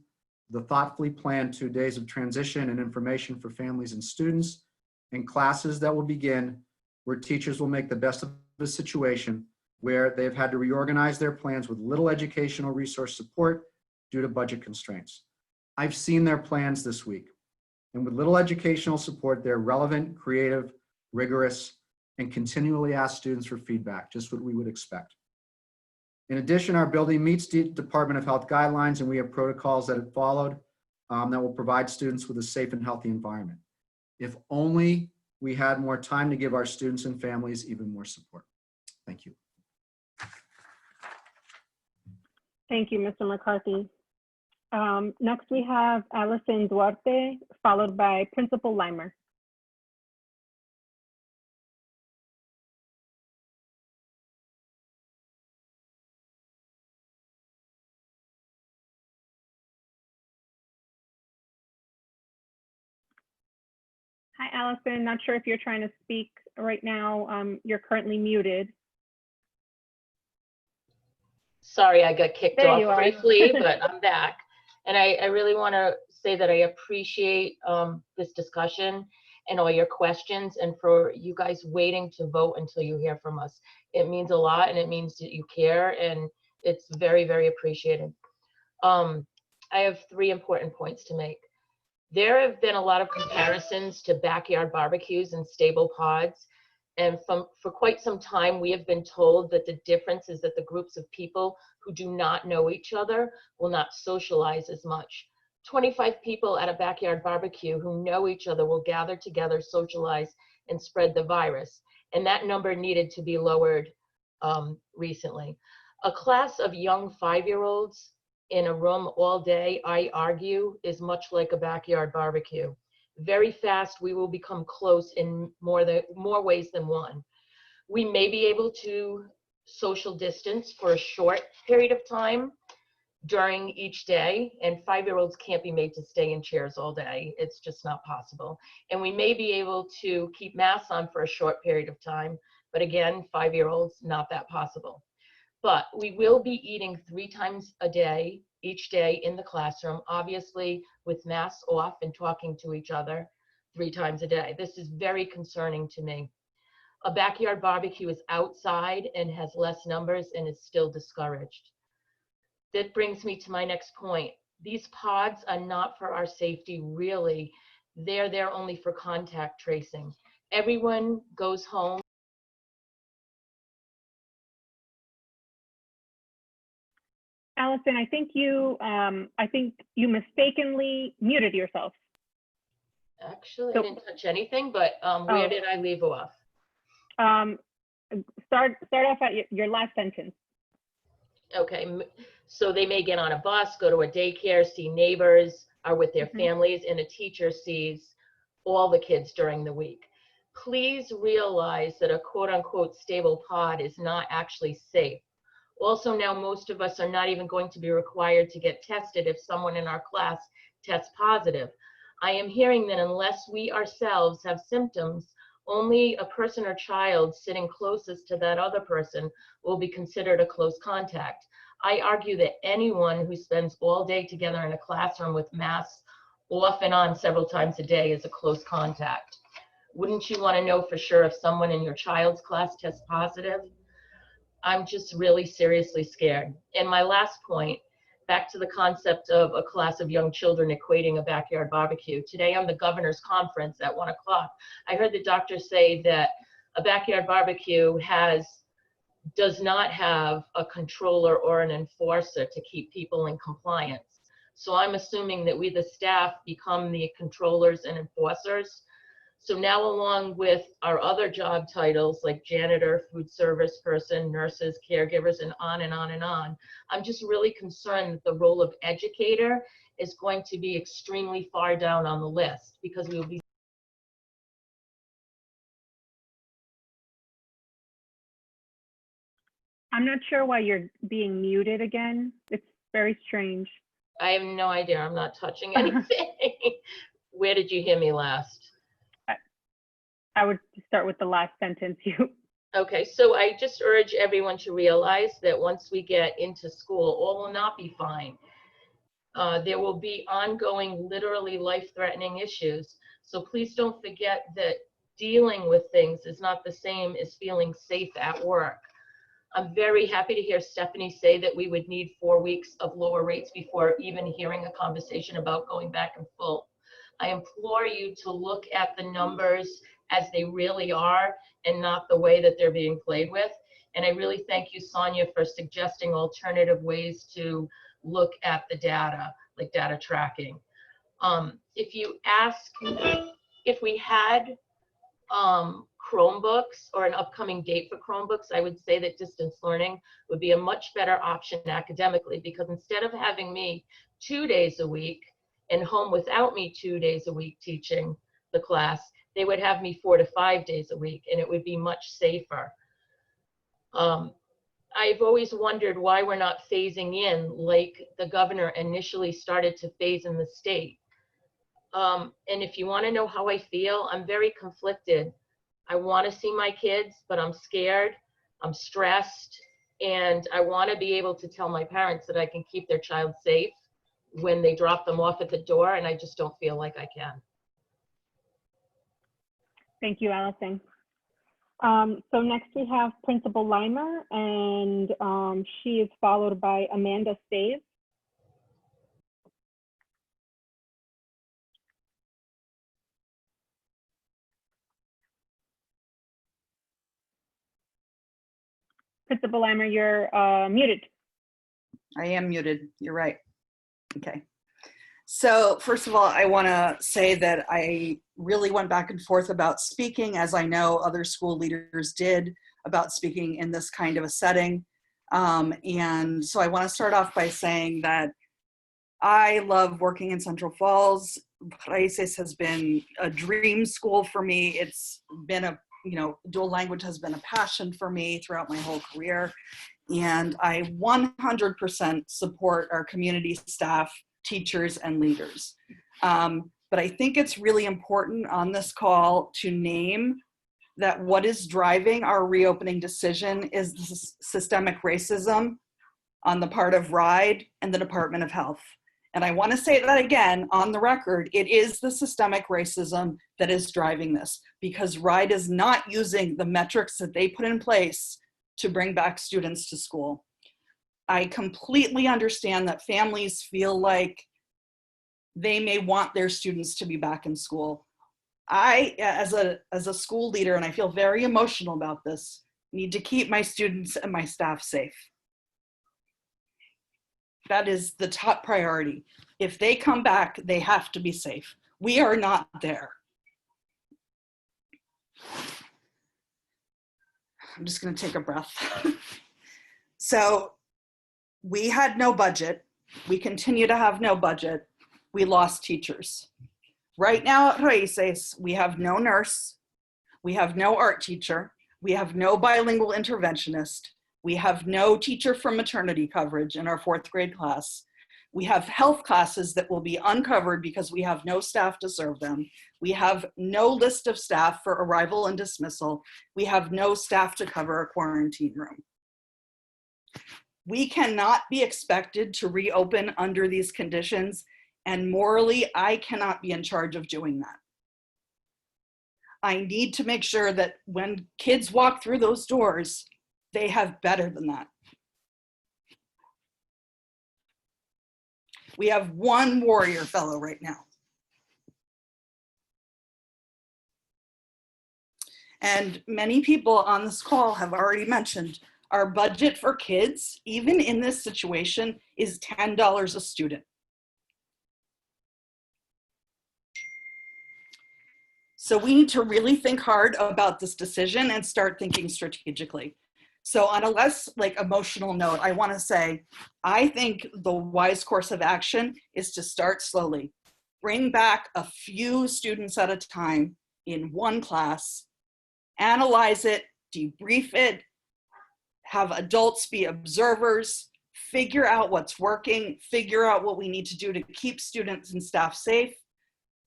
S18: the thoughtfully planned 2 days of transition and information for families and students, and classes that will begin where teachers will make the best of the situation where they've had to reorganize their plans with little educational resource support due to budget constraints. I've seen their plans this week, and with little educational support, they're relevant, creative, rigorous, and continually ask students for feedback, just what we would expect. In addition, our building meets the Department of Health guidelines, and we have protocols that have followed that will provide students with a safe and healthy environment. If only we had more time to give our students and families even more support. Thank you.
S1: Thank you, Mr. McCarthy. Next, we have Allison Duarte, followed by Principal Limer. Hi, Allison. Not sure if you're trying to speak right now. You're currently muted.
S19: Sorry, I got kicked
S1: There you
S19: off
S1: are.
S19: briefly, but I'm back. And I really want to say that I appreciate this discussion and all your questions, and for you guys waiting to vote until you hear from us. It means a lot, and it means that you care, and it's very, very appreciated. I have 3 important points to make. There have been a lot of comparisons to backyard barbecues and stable pods. And for quite some time, we have been told that the difference is that the groups of people who do not know each other will not socialize as much. 25 people at a backyard barbecue who know each other will gather together, socialize, and spread the virus. And that number needed to be lowered recently. A class of young 5-year-olds in a room all day, I argue, is much like a backyard barbecue. Very fast, we will become close in more ways than one. We may be able to social distance for a short period of time during each day, and 5-year-olds can't be made to stay in chairs all day. It's just not possible. And we may be able to keep masks on for a short period of time, but again, 5-year-olds, not that possible. But we will be eating 3 times a day, each day in the classroom, obviously with masks off and talking to each other 3 times a day. This is very concerning to me. A backyard barbecue is outside and has less numbers and is still discouraged. That brings me to my next point. These pods are not for our safety, really. They're there only for contact tracing. Everyone goes home.
S1: Allison, I think you mistakenly muted yourself.
S19: Actually,
S1: So,
S19: I didn't touch anything, but where did I leave off?
S1: Start off at your last sentence.
S19: Okay, so they may get on a bus, go to a daycare, see neighbors, are with their families, and a teacher sees all the kids during the week. Please realize that a quote-unquote stable pod is not actually safe. Also, now most of us are not even going to be required to get tested if someone in our class tests positive. I am hearing that unless we ourselves have symptoms, only a person or child sitting closest to that other person will be considered a close contact. I argue that anyone who spends all day together in a classroom with masks off and on several times a day is a close contact. Wouldn't you want to know for sure if someone in your child's class tests positive? I'm just really seriously scared. And my last point, back to the concept of a class of young children equating a backyard barbecue. Today on the governor's conference at 1 o'clock, I heard the doctor say that a backyard barbecue does not have a controller or an enforcer to keep people in compliance. So I'm assuming that we, the staff, become the controllers and enforcers. So now, along with our other job titles like janitor, food service person, nurses, caregivers, and on and on and on, I'm just really concerned that the role of educator is going to be extremely far down on the list, because we will be.
S1: I'm not sure why you're being muted again. It's very strange.
S19: I have no idea. I'm not touching anything. Where did you hear me last?
S1: I would start with the last sentence.
S19: Okay, so I just urge everyone to realize that once we get into school, all will not be fine. There will be ongoing, literally life-threatening issues. So please don't forget that dealing with things is not the same as feeling safe at work. I'm very happy to hear Stephanie say that we would need 4 weeks of lower rates before even hearing a conversation about going back in full. I implore you to look at the numbers as they really are and not the way that they're being played with. And I really thank you, Sonia, for suggesting alternative ways to look at the data, like data tracking. If you ask if we had Chromebooks or an upcoming date for Chromebooks, I would say that distance learning would be a much better option academically, because instead of having me 2 days a week and home without me 2 days a week teaching the class, they would have me 4 to 5 days a week, and it would be much safer. I've always wondered why we're not phasing in like the governor initially started to phase in the state. And if you want to know how I feel, I'm very conflicted. I want to see my kids, but I'm scared, I'm stressed, and I want to be able to tell my parents that I can keep their child safe when they drop them off at the door, and I just don't feel like I can.
S1: Thank you, Allison. So next we have Principal Limer, and she is followed by Amanda Staves. Principal Limer, you're muted.
S20: I am muted. You're right. Okay. So first of all, I want to say that I really went back and forth about speaking, as I know other school leaders did, about speaking in this kind of a setting. And so I want to start off by saying that I love working in Central Falls. Raices has been a dream school for me. It's been a, dual language has been a passion for me throughout my whole career. And I 100% support our community staff, teachers, and leaders. But I think it's really important on this call to name that what is driving our reopening decision is the systemic racism on the part of RIDE and the Department of Health. And I want to say that again on the record, it is the systemic racism that is driving this, because RIDE is not using the metrics that they put in place to bring back students to school. I completely understand that families feel like they may want their students to be back in school. I, as a school leader, and I feel very emotional about this, need to keep my students and my staff safe. That is the top priority. If they come back, they have to be safe. We are not there. I'm just going to take a breath. So we had no budget. We continue to have no budget. We lost teachers. Right now at Raices, we have no nurse. We have no art teacher. We have no bilingual interventionist. We have no teacher for maternity coverage in our 4th grade class. We have health classes that will be uncovered because we have no staff to serve them. We have no list of staff for arrival and dismissal. We have no staff to cover a quarantine room. We cannot be expected to reopen under these conditions, and morally, I cannot be in charge of doing that. I need to make sure that when kids walk through those doors, they have better than that. We have one warrior fellow right now. And many people on this call have already mentioned our budget for kids, even in this situation, is $10 a student. So we need to really think hard about this decision and start thinking strategically. So on a less emotional note, I want to say, I think the wise course of action is to start slowly. Bring back a few students at a time in one class, analyze it, debrief it, have adults be observers, figure out what's working, figure out what we need to do to keep students and staff safe,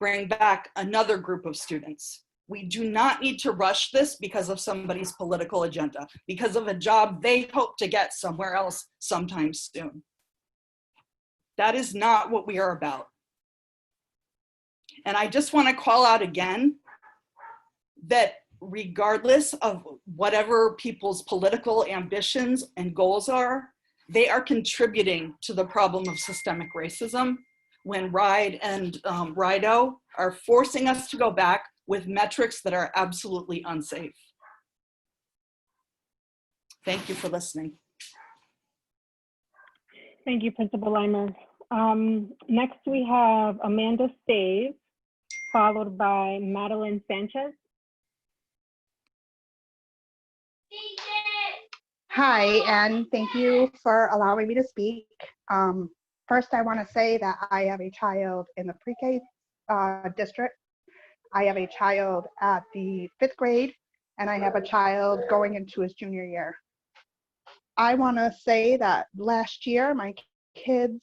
S20: bring back another group of students. We do not need to rush this because of somebody's political agenda, because of a job they hope to get somewhere else sometime soon. That is not what we are about. And I just want to call out again that regardless of whatever people's political ambitions and goals are, they are contributing to the problem of systemic racism when RIDE and RIDO are forcing us to go back with metrics that are absolutely unsafe. Thank you for listening.
S1: Thank you, Principal Limer. Next, we have Amanda Staves, followed by Madeline Sanchez.
S21: Hi, and thank you for allowing me to speak. First, I want to say that I have a child in the pre-K district. I have a child at the 5th grade, and I have a child going into his junior year. I want to say that last year, my kids,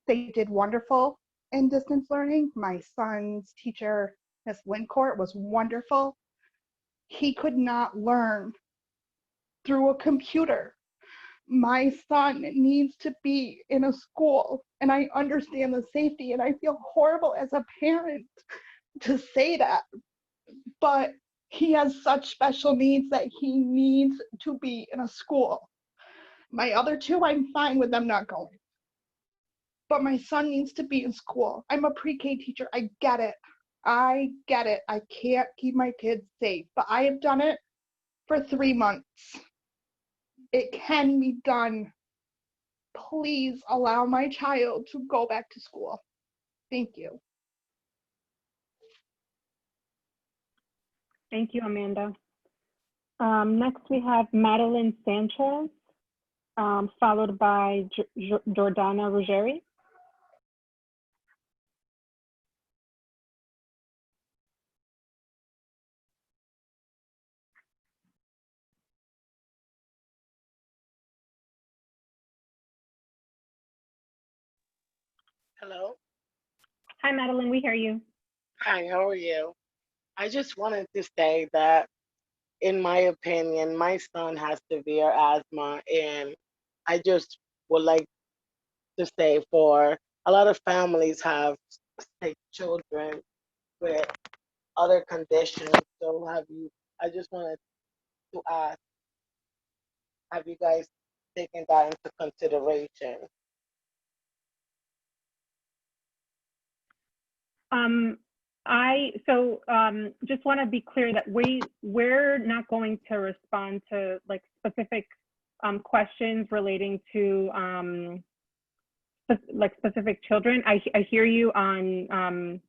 S21: they did wonderful. in distance learning. My son's teacher, Miss Lincourt, was wonderful. He could not learn through a computer. My son needs to be in a school, and I understand the safety, and I feel horrible as a parent to say that, but he has such special needs that he needs to be in a school. My other two, I'm fine with them not going. But my son needs to be in school. I'm a pre-K teacher. I get it. I get it. I can't keep my kids safe, but I have done it for 3 months. It can be done. Please allow my child to go back to school. Thank you.
S1: Thank you, Amanda. Next, we have Madeline Sanchez, followed by Jordana Ruggieri.
S8: Hello.
S1: Hi, Madeline, we hear you.
S8: Hi, how are you? I just wanted to say that, in my opinion, my son has severe asthma, and I just would like to say for a lot of families have sick children with other conditions. So I just wanted to ask, have you guys taken that into consideration?
S1: Just want to be clear that we're not going to respond to like specific questions relating to like specific children. I hear you on,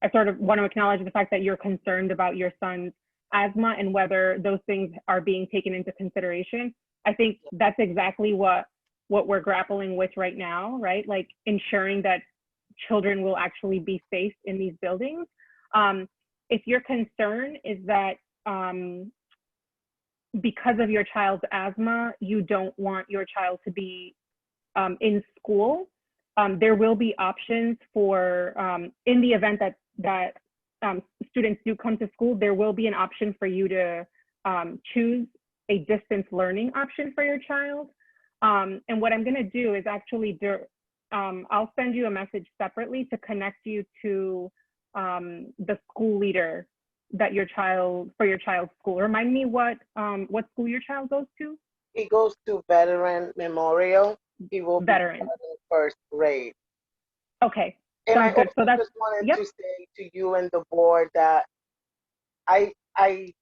S1: I sort of want to acknowledge the fact that you're concerned about your son's asthma and whether those things are being taken into consideration. I think that's exactly what we're grappling with right now, right? Like ensuring that children will actually be safe in these buildings. If your concern is that because of your child's asthma, you don't want your child to be in school, there will be options for, in the event that students do come to school, there will be an option for you to choose a distance learning option for your child. And what I'm gonna do is actually, I'll send you a message separately to connect you to the school leader that for your child's school. Remind me what school your child goes to?
S8: He goes to Veteran Memorial. He will be
S1: Veteran.
S8: in first grade.
S1: Okay.
S8: And I
S1: Sounds good.
S8: also
S1: So that's,
S8: just wanted
S1: yep.
S8: to say to you and the board that I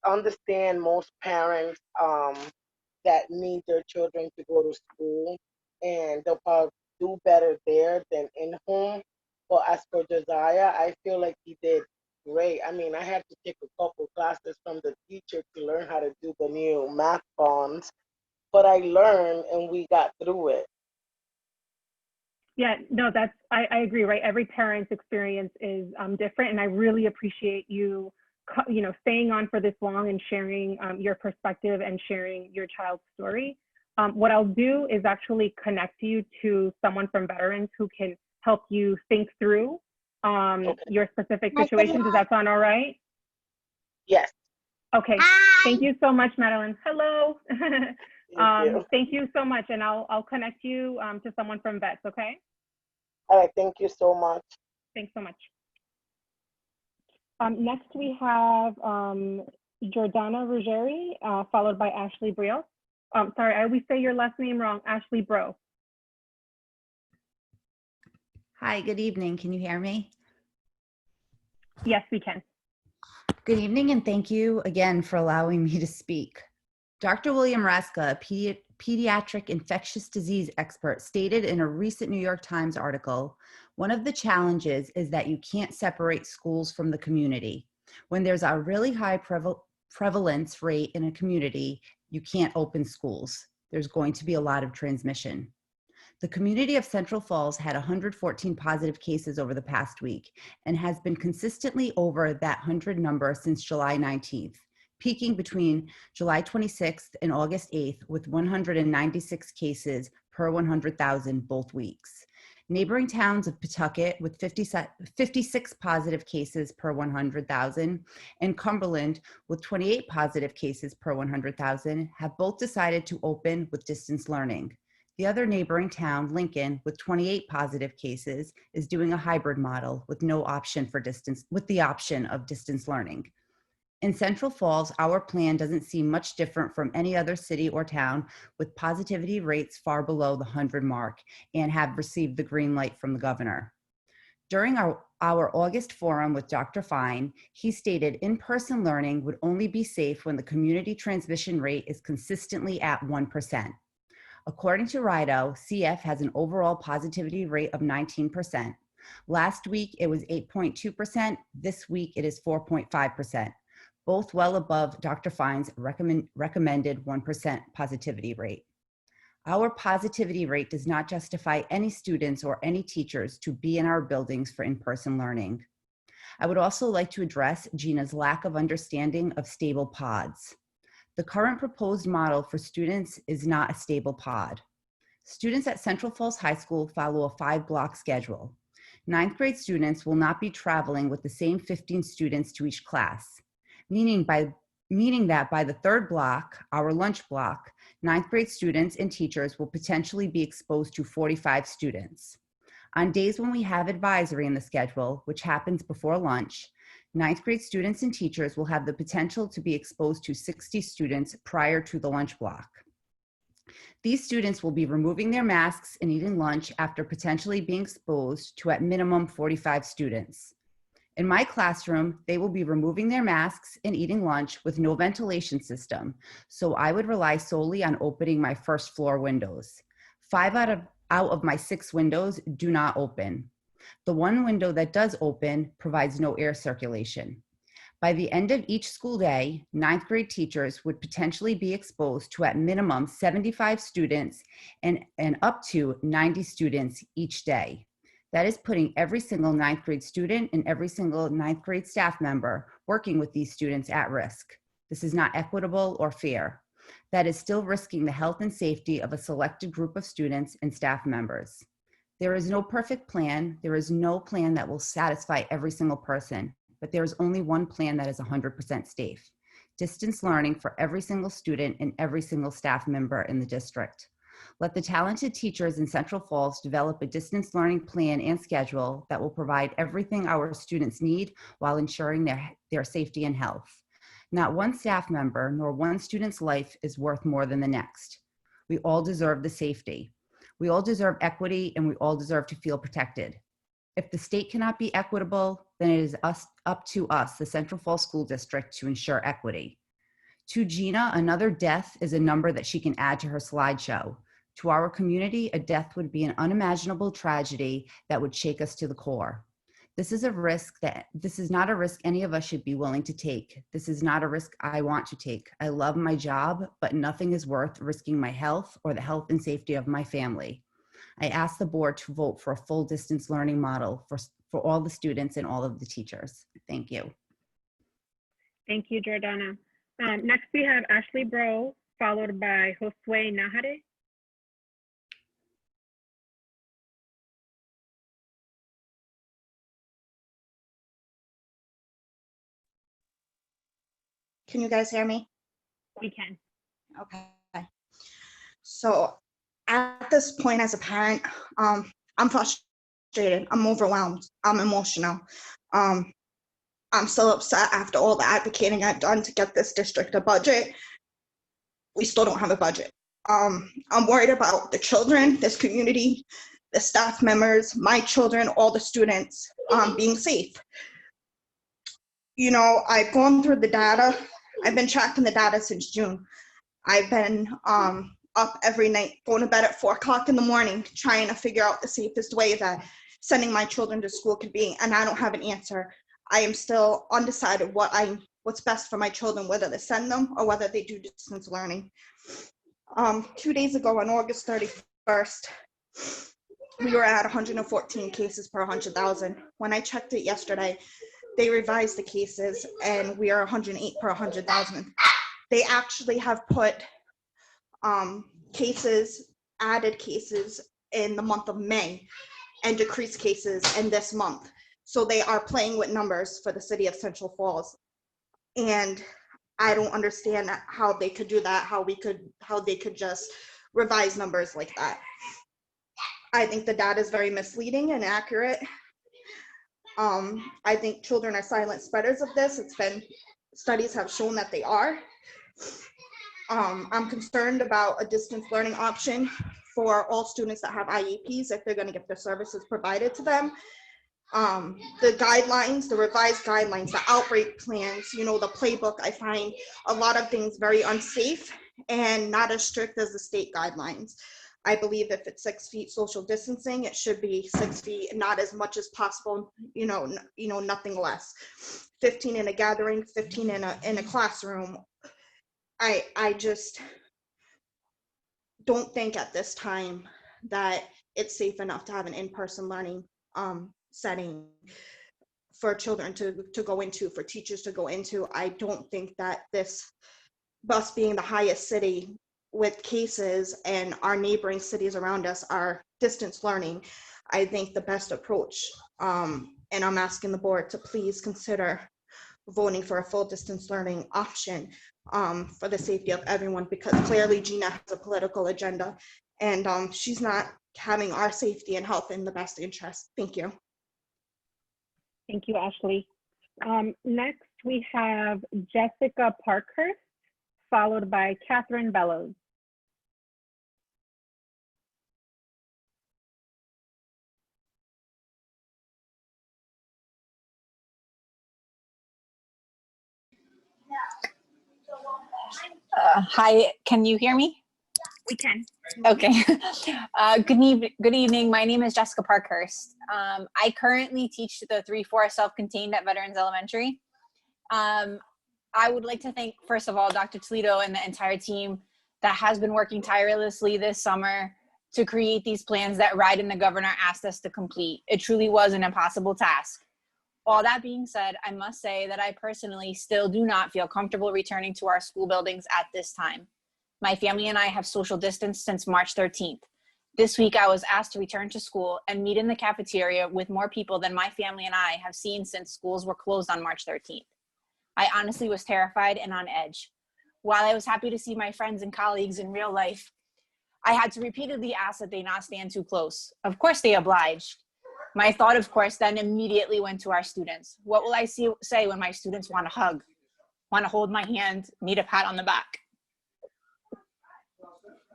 S8: understand most parents that need their children to go to school, and they'll probably do better there than in home. But as for Josiah, I feel like he did great. I mean, I had to take a couple classes from the teacher to learn how to do the new math bonds, but I learned and we got through it.
S1: Yeah, no, I agree, right? Every parent's experience is different, and I really appreciate you staying on for this long and sharing your perspective and sharing your child's story. What I'll do is actually connect you to someone from Veterans who can help you think through your specific situation. Does that sound all right?
S8: Yes.
S1: Okay. Thank you so much, Madeline. Hello. Thank you so much, and I'll connect you to someone from Vets. Okay.
S8: All right. Thank you so much.
S1: Thanks so much. Next, we have Jordana Ruggieri, followed by Ashley Brio. Sorry, I always say your last name wrong. Ashley Bro.
S22: Hi, good evening. Can you hear me?
S1: Yes, we can.
S22: Good evening, and thank you again for allowing me to speak. Dr. William Raska, a pediatric infectious disease expert, stated in a recent New York Times article, one of the challenges is that you can't separate schools from the community. When there's a really high prevalence rate in a community, you can't open schools. There's going to be a lot of transmission. The community of Central Falls had 114 positive cases over the past week and has been consistently over that 100 number since July 19th, peaking between July 26th and August 8th with 196 cases per 100,000 both weeks. Neighboring towns of Pawtucket with 56 positive cases per 100,000 and Cumberland with 28 positive cases per 100,000 have both decided to open with distance learning. The other neighboring town, Lincoln, with 28 positive cases, is doing a hybrid model with no option for distance, with the option of distance learning. In Central Falls, our plan doesn't seem much different from any other city or town with positivity rates far below the 100 mark and have received the green light from the governor. During our August forum with Dr. Fine, he stated in-person learning would only be safe when the community transmission rate is consistently at 1%. According to RIDO, CF has an overall positivity rate of 19%. Last week, it was 8.2%. This week, it is 4.5%. Both well above Dr. Fine's recommended 1% positivity rate. Our positivity rate does not justify any students or any teachers to be in our buildings for in-person learning. I would also like to address Gina's lack of understanding of stable pods. The current proposed model for students is not a stable pod. Students at Central Falls High School follow a 5-block schedule. 9th grade students will not be traveling with the same 15 students to each class. Meaning that by the 3rd block, our lunch block, 9th grade students and teachers will potentially be exposed to 45 students. On days when we have advisory in the schedule, which happens before lunch, 9th grade students and teachers will have the potential to be exposed to 60 students prior to the lunch block. These students will be removing their masks and eating lunch after potentially being exposed to at minimum 45 students. In my classroom, they will be removing their masks and eating lunch with no ventilation system, so I would rely solely on opening my first floor windows. 5 out of my 6 windows do not open. The one window that does open provides no air circulation. By the end of each school day, 9th grade teachers would potentially be exposed to at minimum 75 students and up to 90 students each day. That is putting every single 9th grade student and every single 9th grade staff member working with these students at risk. This is not equitable or fair. That is still risking the health and safety of a selected group of students and staff members. There is no perfect plan. There is no plan that will satisfy every single person, but there is only one plan that is 100% safe. Distance learning for every single student and every single staff member in the district. Let the talented teachers in Central Falls develop a distance learning plan and schedule that will provide everything our students need while ensuring their safety and health. Not one staff member nor one student's life is worth more than the next. We all deserve the safety. We all deserve equity, and we all deserve to feel protected. If the state cannot be equitable, then it is up to us, the Central Falls School District, to ensure equity. To Gina, another death is a number that she can add to her slideshow. To our community, a death would be an unimaginable tragedy that would shake us to the core. This is not a risk any of us should be willing to take. This is not a risk I want to take. I love my job, but nothing is worth risking my health or the health and safety of my family. I ask the board to vote for a full distance learning model for all the students and all of the teachers. Thank you.
S1: Thank you, Jordana. Next, we have Ashley Bro, followed by Josue Nahare.
S7: Can you guys hear me?
S1: We can.
S7: Okay. So at this point as a parent, I'm frustrated, I'm overwhelmed, I'm emotional. I'm so upset after all the advocating I've done to get this district a budget. We still don't have a budget. I'm worried about the children, this community, the staff members, my children, all the students being safe. You know, I've gone through the data. I've been tracking the data since June. I've been up every night, going to bed at 4 o'clock in the morning, trying to figure out the safest way that sending my children to school could be, and I don't have an answer. I am still undecided what's best for my children, whether to send them or whether they do distance learning. 2 days ago, on August 31st, we were at 114 cases per 100,000. When I checked it yesterday, they revised the cases and we are 108 per 100,000. They actually have put added cases in the month of May. and decrease cases in this month. So they are playing with numbers for the city of Central Falls. And I don't understand how they could do that, how they could just revise numbers like that. I think the data is very misleading and inaccurate. I think children are silent spreaders of this. Studies have shown that they are. I'm concerned about a distance learning option for all students that have IEPs if they're going to get their services provided to them. The guidelines, the revised guidelines, the outbreak plans, the playbook, I find a lot of things very unsafe and not as strict as the state guidelines. I believe if it's 6 feet social distancing, it should be 6 feet, not as much as possible, nothing less. 15 in a gathering, 15 in a classroom. I just don't think at this time that it's safe enough to have an in-person learning setting for children to go into, for teachers to go into. I don't think that this, us being the highest city with cases and our neighboring cities around us are distance learning. I think the best approach, and I'm asking the board to please consider voting for a full distance learning option for the safety of everyone, because clearly Gina has a political agenda and she's not having our safety and health in the best interest. Thank you.
S1: Thank you, Ashley. Next, we have Jessica Parkhurst, followed by Catherine Bellows.
S9: Hi, can you hear me?
S10: We can.
S9: Okay. Good evening. My name is Jessica Parkhurst. I currently teach the 3-4 self-contained at Veterans Elementary. I would like to thank, first of all, Dr. Toledo and the entire team that has been working tirelessly this summer to create these plans that Ride and the Governor asked us to complete. It truly was an impossible task. All that being said, I must say that I personally still do not feel comfortable returning to our school buildings at this time. My family and I have social distanced since March 13th. This week, I was asked to return to school and meet in the cafeteria with more people than my family and I have seen since schools were closed on March 13th. I honestly was terrified and on edge. While I was happy to see my friends and colleagues in real life, I had to repeatedly ask that they not stand too close. Of course, they obliged. My thought, of course, then immediately went to our students. What will I say when my students want a hug, want to hold my hand, need a pat on the back?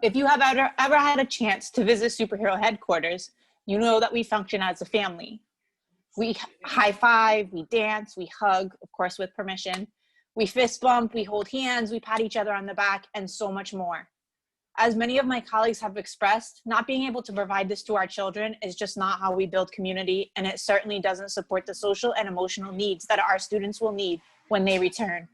S9: If you have ever had a chance to visit superhero headquarters, you know that we function as a family. We high five, we dance, we hug, of course with permission. We fist bump, we hold hands, we pat each other on the back, and so much more. As many of my colleagues have expressed, not being able to provide this to our children is just not how we build community, and it certainly doesn't support the social and emotional needs that our students will need when they return.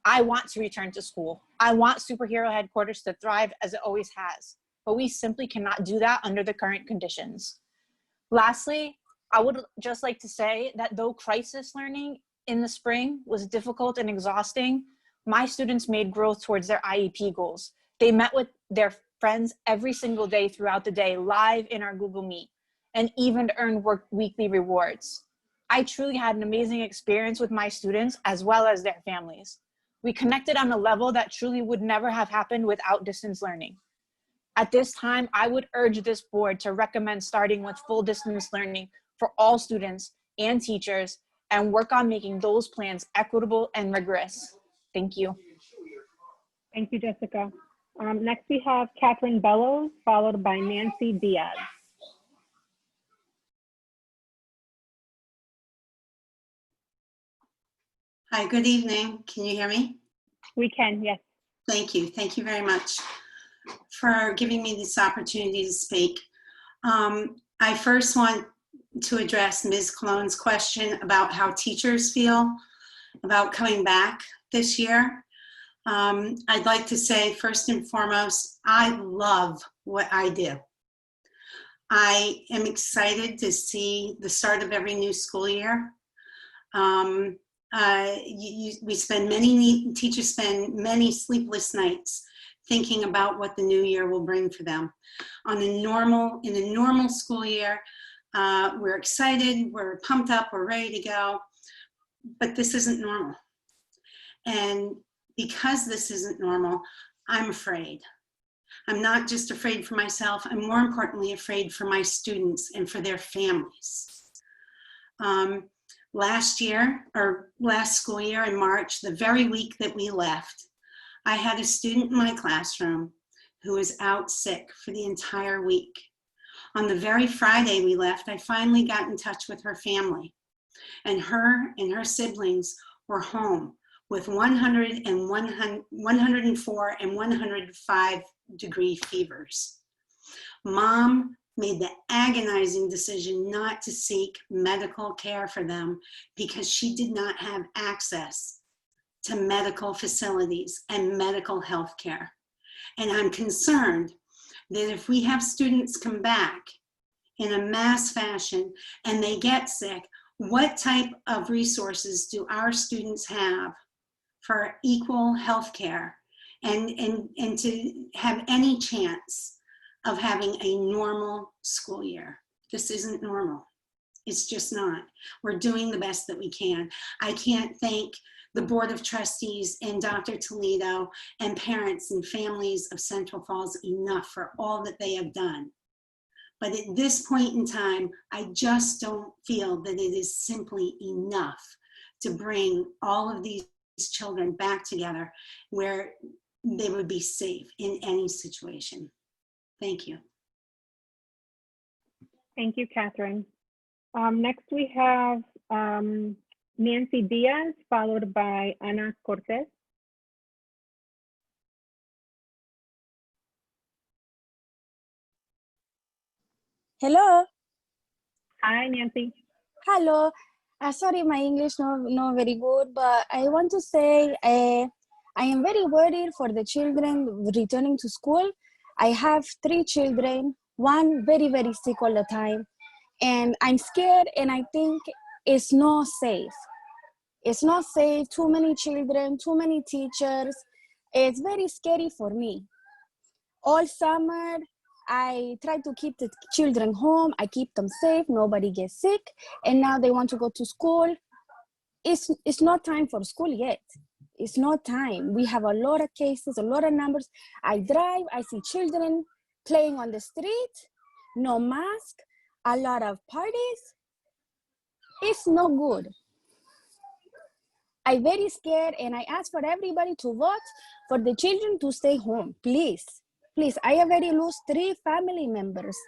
S9: I want to return to school. I want superhero headquarters to thrive as it always has, but we simply cannot do that under the current conditions. Lastly, I would just like to say that though crisis learning in the spring was difficult and exhausting, my students made growth towards their IEP goals. They met with their friends every single day throughout the day, live in our Google Meet, and even earned weekly rewards. I truly had an amazing experience with my students as well as their families. We connected on a level that truly would never have happened without distance learning. At this time, I would urge this board to recommend starting with full distance learning for all students and teachers and work on making those plans equitable and rigorous. Thank you.
S1: Thank you, Jessica. Next, we have Catherine Bellows, followed by Nancy Diaz.
S23: Hi, good evening. Can you hear me?
S1: We can, yes.
S23: Thank you. Thank you very much for giving me this opportunity to speak. I first want to address Ms. Cologne's question about how teachers feel about coming back this year. I'd like to say first and foremost, I love what I do. I am excited to see the start of every new school year. Teachers spend many sleepless nights thinking about what the new year will bring for them. In a normal school year, we're excited, we're pumped up, we're ready to go, but this isn't normal. And because this isn't normal, I'm afraid. I'm not just afraid for myself, I'm more importantly afraid for my students and for their families. Last school year in March, the very week that we left, I had a student in my classroom who was out sick for the entire week. On the very Friday we left, I finally got in touch with her family, and her siblings were home with 104 and 105 degree fevers. Mom made the agonizing decision not to seek medical care for them because she did not have access to medical facilities and medical health care. And I'm concerned that if we have students come back in a mass fashion and they get sick, what type of resources do our students have for equal health care and to have any chance of having a normal school year? This isn't normal. It's just not. We're doing the best that we can. I can't thank the Board of Trustees and Dr. Toledo and parents and families of Central Falls enough for all that they have done. But at this point in time, I just don't feel that it is simply enough to bring all of these children back together where they would be safe in any situation. Thank you.
S1: Thank you, Catherine. Next we have Nancy Diaz, followed by Ana Cortez.
S6: Hello.
S1: Hi, Nancy.
S6: Hello. Sorry, my English no very good, but I want to say I am very worried for the children returning to school. I have 3 children, one very, very sick all the time, and I'm scared, and I think it's not safe. It's not safe, too many children, too many teachers. It's very scary for me. All summer, I try to keep the children home. I keep them safe. Nobody gets sick. And now they want to go to school. It's not time for school yet. It's not time. We have a lot of cases, a lot of numbers. I drive, I see children playing on the street, no mask, a lot of parties. It's no good. I'm very scared, and I ask for everybody to vote for the children to stay home, please. Please, I already lost 3 family members.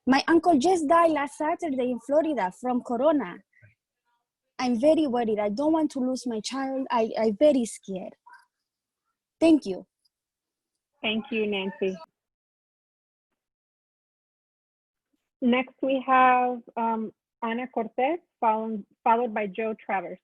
S6: My uncle just died last Saturday in Florida from Corona. I'm very worried. I don't want to lose my child. I'm very scared. Thank you.
S1: Thank you, Nancy. Next we have Ana Cortez, followed by Joe Travers.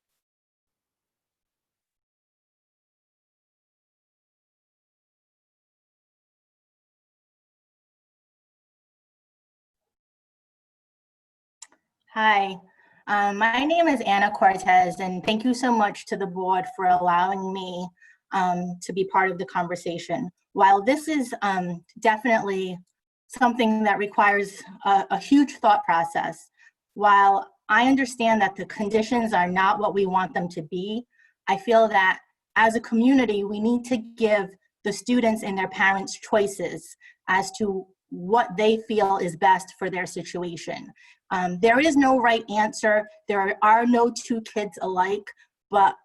S10: Hi, my name is Ana Cortez, and thank you so much to the board for allowing me to be part of the conversation. While this is definitely something that requires a huge thought process, while I understand that the conditions are not what we want them to be, I feel that as a community, we need to give the students and their parents choices as to what they feel is best for their situation. There is no right answer. There are no 2 kids alike, but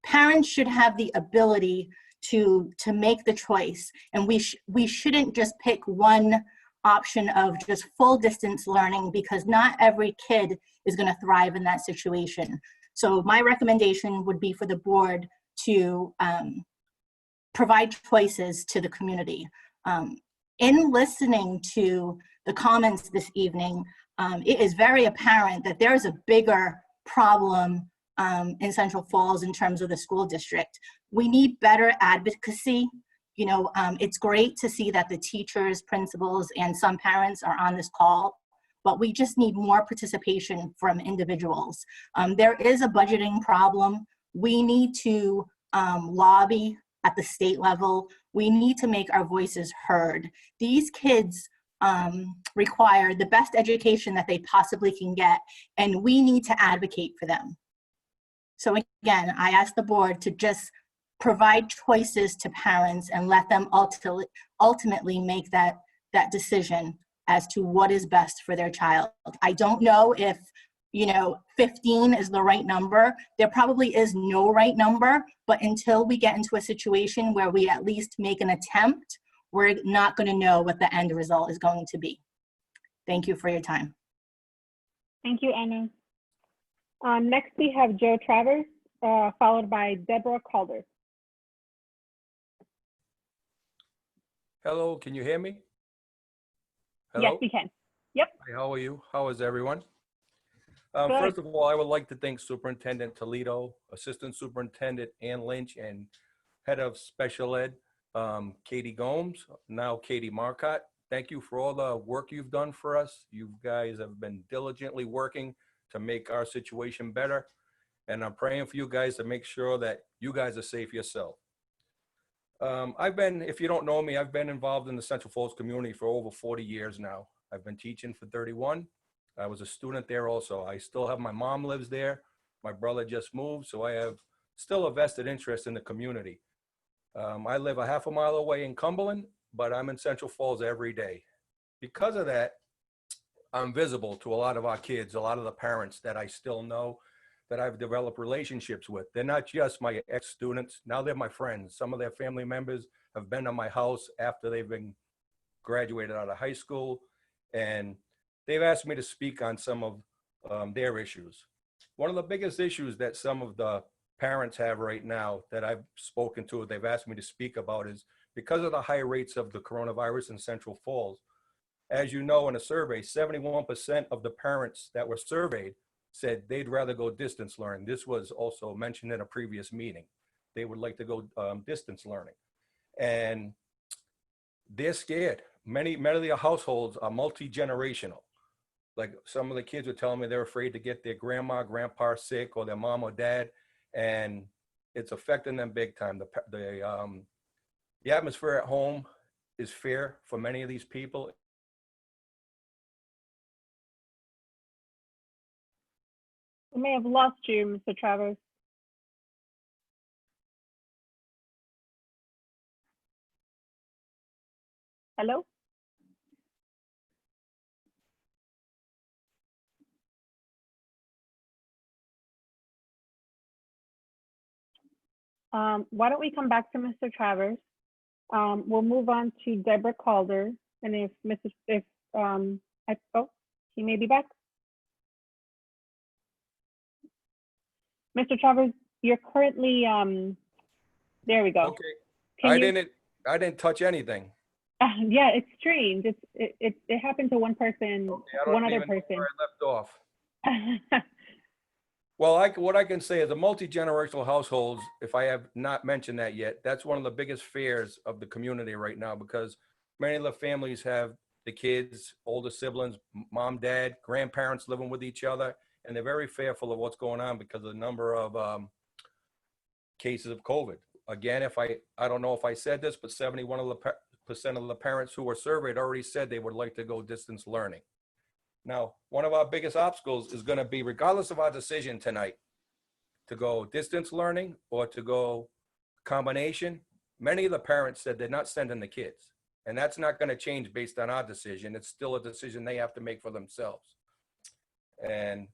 S10: parents should have the ability to make the choice. And we shouldn't just pick one option of just full distance learning, because not every kid is going to thrive in that situation. So my recommendation would be for the board to provide choices to the community. In listening to the comments this evening, it is very apparent that there is a bigger problem in Central Falls in terms of the school district. We need better advocacy. You know, it's great to see that the teachers, principals, and some parents are on this call, but we just need more participation from individuals. There is a budgeting problem. We need to lobby at the state level. We need to make our voices heard. These kids require the best education that they possibly can get, and we need to advocate for them. So again, I ask the board to just provide choices to parents and let them ultimately make that decision as to what is best for their child. I don't know if 15 is the right number. There probably is no right number, but until we get into a situation where we at least make an attempt, we're not going to know what the end result is going to be. Thank you for your time.
S1: Thank you, Anna. Next, we have Joe Travers, followed by Deborah Calder.
S4: Hello, can you hear me? Hello?
S1: Yes, we can. Yep.
S4: Hi, how are you? How is everyone?
S1: Good.
S4: First of all, I would like to thank Superintendent Toledo, Assistant Superintendent Ann Lynch, and Head of Special Ed, Katie Gomes, now Katie Marcotte. Thank you for all the work you've done for us. You guys have been diligently working to make our situation better. And I'm praying for you guys to make sure that you guys are safe yourself. If you don't know me, I've been involved in the Central Falls community for over 40 years now. I've been teaching for 31. I was a student there also. I still have, my mom lives there. My brother just moved, so I have still a vested interest in the community. I live a half a mile away in Cumberland, but I'm in Central Falls every day. Because of that, I'm visible to a lot of our kids, a lot of the parents that I still know, that I've developed relationships with. They're not just my ex-students, now they're my friends. Some of their family members have been to my house after they've been graduated out of high school, and they've asked me to speak on some of their issues. One of the biggest issues that some of the parents have right now that I've spoken to, they've asked me to speak about, is because of the high rates of the coronavirus in Central Falls. As you know, in a survey, 71% of the parents that were surveyed said they'd rather go distance learning. This was also mentioned in a previous meeting. They would like to go distance learning. And they're scared. Many of their households are multi-generational. Like some of the kids were telling me they're afraid to get their grandma, grandpa sick, or their mom or dad, and it's affecting them big time. The atmosphere at home is fear for many of these people.
S1: We may have lost you, Mr. Travers. Hello? Why don't we come back to Mr. Travers? We'll move on to Deborah Calder, and he may be back. Mr. Travers, you're currently, there we go.
S4: Okay. I didn't touch anything.
S1: Yeah, it's strange. It happened to one person, one other person.
S4: Where I left off. Well, what I can say is the multi-generational households, if I have not mentioned that yet, that's one of the biggest fears of the community right now, because many of the families have the kids, older siblings, mom, dad, grandparents living with each other, and they're very fearful of what's going on because of the number of cases of COVID. Again, I don't know if I said this, but 71% of the parents who were surveyed already said they would like to go distance learning. Now, one of our biggest obstacles is going to be, regardless of our decision tonight, to go distance learning or to go combination, many of the parents said they're not sending the kids. And that's not going to change based on our decision. It's still a decision they have to make for themselves. And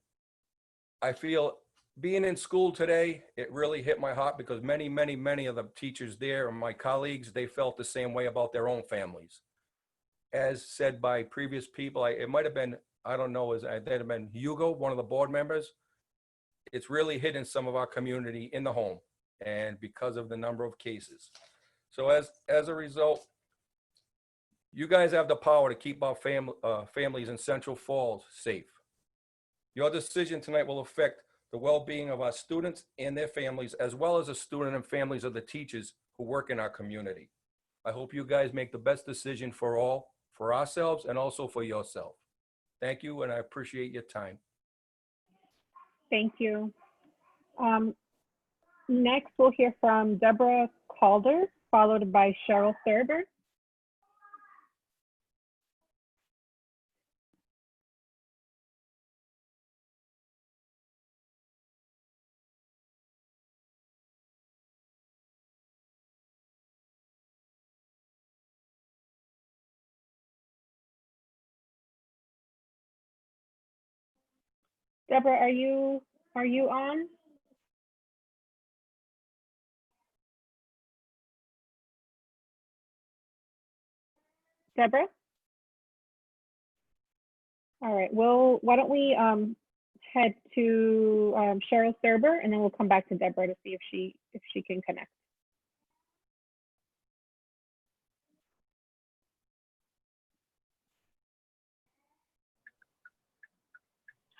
S4: I feel being in school today, it really hit my heart because many of the teachers there and my colleagues, they felt the same way about their own families. As said by previous people, it might have been, I don't know, it might have been Hugo, one of the board members. It's really hitting some of our community in the home and because of the number of cases. So as a result, you guys have the power to keep our families in Central Falls safe. Your decision tonight will affect the well-being of our students and their families, as well as the student and families of the teachers who work in our community. I hope you guys make the best decision for ourselves and also for yourself. Thank you, and I appreciate your time.
S1: Thank you. Next, we'll hear from Deborah Calder, followed by Cheryl Thurber. Deborah, are you on? Deborah? All right, well, why don't we head to Cheryl Thurber, and then we'll come back to Deborah to see if she can connect.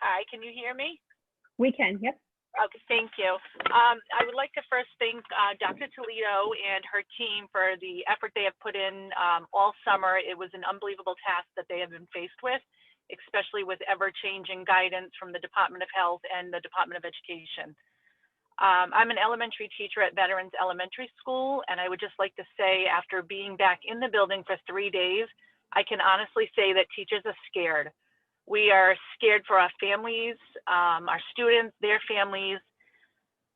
S2: Hi, can you hear me?
S1: We can, yep.
S2: Okay, thank you. I would like to first thank Dr. Toledo and her team for the effort they have put in all summer. It was an unbelievable task that they have been faced with, especially with ever-changing guidance from the Department of Health and the Department of Education. I'm an elementary teacher at Veterans Elementary School, and I would just like to say, after being back in the building for 3 days, I can honestly say that teachers are scared. We are scared for our families, our students, their families.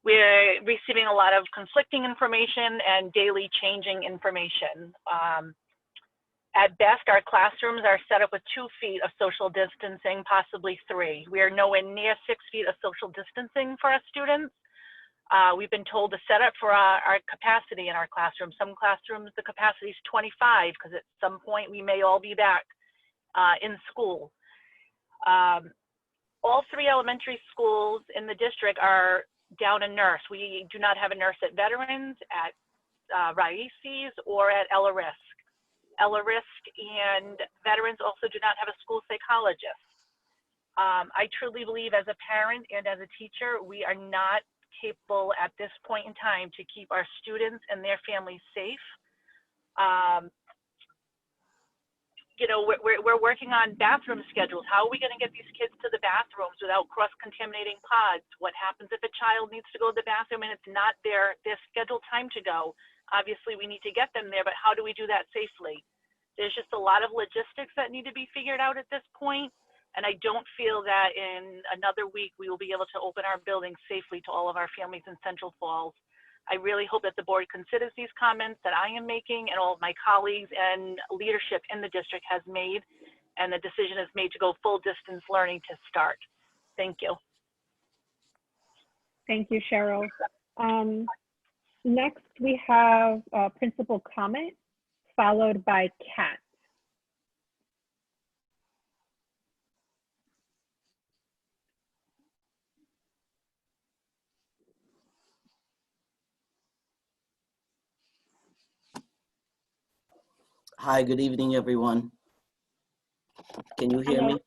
S2: We're receiving a lot of conflicting information and daily changing information. At best, our classrooms are set up with 2 feet of social distancing, possibly 3. We are nowhere near 6 feet of social distancing for our students. We've been told to set up for our capacity in our classrooms. Some classrooms, the capacity is 25, because at some point we may all be back in school. All 3 elementary schools in the district are down a nurse. We do not have a nurse at Veterans, at Raíces, or at Ella Risk. Ella Risk and Veterans also do not have a school psychologist. I truly believe as a parent and as a teacher, we are not capable at this point in time to keep our students and their families safe. You know, we're working on bathroom schedules. How are we going to get these kids to the bathrooms without cross-contaminating pods? What happens if a child needs to go to the bathroom and it's not their scheduled time to go? Obviously, we need to get them there, but how do we do that safely? There's just a lot of logistics that need to be figured out at this point, and I don't feel that in another week we will be able to open our building safely to all of our families in Central Falls. I really hope that the board considers these comments that I am making and all of my colleagues and leadership in the district has made, and the decision is made to go full distance learning to start. Thank you.
S1: Thank you, Cheryl. Next, we have principal comment, followed by Kat.
S5: Hi, good evening, everyone. Can you hear me?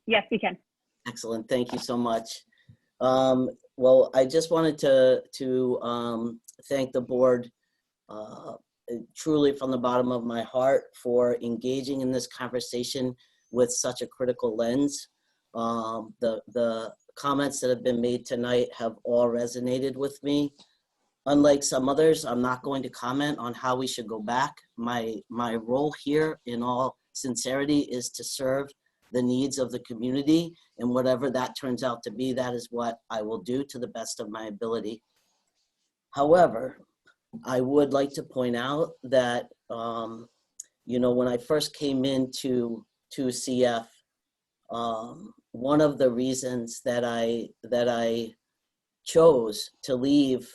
S1: Yes, we can.
S5: Excellent, thank you so much. Well, I just wanted to thank the board truly from the bottom of my heart for engaging in this conversation with such a critical lens. The comments that have been made tonight have all resonated with me. Unlike some others, I'm not going to comment on how we should go back. My role here, in all sincerity, is to serve the needs of the community, and whatever that turns out to be, that is what I will do to the best of my ability. However, I would like to point out that, you know, when I first came into CF, one of the reasons that I chose to leave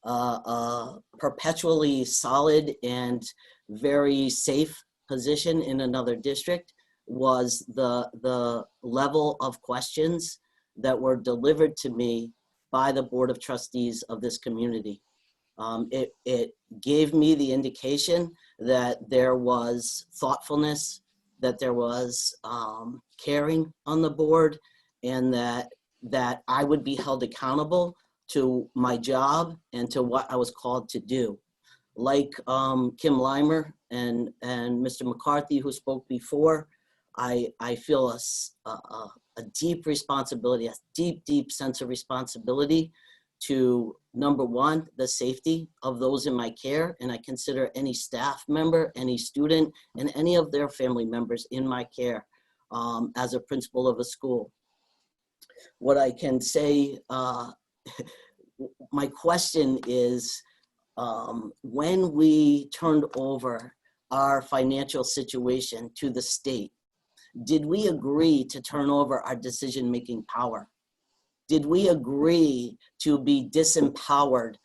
S5: a perpetually solid and very safe position in another district was the level of questions that were delivered to me by the Board of Trustees of this community. It gave me the indication that there was thoughtfulness, that there was caring on the board, and that I would be held accountable to my job and to what I was called to do. Like Kim Leimer and Mr. McCarthy, who spoke before, I feel a deep responsibility, a deep sense of responsibility to, number one, the safety of those in my care, and I consider any staff member, any student, and any of their family members in my care as a principal of a school. What I can say, my question is, when we turned over our financial situation to the state, did we agree to turn over our decision-making power? Did we agree to be disempowered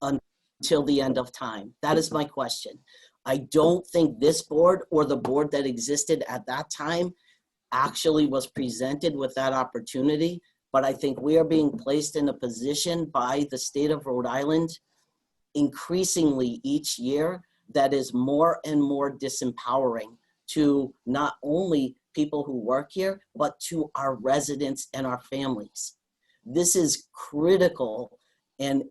S5: until the end of time? That is my question. I don't think this board or the board that existed at that time actually was presented with that opportunity, but I think we are being placed in a position by the state of Rhode Island increasingly each year that is more and more disempowering to not only people who work here, but to our residents and our families. This is critical, and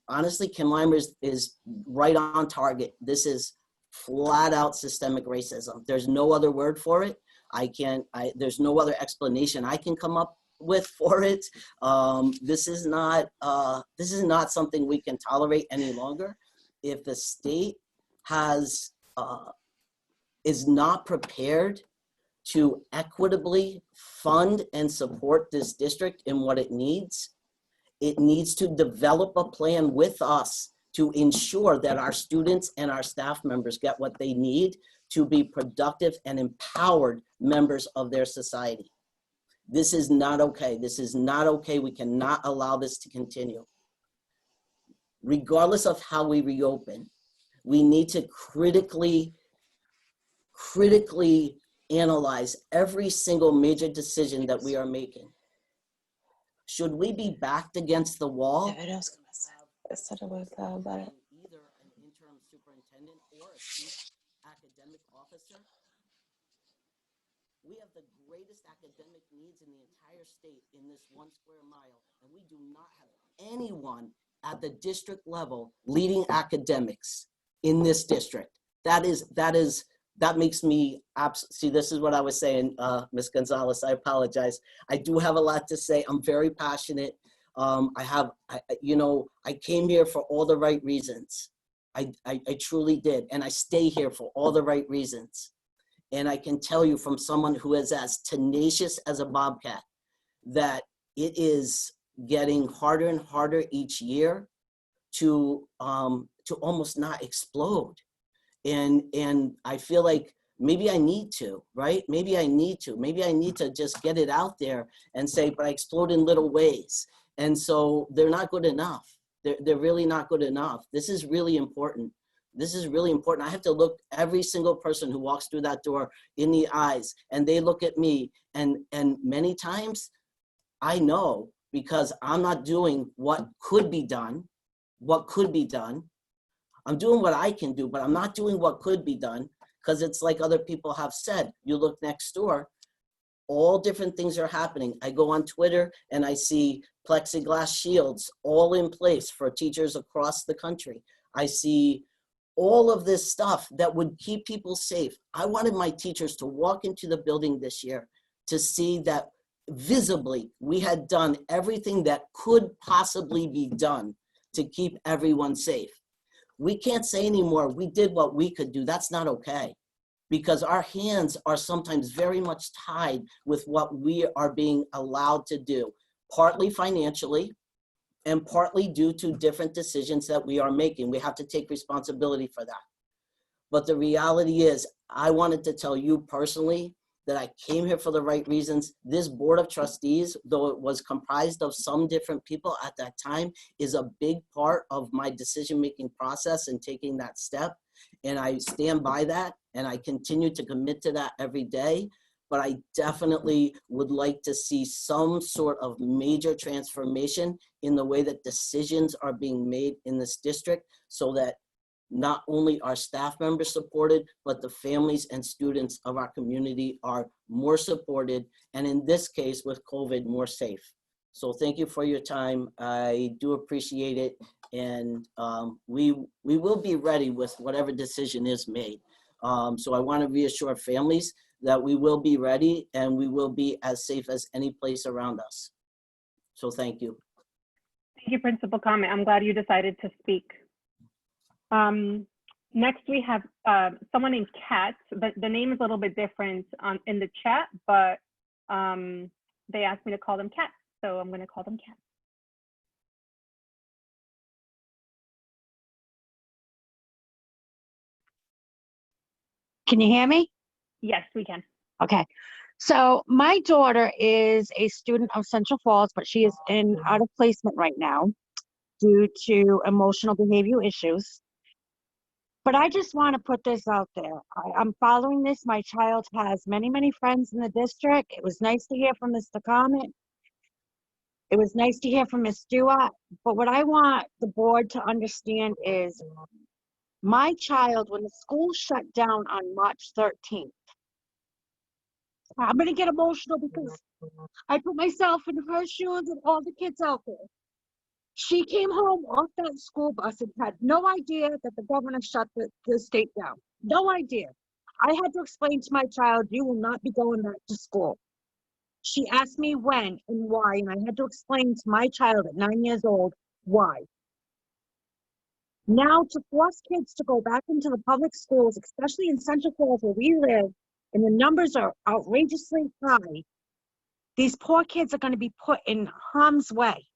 S5: honestly, Kim Limer is right on target. This is flat out systemic racism. There's no other word for it. There's no other explanation I can come up with for it. This is not something we can tolerate any longer. If the state is not prepared to equitably fund and support this district in what it needs to develop a plan with us to ensure that our students and our staff members get what they need to be productive and empowered members of their society. This is not okay. This is not okay. We cannot allow this to continue. Regardless of how we reopen, we need to critically analyze every single major decision that we are making. Should we be backed against the wall? Either an interim superintendent or a chief academic officer? We have the greatest academic needs in the entire state in this 1 square mile, and we do not have anyone at the district level leading academics in this district. That makes me, see, this is what I was saying, Ms. Gonzalez, I apologize. I do have a lot to say. I'm very passionate. I came here for all the right reasons. I truly did, and I stay here for all the right reasons. And I can tell you from someone who is as tenacious as a bobcat that it is getting harder and harder each year to almost not explode. And I feel like maybe I need to, right? Maybe I need to just get it out there and say, but I explode in little ways. And so they're not good enough. They're really not good enough. This is really important. This is really important. I have to look every single person who walks through that door in the eyes, and they look at me, and many times I know, because I'm not doing what could be done. I'm doing what I can do, but I'm not doing what could be done, because it's like other people have said. You look next door, all different things are happening. I go on Twitter and I see plexiglass shields all in place for teachers across the country. I see all of this stuff that would keep people safe. I wanted my teachers to walk into the building this year to see that visibly we had done everything that could possibly be done to keep everyone safe. We can't say anymore, we did what we could do. That's not okay, because our hands are sometimes very much tied with what we are being allowed to do, partly financially and partly due to different decisions that we are making. We have to take responsibility for that. But the reality is, I wanted to tell you personally that I came here for the right reasons. This board of trustees, though it was comprised of some different people at that time, is a big part of my decision-making process and taking that step. And I stand by that, and I continue to commit to that every day. But I definitely would like to see some sort of major transformation in the way that decisions are being made in this district, so that not only are staff members supported, but the families and students of our community are more supported, and in this case with COVID, more safe. So thank you for your time. I do appreciate it. And we will be ready with whatever decision is made. So I want to reassure families that we will be ready, and we will be as safe as any place around us. So thank you.
S1: you, Principal Comment. I'm glad you decided to speak. Next, we have someone named Kat. The name is a little bit different in the chat, but they asked me to call them Kat, so I'm going to call them Kat.
S3: Can you hear me?
S1: Yes, we can.
S3: Okay. So my daughter is a student of Central Falls, but she is out of placement right now due to emotional behavior issues. But I just want to put this out there. I'm following this. My child has many, many friends in the district. It was nice to hear from Mr. Comment. It was nice to hear from Ms. Stewart. But what I want the board to understand is my child, when the school shut down on March 13th, I'm going to get emotional because I put myself in her shoes and all the kids out there. She came home off that school bus and had no idea that the governor shut the state down. No idea. I had to explain to my child, you will not be going back to school. She asked me when and why, and I had to explain to my child at 9 years old why. Now, to force kids to go back into the public schools, especially in Central Falls where we live, and the numbers are outrageously high, these poor kids are going to be put in harm's way.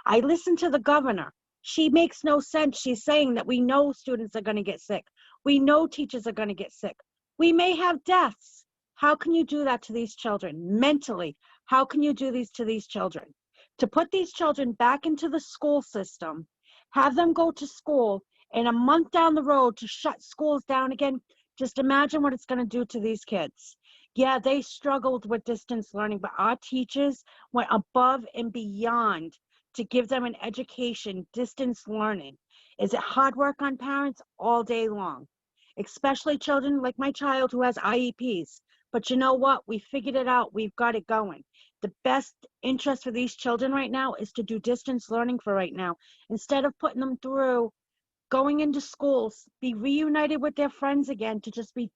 S3: I listened to the governor. She makes no sense. She's saying that we know students are going to get sick. We know teachers are going to get sick. We may have deaths. How can you do that to these children? Mentally, how can you do these to these children? To put these children back into the school system, have them go to school, and a month down the road to shut schools down again, just imagine what it's going to do to these kids. Yeah, they struggled with distance learning, but our teachers went above and beyond to give them an education, distance learning. Is it hard work on parents? All day long, especially children like my child who has IEPs. But you know what? We figured it out. We've got it going. The best interest for these children right now is to do distance learning for right now. Instead of putting them through going into schools, be reunited with their friends again, to just be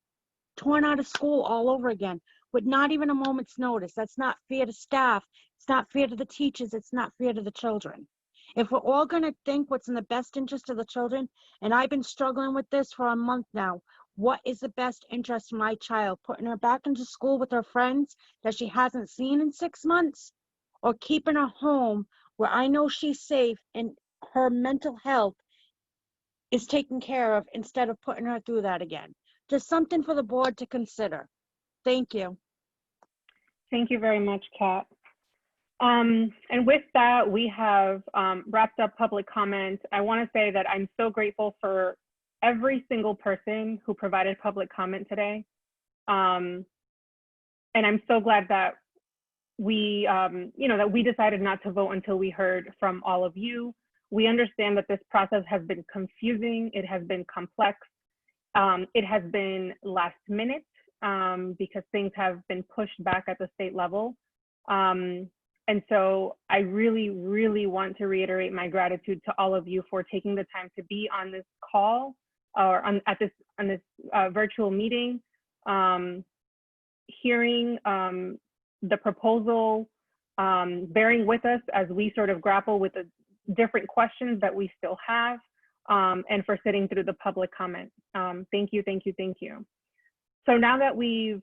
S3: torn out of school all over again with not even a moment's notice. That's not fair to staff. It's not fair to the teachers. It's not fair to the children. If we're all going to think what's in the best interest of the children, and I've been struggling with this for a month now, what is the best interest of my child? Putting her back into school with her friends that she hasn't seen in 6 months, or keeping her home where I know she's safe and her mental health is taken care of, instead of putting her through that again? Just something for the board to consider. Thank you.
S1: Thank you very much, Kat. And with that, we have wrapped up public comment. I want to say that I'm so grateful for every single person who provided public comment today. And I'm so glad that we, that we decided not to vote until we heard from all of you. We understand that this process has been confusing. It has been complex. It has been last minute because things have been pushed back at the state level. And so I really, really want to reiterate my gratitude to all of you for taking the time to be on this call or on this virtual meeting, hearing the proposal, bearing with us as we sort of grapple with the different questions that we still have, and for sitting through the public comment. Thank you, thank you, thank you. So now that we've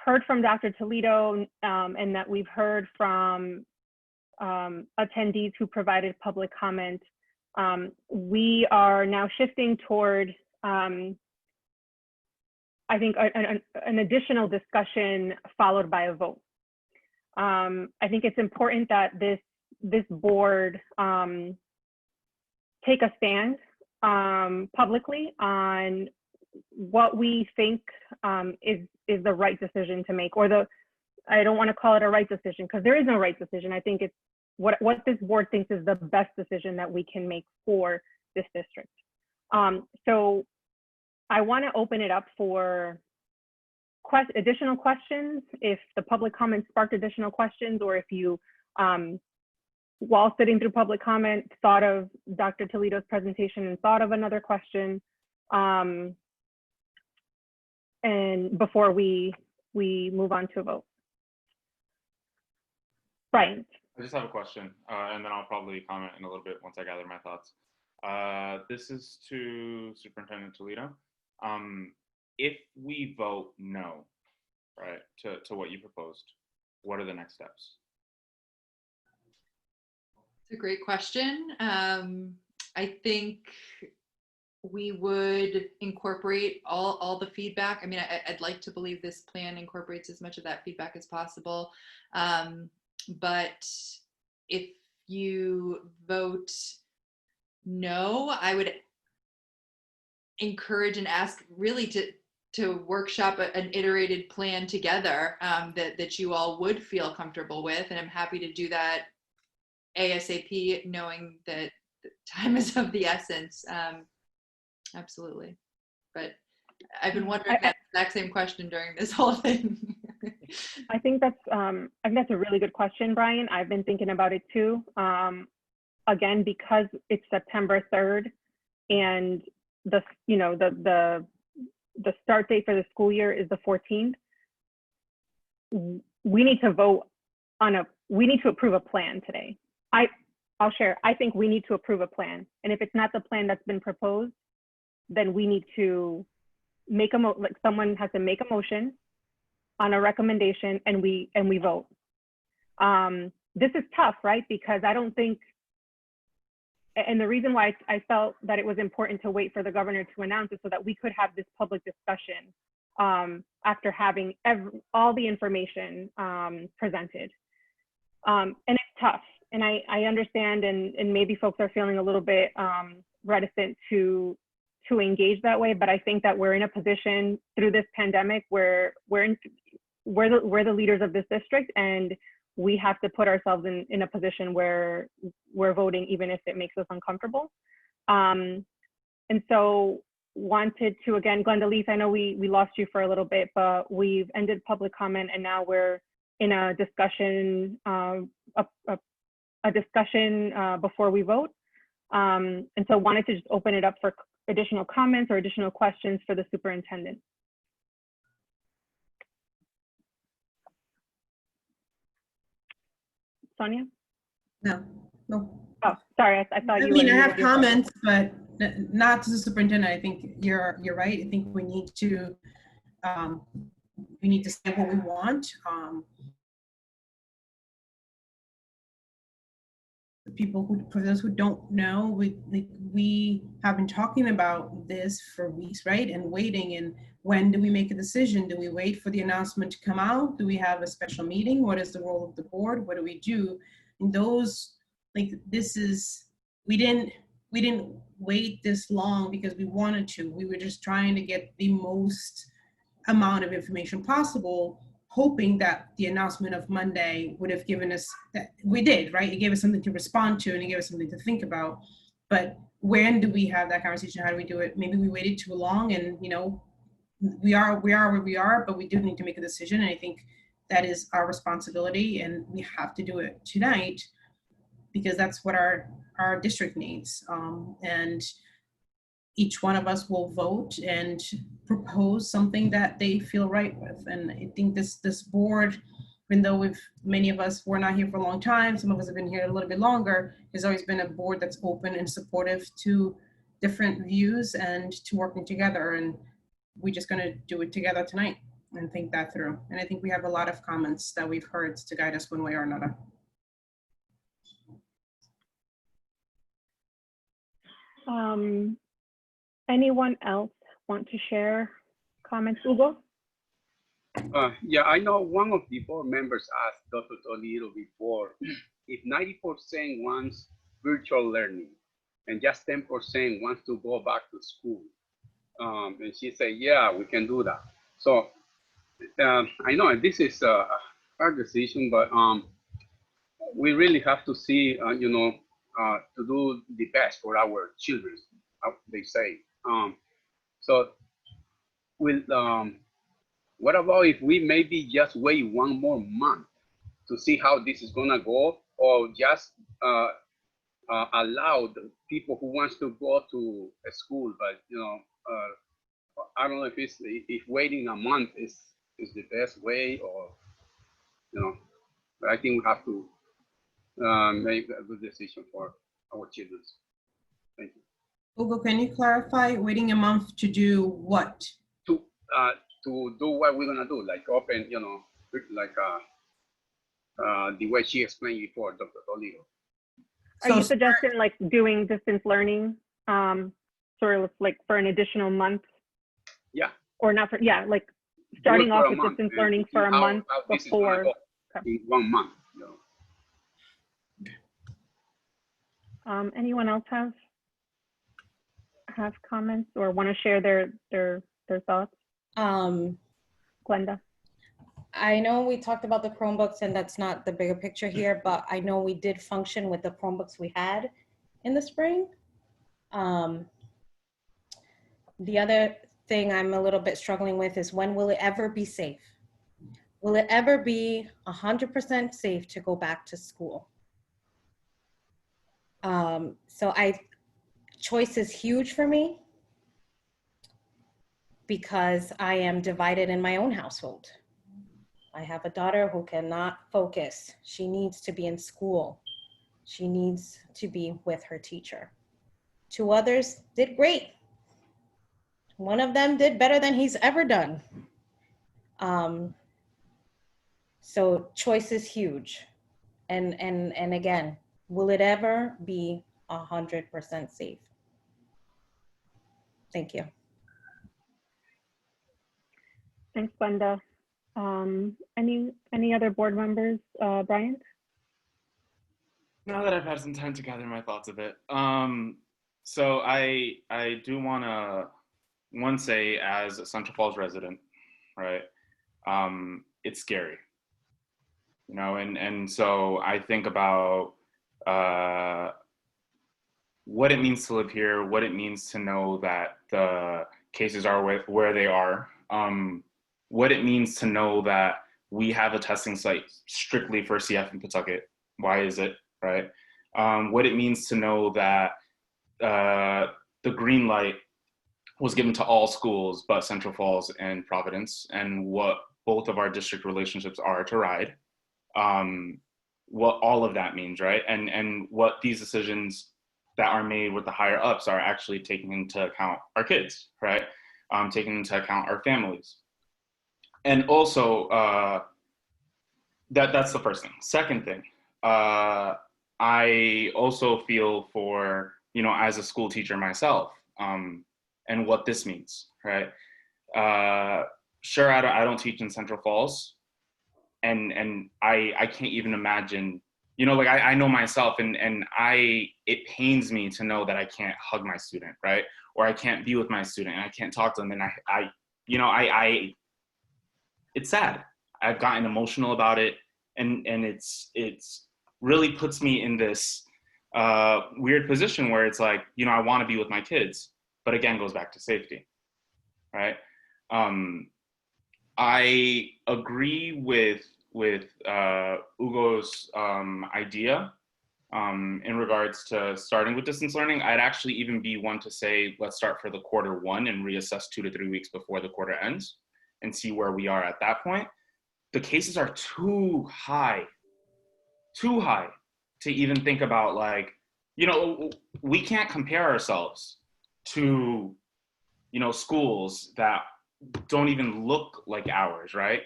S1: heard from Dr. Toledo and that we've heard from attendees who provided public comment, we are now shifting toward, I think, an additional discussion followed by a vote. I think it's important that this board take a stand publicly on what we think is the right decision to make, or I don't want to call it a right decision because there is no right decision. I think it's what this board thinks is the best decision that we can make for this district. So I want to open it up for additional questions. If the public comment sparked additional questions, or if you, while sitting through public comment, thought of Dr. Toledo's presentation and thought of another question, and before we move on to a vote. Brian.
S11: I just have a question, and then I'll probably comment in a little bit once I gather my thoughts. This is to Superintendent Toledo. If we vote no, right, to what you proposed, what are the next steps?
S12: It's a great question. I think we would incorporate all the feedback. I mean, I'd like to believe this plan incorporates as much of that feedback as possible. But if you vote no, I would encourage and ask really to workshop an iterated plan together that you all would feel comfortable with. And I'm happy to do that ASAP, knowing that time is of the essence. Absolutely. But I've been wondering that exact same question during this whole thing.
S1: I think that's a really good question, Brian. I've been thinking about it too. Again, because it's September 3rd, and the start date for the school year is the 14th. We need to vote we need to approve a plan today. I'll share. I think we need to approve a plan, and if it's not the plan that's been proposed, then we need to make someone has to make a motion on a recommendation, and we vote. This is tough, right? Because I don't think, and the reason why I felt that it was important to wait for the governor to announce it so that we could have this public discussion after having all the information presented. And it's tough, and I understand, and maybe folks are feeling a little bit reticent to engage that way, but I think that we're in a position through this pandemic where we're the leaders of this district, and we have to put ourselves in a position where we're voting even if it makes us uncomfortable. And so wanted to, again, Glenda, I know we lost you for a little bit, but we've ended public comment, and now we're in a discussion, a discussion before we vote. And so wanted to just open it up for additional comments or additional questions for the superintendent. Sonia?
S13: No.
S1: Oh, sorry, I thought you
S13: I mean,
S1: were
S13: I have
S1: muted.
S13: comments, but not to the superintendent. I think you're right. I think we need to say what we want. For those who don't know, we have been talking about this for weeks, right? And waiting. And when do we make a decision? Do we wait for the announcement to come out? Do we have a special meeting? What is the role of the board? What do we do? And those, we didn't wait this long because we wanted to. We were just trying to get the most amount of information possible, hoping that the announcement of Monday would have given us that. We did, right? It gave us something to respond to, and it gave us something to think about. But when do we have that conversation? How do we do it? Maybe we waited too long, and we are where we are, but we do need to make a decision. And I think that is our responsibility, and we have to do it tonight because that's what our district needs. And each one of us will vote and propose something that they feel right with. And I think this board, even though many of us were not here for a long time, some of us have been here a little bit longer, has always been a board that's open and supportive to different views and to working together. And we're just gonna do it together tonight and think that through. And I think we have a lot of comments that we've heard to guide us one way or another.
S1: Anyone else want to share comments? Hugo?
S24: Yeah, I know one of the board members asked Dr. Toledo before if 90% wants virtual learning and just 10% wants to go back to school. And she said, yeah, we can do that. So I know this is a hard decision, but we really have to see, to do the best for our children, they say. So what about if we maybe just wait one more month to see how this is gonna go, or just allow the people who wants to go to a school, but I don't know if waiting a month is the best way, or but I think we have to make a good decision for our children. Thank you.
S13: Hugo, can you clarify waiting a month to do what?
S24: To do what we're gonna do, like open, like the way she explained before, Dr. Toledo.
S1: Are you suggesting like doing distance learning, sort of like for an additional month?
S24: Yeah.
S1: Or not for, yeah, like starting off with distance learning for a month before.
S24: In 1 month.
S1: Anyone else have comments or want to share their thoughts? Glenda.
S14: I know we talked about the Chromebooks and that's not the bigger picture here, but I know we did function with the Chromebooks we had in the spring. The other thing I'm a little bit struggling with is when will it ever be safe? Will it ever be 100% safe to go back to school? So choice is huge for me because I am divided in my own household. I have a daughter who cannot focus. She needs to be in school. She needs to be with her teacher. 2 others did great. One of them did better than he's ever done. So choice is huge. And again, will it ever be 100% safe? Thank you.
S1: Thanks, Glenda. Any other board members? Brian?
S11: Now that I've had some time to gather my thoughts a bit, so I do want to say, as a Central Falls resident, right? It's scary, and so I think about what it means to live here, what it means to know that the cases are where they are, what it means to know that we have a testing site strictly for CF in Pawtucket. Why is it, right? What it means to know that the green light was given to all schools but Central Falls and Providence, and what both of our district relationships are to RIDE, what all of that means, right? And what these decisions that are made with the higher ups are actually taking into account our kids, right? Taking into account our families. And also, that's the first thing. Second thing, I also feel for, as a school teacher myself, and what this means, right? Sure, I don't teach in Central Falls, and I can't even imagine, like I know myself, and it pains me to know that I can't hug my student, right? Or I can't be with my student and I can't talk to them, and it's sad. I've gotten emotional about it, and it's really puts me in this weird position where it's like, I want to be with my kids, but again, goes back to safety, right? I agree with Ugo's idea in regards to starting with distance learning. I'd actually even be one to say, let's start for the Q1 and reassess 2 to 3 weeks before the quarter ends and see where we are at that point. The cases are too high to even think about, like, we can't compare ourselves to, schools that don't even look like ours, right?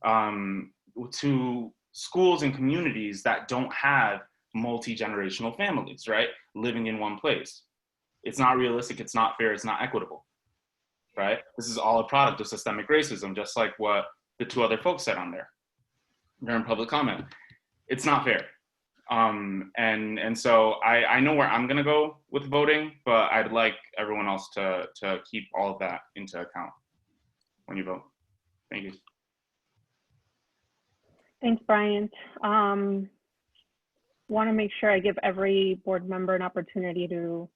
S11: To schools and communities that don't have multi-generational families, right? Living in one place. It's not realistic, it's not fair, it's not equitable, right? This is all a product of systemic racism, just like what the 2 other folks said on there during public comment. It's not fair. And so I know where I'm gonna go with voting, but I'd like everyone else to keep all of that into account when you vote. Thank you.
S1: Thanks, Brian. Want to make sure I give every board member an opportunity to,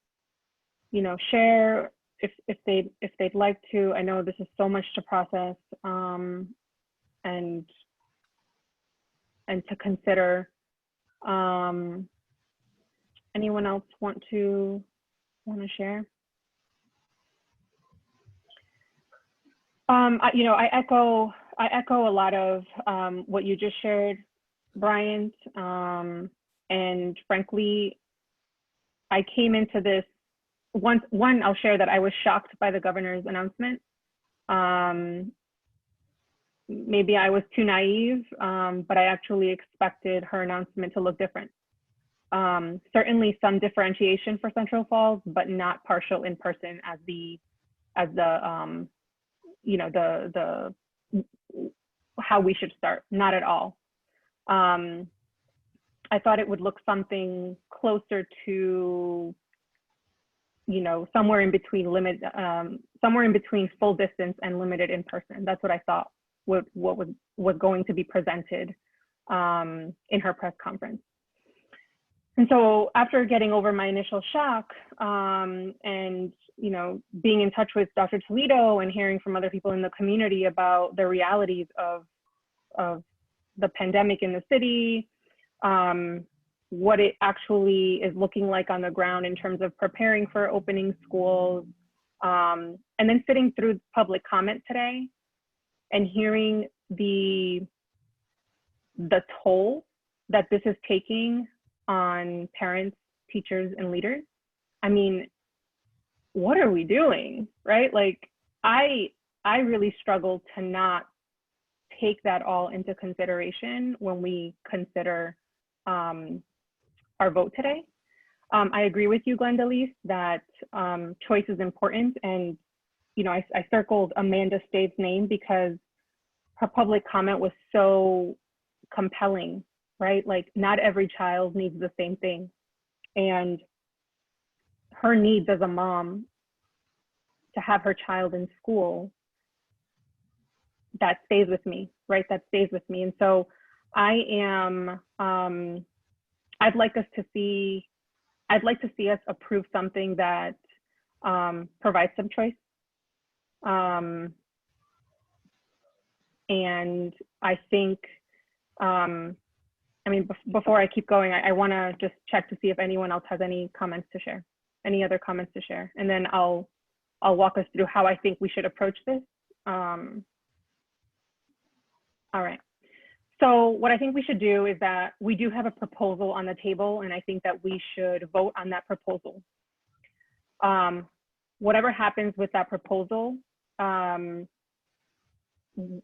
S1: share if they'd like to. I know this is so much to process and to consider. Anyone else want to share? I echo a lot of what you just shared, Brian. And frankly, I came into this, one, I'll share that I was shocked by the governor's announcement. Maybe I was too naive, but I actually expected her announcement to look different. Certainly some differentiation for Central Falls, but not partial in person as the you know, the how we should start, not at all. I thought it would look something closer to, you know, somewhere in between full distance and limited in person. That's what I thought what was going to be presented in her press conference. And so after getting over my initial shock and, you know, being in touch with Dr. Toledo and hearing from other people in the community about the realities of the pandemic in the city, what it actually is looking like on the ground in terms of preparing for opening schools, and then sitting through public comment today and hearing the toll that this is taking on parents, teachers, and leaders. I mean, what are we doing, right? Like, I really struggle to not take that all into consideration when we consider our vote today. I agree with you, Glendalise, that choice is important. And, you know, I circled Amanda Stave's name because her public comment was so compelling, right? Like, not every child needs the same thing. And her needs as a mom to have her child in school, that stays with me, right? That stays with me. And so I am, I'd like to see us approve something that provides some choice. And I think, I mean, before I keep going, I want to just check to see if anyone else has any comments to share, any other comments to share. And then I'll walk us through how I think we should approach this. All right. So what I think we should do is that we do have a proposal on the table, and I think that we should vote on that proposal. Whatever happens with that proposal,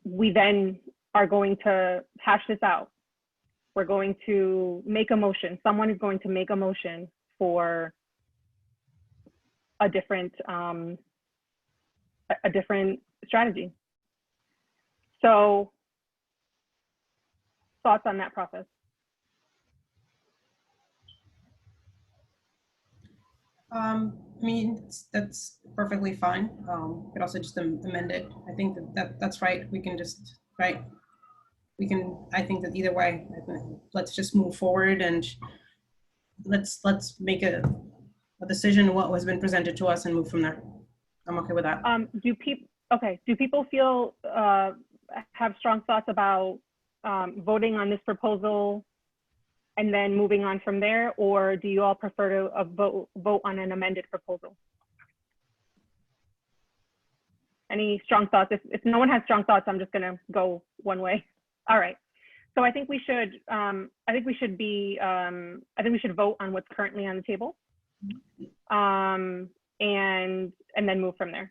S1: we then are going to hash this out. We're going to make a motion. Someone is going to make a motion for a different strategy. So, thoughts on that process?
S13: I mean, that's perfectly fine. We could also just amend it. I think that's right. We can just, right? We can, I think that either way, let's just move forward and let's make a decision what has been presented to us and move from there. I'm okay with that.
S1: Do people feel, have strong thoughts about voting on this proposal and then moving on from there, or do you all prefer to vote on an amended proposal? Any strong thoughts? If no one has strong thoughts, I'm just gonna go one way. All right. So I think we should vote on what's currently on the table, and then move from there.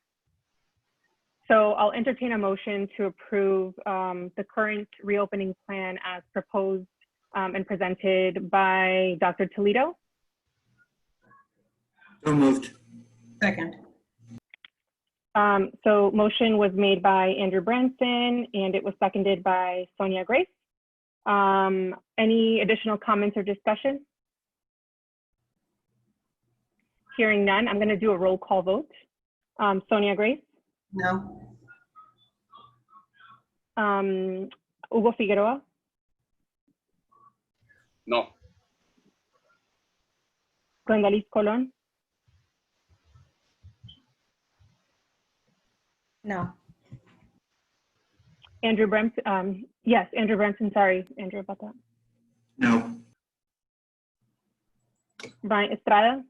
S1: So I'll entertain a motion to approve the current reopening plan as proposed and presented by Dr. Toledo.
S15: So moved.
S13: Second.
S1: So motion was made by Andrew Branson and it was seconded by Sonia Grace. Any additional comments or discussion? Hearing none, I'm going to do a roll call vote. Sonia Grace?
S13: No.
S1: Hugo Figueroa?
S24: No.
S1: Glendalise Colon?
S14: No.
S1: Andrew Branson, yes, Andrew Branson, sorry, Andrew, about that.
S15: No.
S1: Brian Estrada?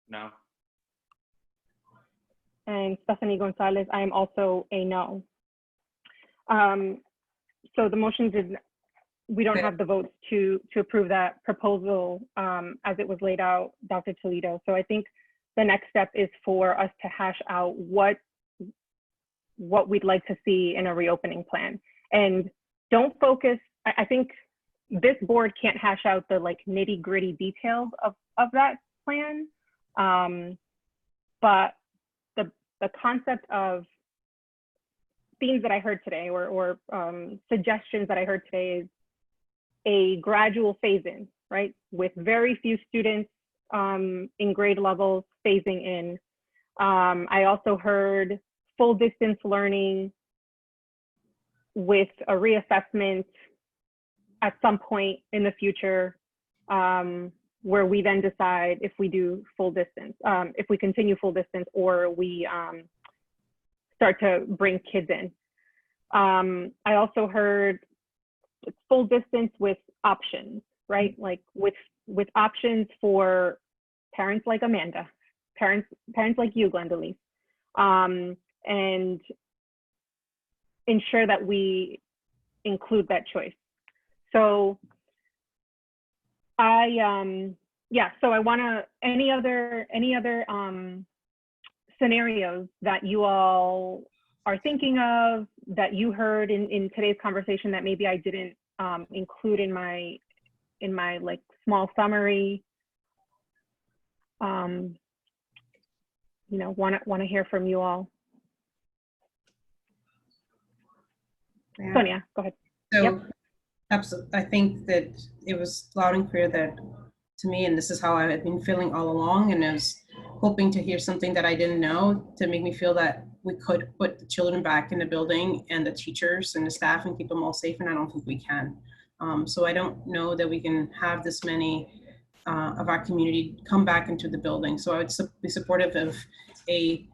S11: No.
S1: And Stephanie Gonzalez, I am also a no. So the motion we don't
S13: Okay.
S1: have the votes to approve that proposal as it was laid out, Dr. Toledo. So I think the next step is for us to hash out what we'd like to see in a reopening plan. And don't focus, I think this board can't hash out the like nitty gritty details of that plan. But the concept of themes that I heard today or suggestions that I heard today is a gradual phase in, right? With very few students in grade levels phasing in. I also heard full distance learning with a reassessment at some point in the future, where we then decide if we do full distance, if we continue full distance, or we start to bring kids in. I also heard full distance with options, right? Like with options for parents like Amanda, parents like you, Glendalise, and ensure that we include that choice. So so I want to, any other scenarios that you all are thinking of, that you heard in today's conversation that maybe I didn't include in my like small summary. Want to hear from you all.
S13: Yeah.
S1: Sonia, go ahead.
S13: So,
S1: yep.
S13: Absolutely, I think that it was loud and clear that to me, and this is how I've been feeling all along, and I was hoping to hear something that I didn't know to make me feel that we could put the children back in the building and the teachers and the staff and keep them all safe, and I don't think we can. So I don't know that we can have this many of our community come back into the building. So I would be supportive of a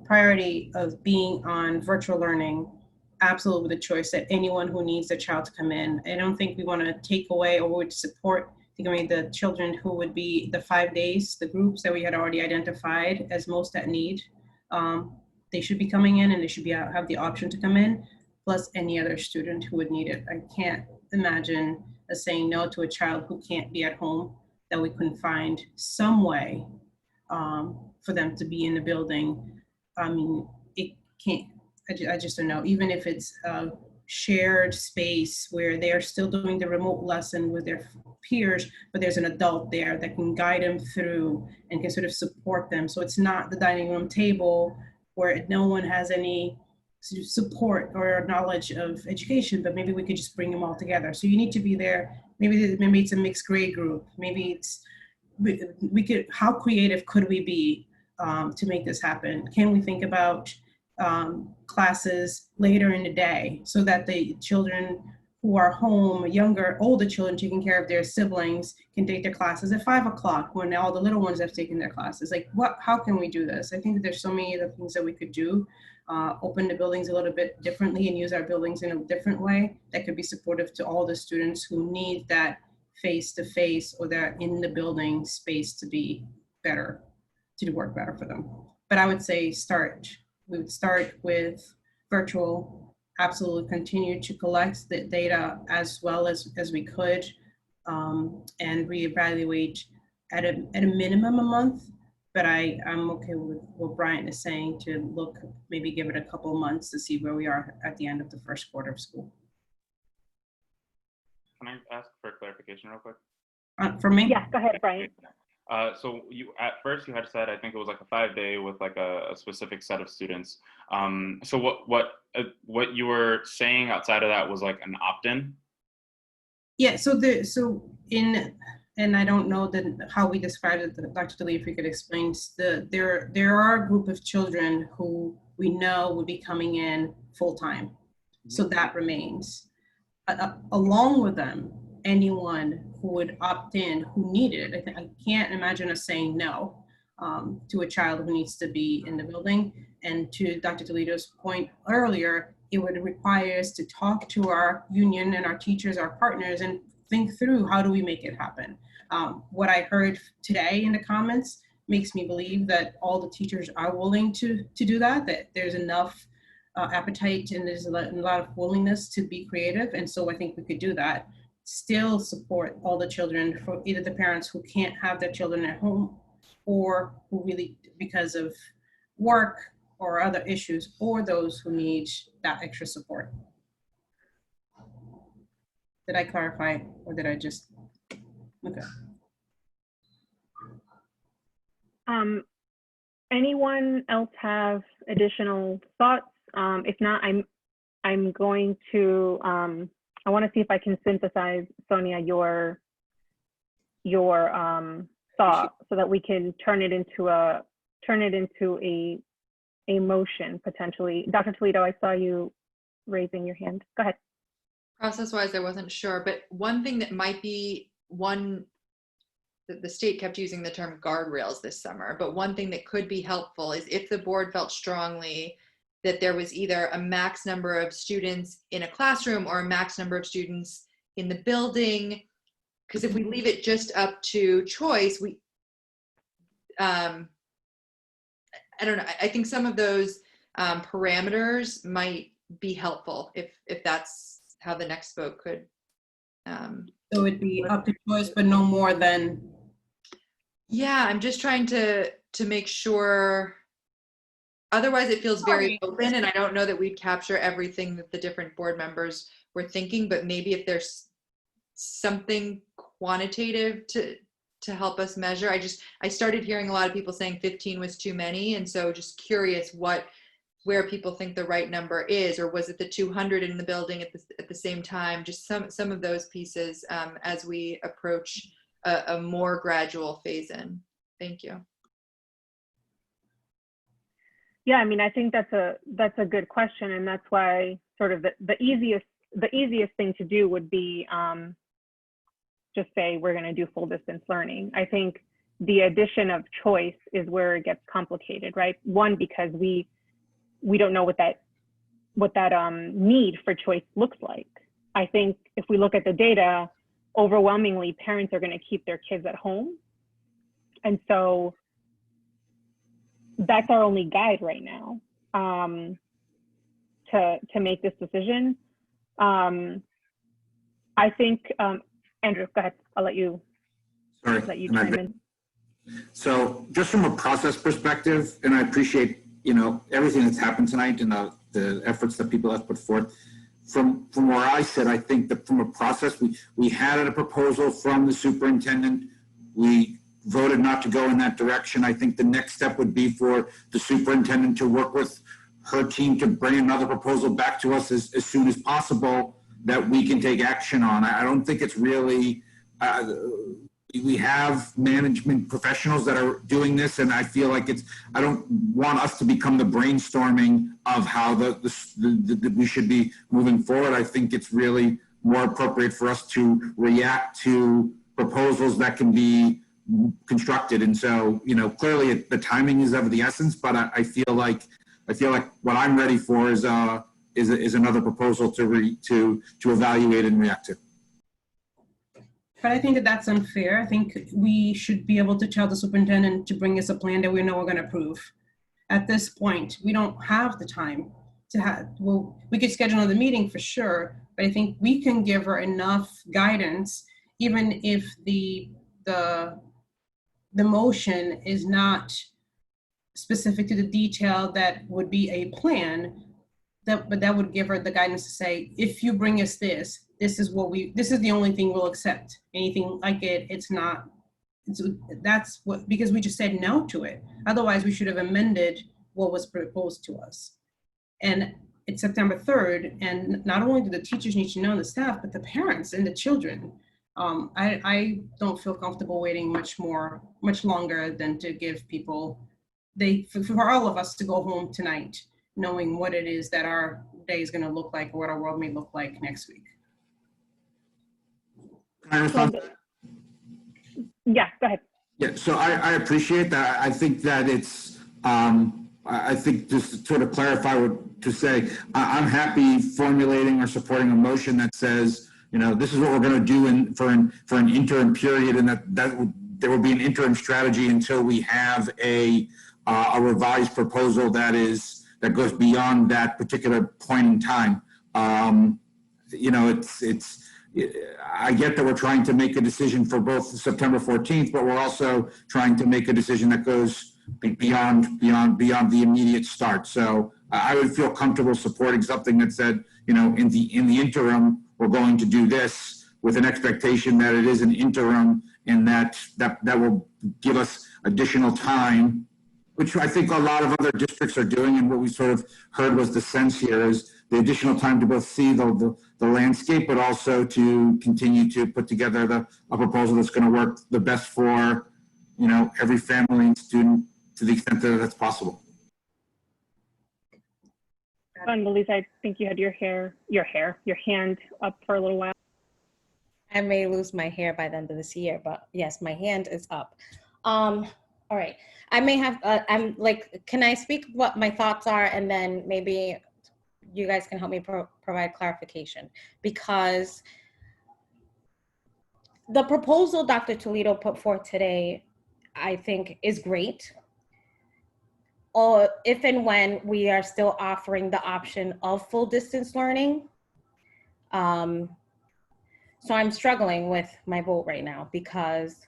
S13: priority of being on virtual learning, absolutely with a choice that anyone who needs a child to come in. I don't think we want to take away or would support the children who would be the 5 days, the groups that we had already identified as most at need. They should be coming in and they should have the option to come in, plus any other student who would need it. I can't imagine us saying no to a child who can't be at home, that we couldn't find some way for them to be in the building. I mean, it can't, I just don't know, even if it's a shared space where they're still doing the remote lesson with their peers, but there's an adult there that can guide them through and can sort of support them. So it's not the dining room table where no one has any support or knowledge of education, but maybe we could just bring them all together. So you need to be there. Maybe it's a mixed grade group. Maybe it's, we could, how creative could we be to make this happen? Can we think about classes later in the day so that the children who are home, older children taking care of their siblings, can take their classes at 5 o'clock when all the little ones have taken their classes? Like, how can we do this? I think that there's so many other things that we could do. Open the buildings a little bit differently and use our buildings in a different way that could be supportive to all the students who need that face-to-face or that in the building space to be better, to work better for them. But I would say we would start with virtual, absolutely continue to collect the data as well as we could, and reevaluate at a minimum a month. But I'm okay with what Brian is saying to look, maybe give it a couple months to see where we are at the end of the first quarter of school.
S11: Can I ask for clarification real quick?
S1: For me? Yeah, go ahead, Brian.
S11: So you, at first you had said, I think it was like a 5-day with like a specific set of students. So what you were saying outside of that was like an opt-in?
S13: Yeah, and I don't know how we described it, Dr. Daly, if you could explain, there are a group of children who we know would be coming in full-time. Mm-hmm. So that remains. Along with them, anyone who would opt in, who needed it. I can't imagine us saying no to a child who needs to be in the building. And to Dr. Toledo's point earlier, it would require us to talk to our union and our teachers, our partners, and think through how do we make it happen. What I heard today in the comments makes me believe that all the teachers are willing to do that there's enough appetite and there's a lot of willingness to be creative. And so I think we could do that. Still support all the children, for either the parents who can't have their children at home or who really, because of work or other issues, or those who need that extra support. Did I clarify or did I just, okay.
S1: Anyone else have additional thoughts? If not, I'm going to, I want to see if I can synthesize, Sonia, your thought so that we can turn it into a motion potentially. Dr. Toledo, I saw you raising your hand. Go ahead.
S12: Process-wise, I wasn't sure, but one thing that might be the state kept using the term guardrails this summer, but one thing that could be helpful is if the board felt strongly that there was either a max number of students in a classroom or a max number of students in the building, because if we leave it just up to choice, I don't know, I think some of those parameters might be helpful if that's how the next vote could.
S13: So it would be up to choice, but no more than.
S12: Yeah, I'm just trying to make sure. Otherwise, it feels very open, and I don't know that we'd capture everything that the different board members were thinking. But maybe if there's something quantitative to help us measure. I started hearing a lot of people saying 15 was too many, and so just curious where people think the right number is, or was it the 200 in the building at the same time? Just some of those pieces as we approach a more gradual phase in. Thank you.
S1: Yeah, I mean, I think that's a good question, and that's why sort of the easiest thing to do would be just say we're going to do full distance learning. I think the addition of choice is where it gets complicated, right? One, because we don't know what that need for choice looks like. I think if we look at the data, overwhelmingly parents are going to keep their kids at home, and so that's our only guide right now to make this decision. I think, Andrew, go ahead. I'll let you chime in.
S15: So just from a process perspective, and I appreciate, everything that's happened tonight and the efforts that people have put forth. From where I sit, I think that from a process, we had a proposal from the superintendent. We voted not to go in that direction. I think the next step would be for the superintendent to work with her team to bring another proposal back to us as soon as possible that we can take action on. I don't think it's really, we have management professionals that are doing this, and I feel like I don't want us to become the brainstorming of how we should be moving forward. I think it's really more appropriate for us to react to proposals that can be constructed. And so, clearly the timing is of the essence, but I feel like what I'm ready for is another proposal to evaluate and react to.
S13: But I think that that's unfair. I think we should be able to tell the superintendent to bring us a plan that we know we're going to approve. At this point, we don't have the time to have, well, we could schedule another meeting for sure, but I think we can give her enough guidance, even if the motion is not specific to the detail that would be a plan, but that would give her the guidance to say, if you bring us this is the only thing we'll accept. Anything like it's not, that's what, because we just said no to it. Otherwise we should have amended what was proposed to us. And it's September 3rd, and not only do the teachers need to know, the staff, but the parents and the children. I don't feel comfortable waiting much longer than to give people, for all of us to go home tonight, knowing what it is that our day is going to look like, or what our world may look like next week.
S1: Yeah, go ahead.
S15: Yeah, so I appreciate that. I think that it's, I think just to sort of clarify to say, I'm happy formulating or supporting a motion that says, this is what we're going to do for an interim period, and that there will be an interim strategy until we have a revised proposal that is that goes beyond that particular point in time. You know, I get that we're trying to make a decision for both September 14th, but we're also trying to make a decision that goes beyond the immediate start. So I would feel comfortable supporting something that said, you know, in the interim, we're going to do this with an expectation that it is an interim and that will give us additional time, which I think a lot of other districts are doing. And what we sort of heard was the sense here is the additional time to both see the landscape, but also to continue to put together a proposal that's going to work the best for, you know, every family and student to the extent that that's possible.
S1: Annalise, I think you had your hand up for a little while.
S14: I may lose my hair by the end of this year, but yes, my hand is up. All right. I may have, I'm like, can I speak what my thoughts are, and then maybe you guys can help me provide clarification? Because the proposal Dr. Toledo put forth today, I think is great. Or if and when we are still offering the option of full distance learning. So I'm struggling with my vote right now, because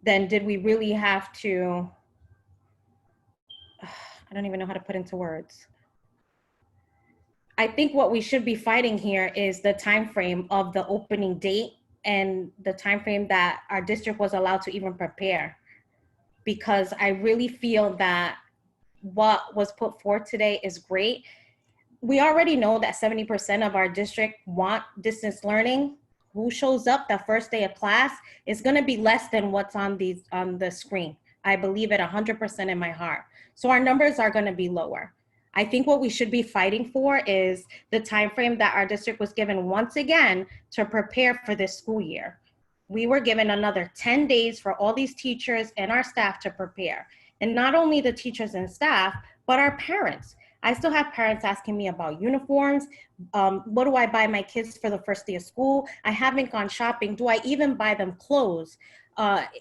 S14: then did we really have to, I don't even know how to put into words. I think what we should be fighting here is the time frame of the opening date and the time frame that our district was allowed to even prepare. Because I really feel that what was put forth today is great. We already know that 70% of our district want distance learning. Who shows up the first day of class is going to be less than what's on the screen. I believe it 100% in my heart. So our numbers are going to be lower. I think what we should be fighting for is the time frame that our district was given once again to prepare for this school year. We were given another 10 days for all these teachers and our staff to prepare. And not only the teachers and staff, but our parents. I still have parents asking me about uniforms. What do I buy my kids for the first day of school? I haven't gone shopping. Do I even buy them clothes?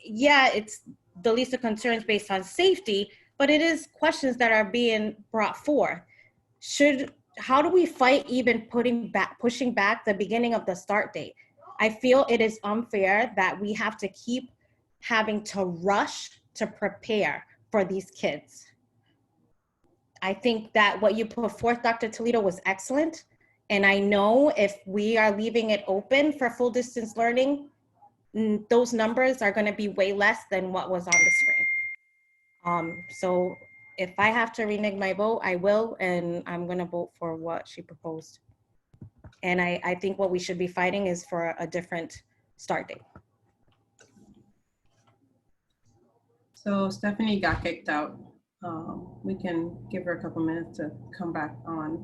S14: Yeah, it's the least of concerns based on safety, but it is questions that are being brought forth. How do we fight even pushing back the beginning of the start date? I feel it is unfair that we have to keep having to rush to prepare for these kids. I think that what you put forth, Dr. Toledo, was excellent. And I know if we are leaving it open for full distance learning, those numbers are going to be way less than what was on the screen. So if I have to renege my vote, I will, and I'm going to vote for what she proposed. And I think what we should be fighting is for a different start date.
S13: So Stephanie got kicked out. We can give her a couple minutes to come back on.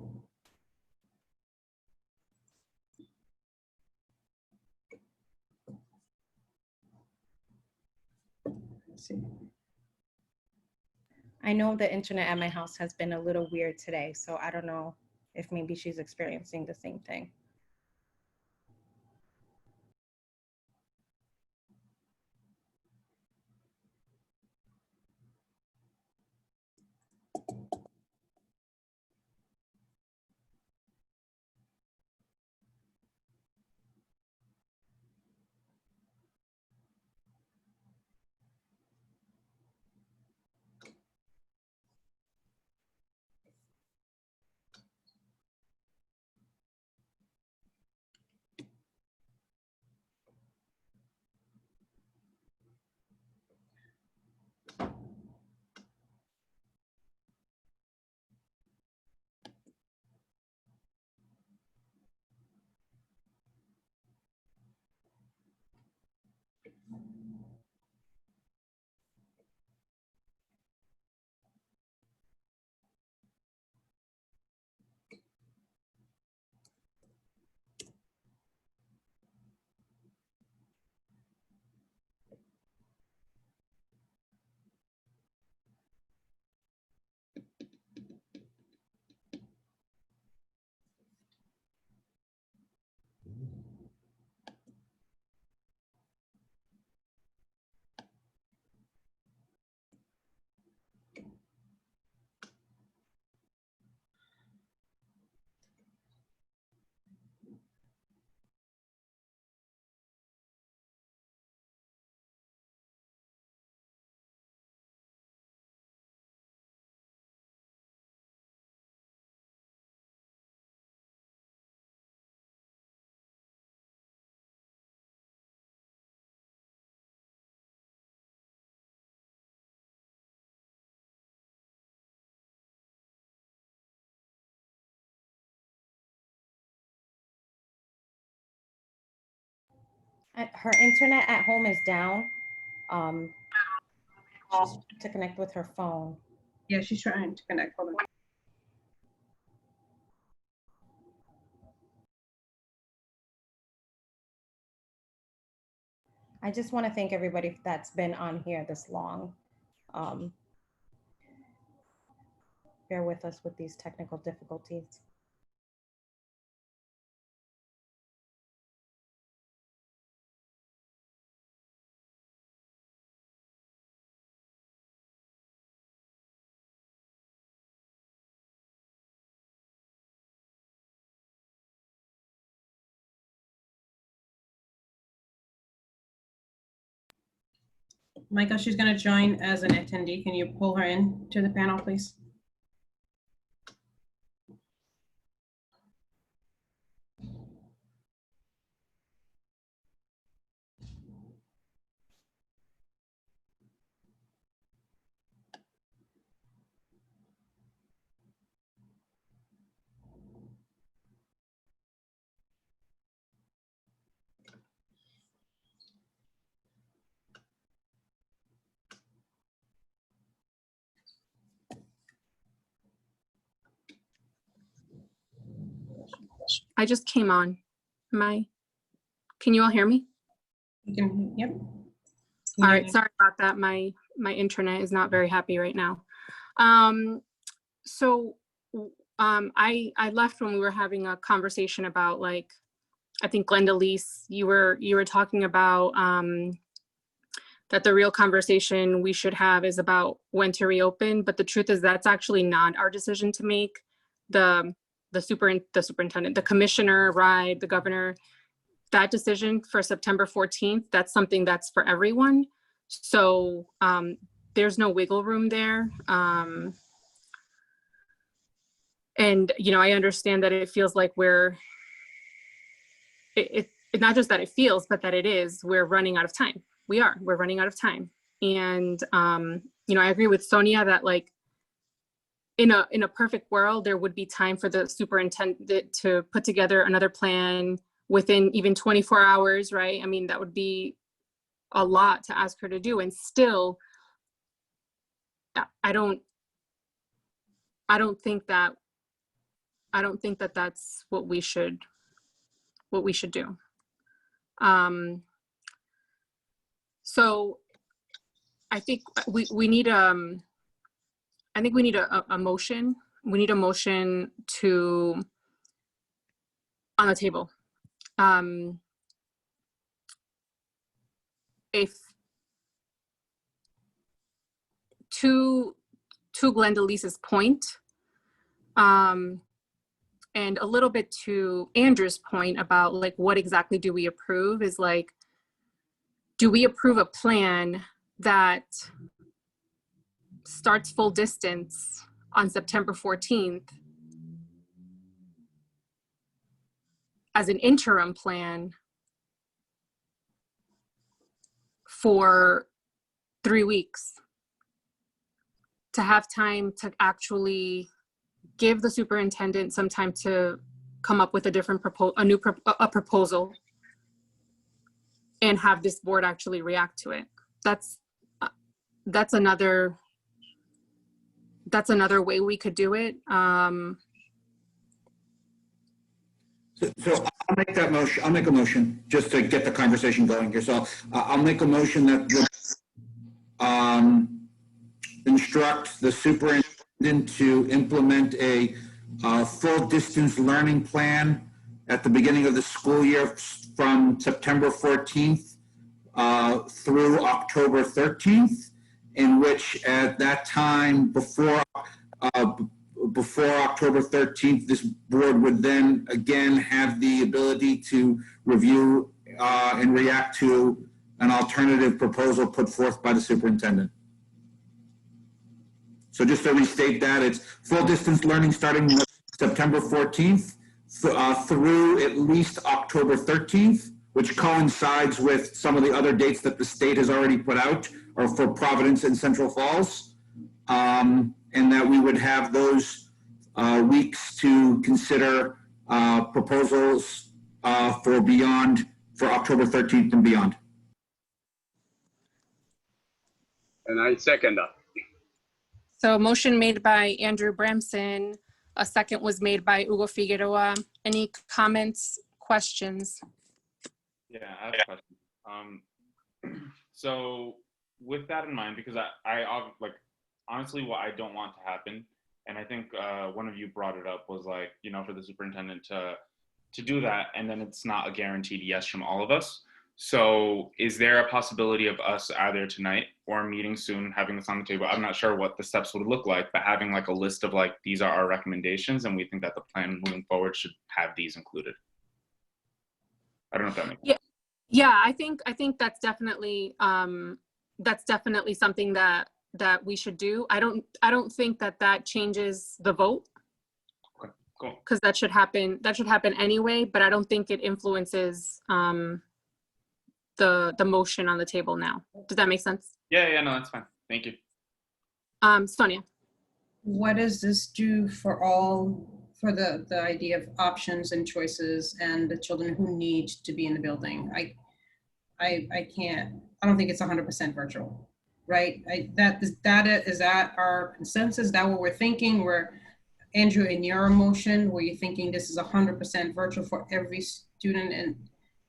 S13: Let's see.
S14: I know the internet at my house has been a little weird today, so I don't know if maybe she's experiencing the same thing. Her internet at home is down. She's to connect with her phone.
S13: Yeah, she's trying to connect. Hold on.
S14: I just want to thank everybody that's been on here this long. Bear with us with these technical difficulties.
S13: Michael, she's going to join as an attendee. Can you pull her in to the panel, please?
S16: I just came on. Can you all hear me?
S13: You can, yep.
S16: All right, sorry about that. My internet is not very happy right now. I left when we were having a conversation about, like, I think Glenda Lease, you were talking about that the real conversation we should have is about when to reopen, but the truth is that's actually not our decision to make. The superintendent, the commissioner, right, the governor, that decision for September 14th, that's something that's for everyone. So there's no wiggle room there. And, you know, I understand that it feels like it's not just that it feels, but that it is, we're running out of time. We're running out of time. And, you know, I agree with Sonia that, like, in a perfect world, there would be time for the superintendent to put together another plan within even 24 hours, right? I mean, that would be a lot to ask her to do. And still, I don't think that that's what we should do. So I think we need a motion. We need a motion on the table. If to Glenda Lee's point, and a little bit to Andrew's point about, like, what exactly do we approve, is like, do we approve a plan that starts full distance on September 14th as an interim plan for 3 weeks, to have time to actually give the superintendent some time to come up with a proposal and have this board actually react to it? That's another way we could do it.
S15: So I'll make that motion. I'll make a motion just to get the conversation going here. So I'll make a motion that would instruct the superintendent to implement a full distance learning plan at the beginning of the school year from September 14th through October 13th, in which at that time, before October 13th, this board would then again have the ability to review and react to an alternative proposal put forth by the superintendent. So just to restate that, it's full distance learning starting September 14th through at least October 13th, which coincides with some of the other dates that the state has already put out, or for Providence and Central Falls. And that we would have those weeks to consider proposals for beyond for October 13th and beyond.
S24: And I second that.
S16: So motion made by Andrew Bramson. A second was made by Hugo Figueroa. Any comments, questions?
S11: Yeah, I have a question. So with that in mind, because I like, honestly, what I don't want to happen, and I think one of you brought it up, was like, you know, for the superintendent to do that, and then it's not a guaranteed yes from all of us. So is there a possibility of us either tonight or meeting soon, having this on the table? I'm not sure what the steps would look like, but having like a list of like, these are our recommendations, and we think that the plan moving forward should have these included. I don't know if that makes sense.
S16: Yeah, I think that's definitely something that we should do. I don't think that changes the vote.
S11: Okay, cool.
S16: Because that should happen anyway, but I don't think it influences the motion on the table now. Does that make sense?
S11: Yeah, no, that's fine. Thank you.
S16: Sonia.
S13: What does this do for the idea of options and choices and the children who need to be in the building? I don't think it's 100% virtual, right? Is that our consensus? Is that what we're thinking? Andrew, in your motion, were you thinking this is 100% virtual for every student? And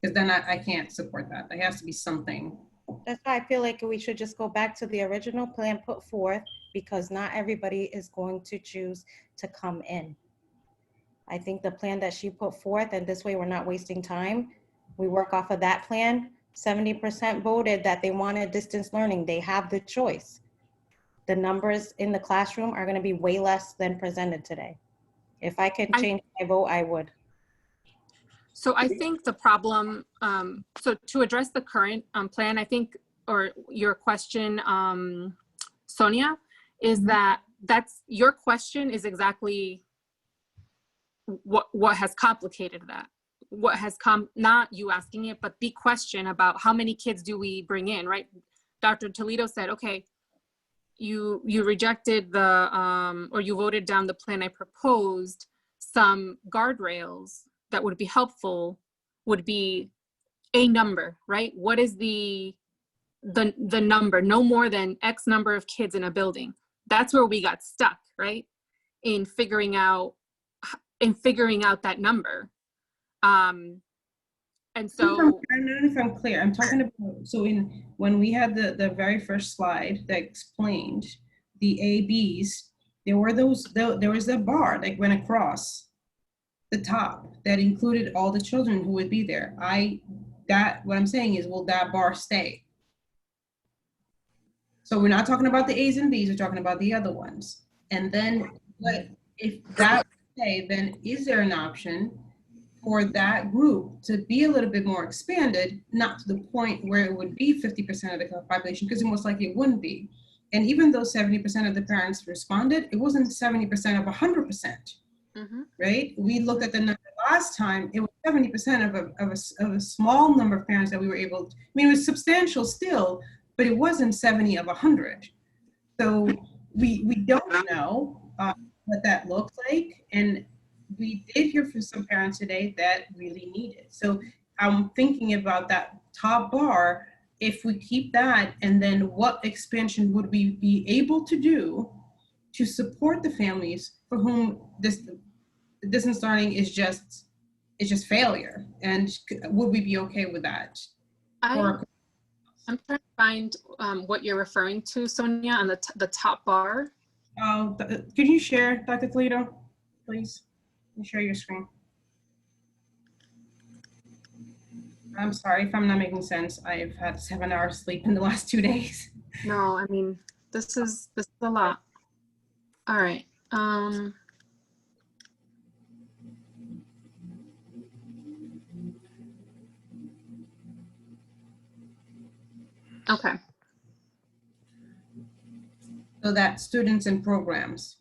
S13: because then I can't support that. There has to be something.
S14: That's why I feel like we should just go back to the original plan put forth, because not everybody is going to choose to come in. I think the plan that she put forth, and this way we're not wasting time, we work off of that plan. 70% voted that they wanted distance learning. They have the choice. The numbers in the classroom are going to be way less than presented today. If I could change my vote, I would.
S16: So I think the problem, so to address the current plan, I think, or your question, Sonia, is that's your question is exactly what has complicated that. What has come, not you asking it, but the question about how many kids do we bring in, right? Dr. Toledo said, okay, you rejected or you voted down the plan I proposed. Some guardrails that would be helpful would be a number, right? What is the number? No more than X number of kids in a building. That's where we got stuck, right? In figuring out that number. And so,
S13: I don't know if I'm clear. I'm talking about, so when we had the very first slide that explained the ABs, there was a bar that went across the top that included all the children who would be there. What I'm saying is, will that bar stay? So we're not talking about the A's and B's, we're talking about the other ones. And then if that would stay, then is there an option for that group to be a little bit more expanded, not to the point where it would be 50% of the population, because it most likely it wouldn't be. And even though 70% of the parents responded, it wasn't 70% of 100%, right? We looked at the number last time, it was 70% of a small number of parents that we were able to, I mean, it was substantial still, but it wasn't 70 of 100. So we don't know what that looks like. And we did hear from some parents today that really need it. So I'm thinking about that top bar. If we keep that, and then what expansion would we be able to do to support the families for whom this distance learning is just failure? And would we be okay with that?
S16: I'm trying to find what you're referring to, Sonia, on the top bar.
S13: Could you share, Dr. Toledo, please? Share your screen. I'm sorry if I'm not making sense. I've had 7 hours sleep in the last 2 days.
S16: No, I mean, this is a lot. All right. Okay.
S13: So that students and programs.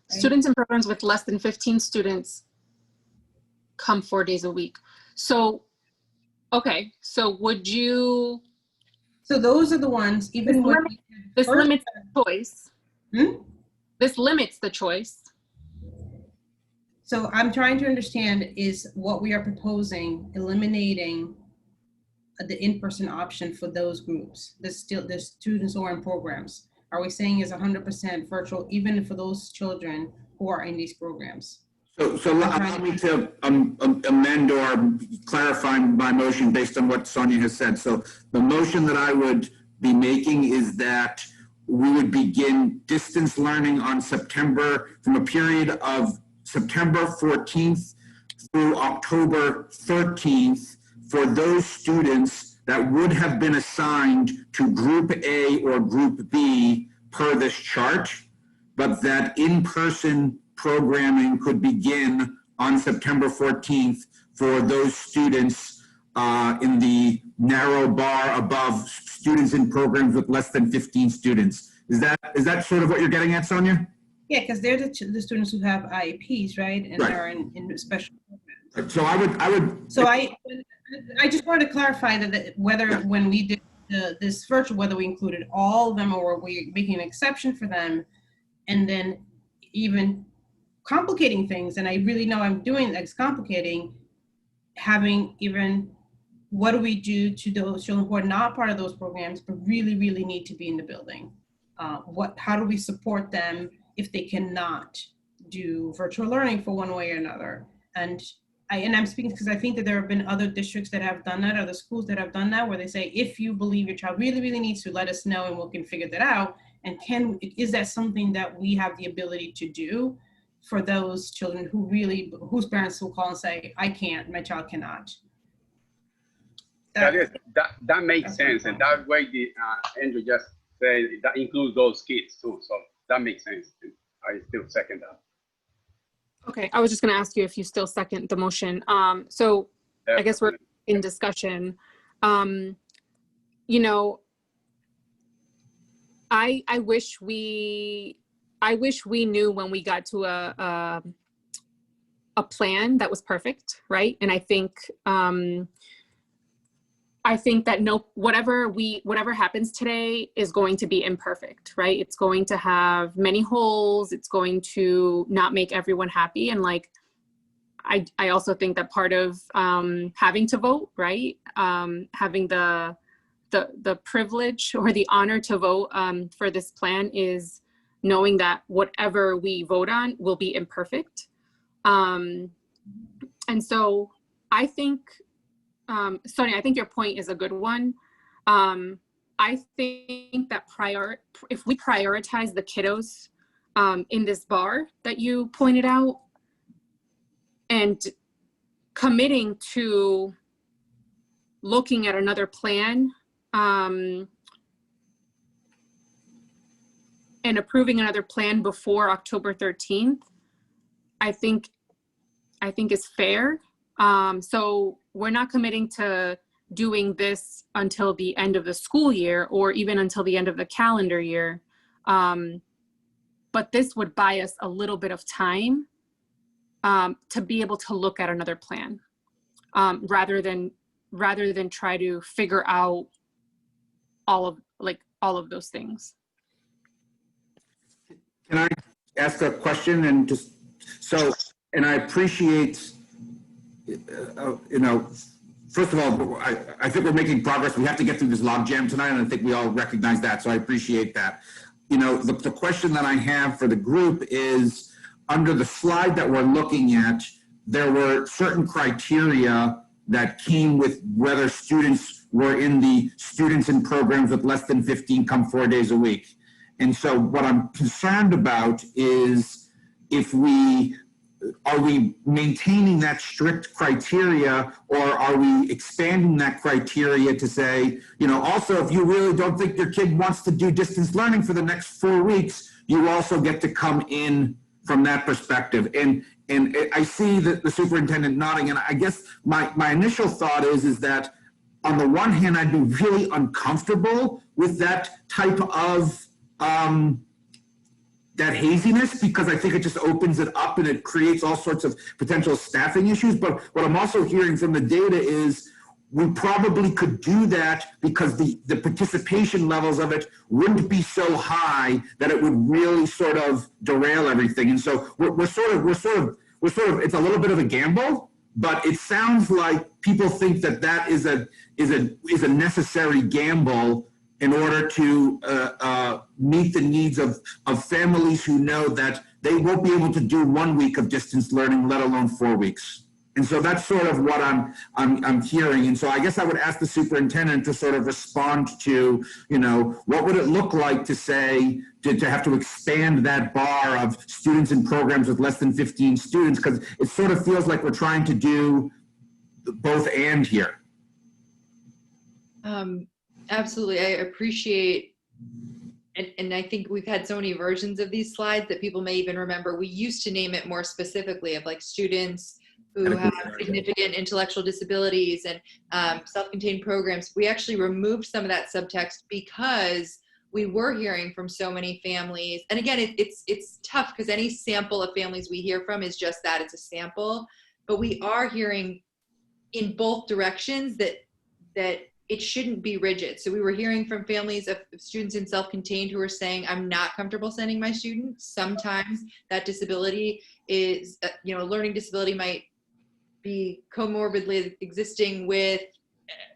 S16: Students in programs with less than 15 students come 4 days a week. So, okay, so would you?
S13: So those are the ones, even when
S16: this limits the choice. This limits the choice.
S13: So I'm trying to understand is what we are proposing, eliminating the in-person option for those groups, the students who are in programs. Are we saying is 100% virtual, even for those children who are in these programs?
S15: So allow me to amend or clarify my motion based on what Sonia has said. So the motion that I would be making is that we would begin distance learning on from a period of September 14th through October 13th for those students that would have been assigned to Group A or Group B per this chart, but that in-person programming could begin on September 14th for those students in the narrow bar above students in programs with less than 15 students. Is that sort of what you're getting at, Sonia?
S13: Yeah, because they're the students who have IEPs, right? And
S15: Right.
S13: they're in special programs.
S15: So I would.
S13: So I just wanted to clarify that whether when we did this virtual, whether we included all of them or were we making an exception for them, and then even complicating things. And I really know I'm doing that's complicating, having even what do we do to those children who are not part of those programs but really need to be in the building? How do we support them if they cannot do virtual learning for one way or another? And I'm speaking because I think that there have been other districts that have done that, other schools that have done that, where they say, if you believe your child really needs to, let us know and we can figure that out. And is that something that we have the ability to do for those children whose parents will call and say, I can't, my child cannot?
S24: That makes sense. And that way, Andrew just said, that includes those kids too. So that makes sense. I still second that.
S16: Okay, I was just going to ask you if you still second the motion. So definitely. I guess we're in discussion. You know, I wish we knew when we got to a plan that was perfect, right? And I think that whatever happens today is going to be imperfect, right? It's going to have many holes. It's going to not make everyone happy. And like, I also think that part of having to vote, right? Having the privilege or the honor to vote for this plan is knowing that whatever we vote on will be imperfect. And so I think, Sonia, I think your point is a good one. I think that if we prioritize the kiddos in this bar that you pointed out and committing to looking at another plan and approving another plan before October 13th, I think is fair. So we're not committing to doing this until the end of the school year or even until the end of the calendar year. But this would buy us a little bit of time to be able to look at another plan rather than try to figure out all of those things.
S15: Can I ask a question? And and I appreciate, first of all, I think we're making progress. We have to get through this logjam tonight, and I think we all recognize that, so I appreciate that. The question that I have for the group is, under the slide that we're looking at, there were certain criteria that came with whether students were in the students in programs with less than 15 come 4 days a week. And so what I'm concerned about is are we maintaining that strict criteria, or are we expanding that criteria to say, also, if you really don't think your kid wants to do distance learning for the next 4 weeks, you also get to come in from that perspective. And I see the superintendent nodding, and I guess my initial thought is that on the one hand, I'd be really uncomfortable with that type of that haziness, because I think it just opens it up and it creates all sorts of potential staffing issues. But what I'm also hearing from the data is we probably could do that because the participation levels of it wouldn't be so high that it would really sort of derail everything. And so we're sort of we're sort of, it's a little bit of a gamble, but it sounds like people think that that is a necessary gamble in order to meet the needs of families who know that they won't be able to do 1 week of distance learning, let alone 4 weeks. And so that's sort of what I'm hearing. And so I guess I would ask the superintendent to sort of respond to, you know, what would it look like to say, to have to expand that bar of students in programs with less than 15 students? Because it sort of feels like we're trying to do both and here.
S12: Absolutely. I appreciate, and I think we've had so many versions of these slides that people may even remember. We used to name it more specifically of like students who have significant intellectual disabilities and self-contained programs. We actually removed some of that subtext because we were hearing from so many families. And again, it's tough because any sample of families we hear from is just that, it's a sample. But we are hearing in both directions that it shouldn't be rigid. So we were hearing from families of students in self-contained who were saying, I'm not comfortable sending my students. Sometimes that disability is, you know, a learning disability might be comorbidly existing with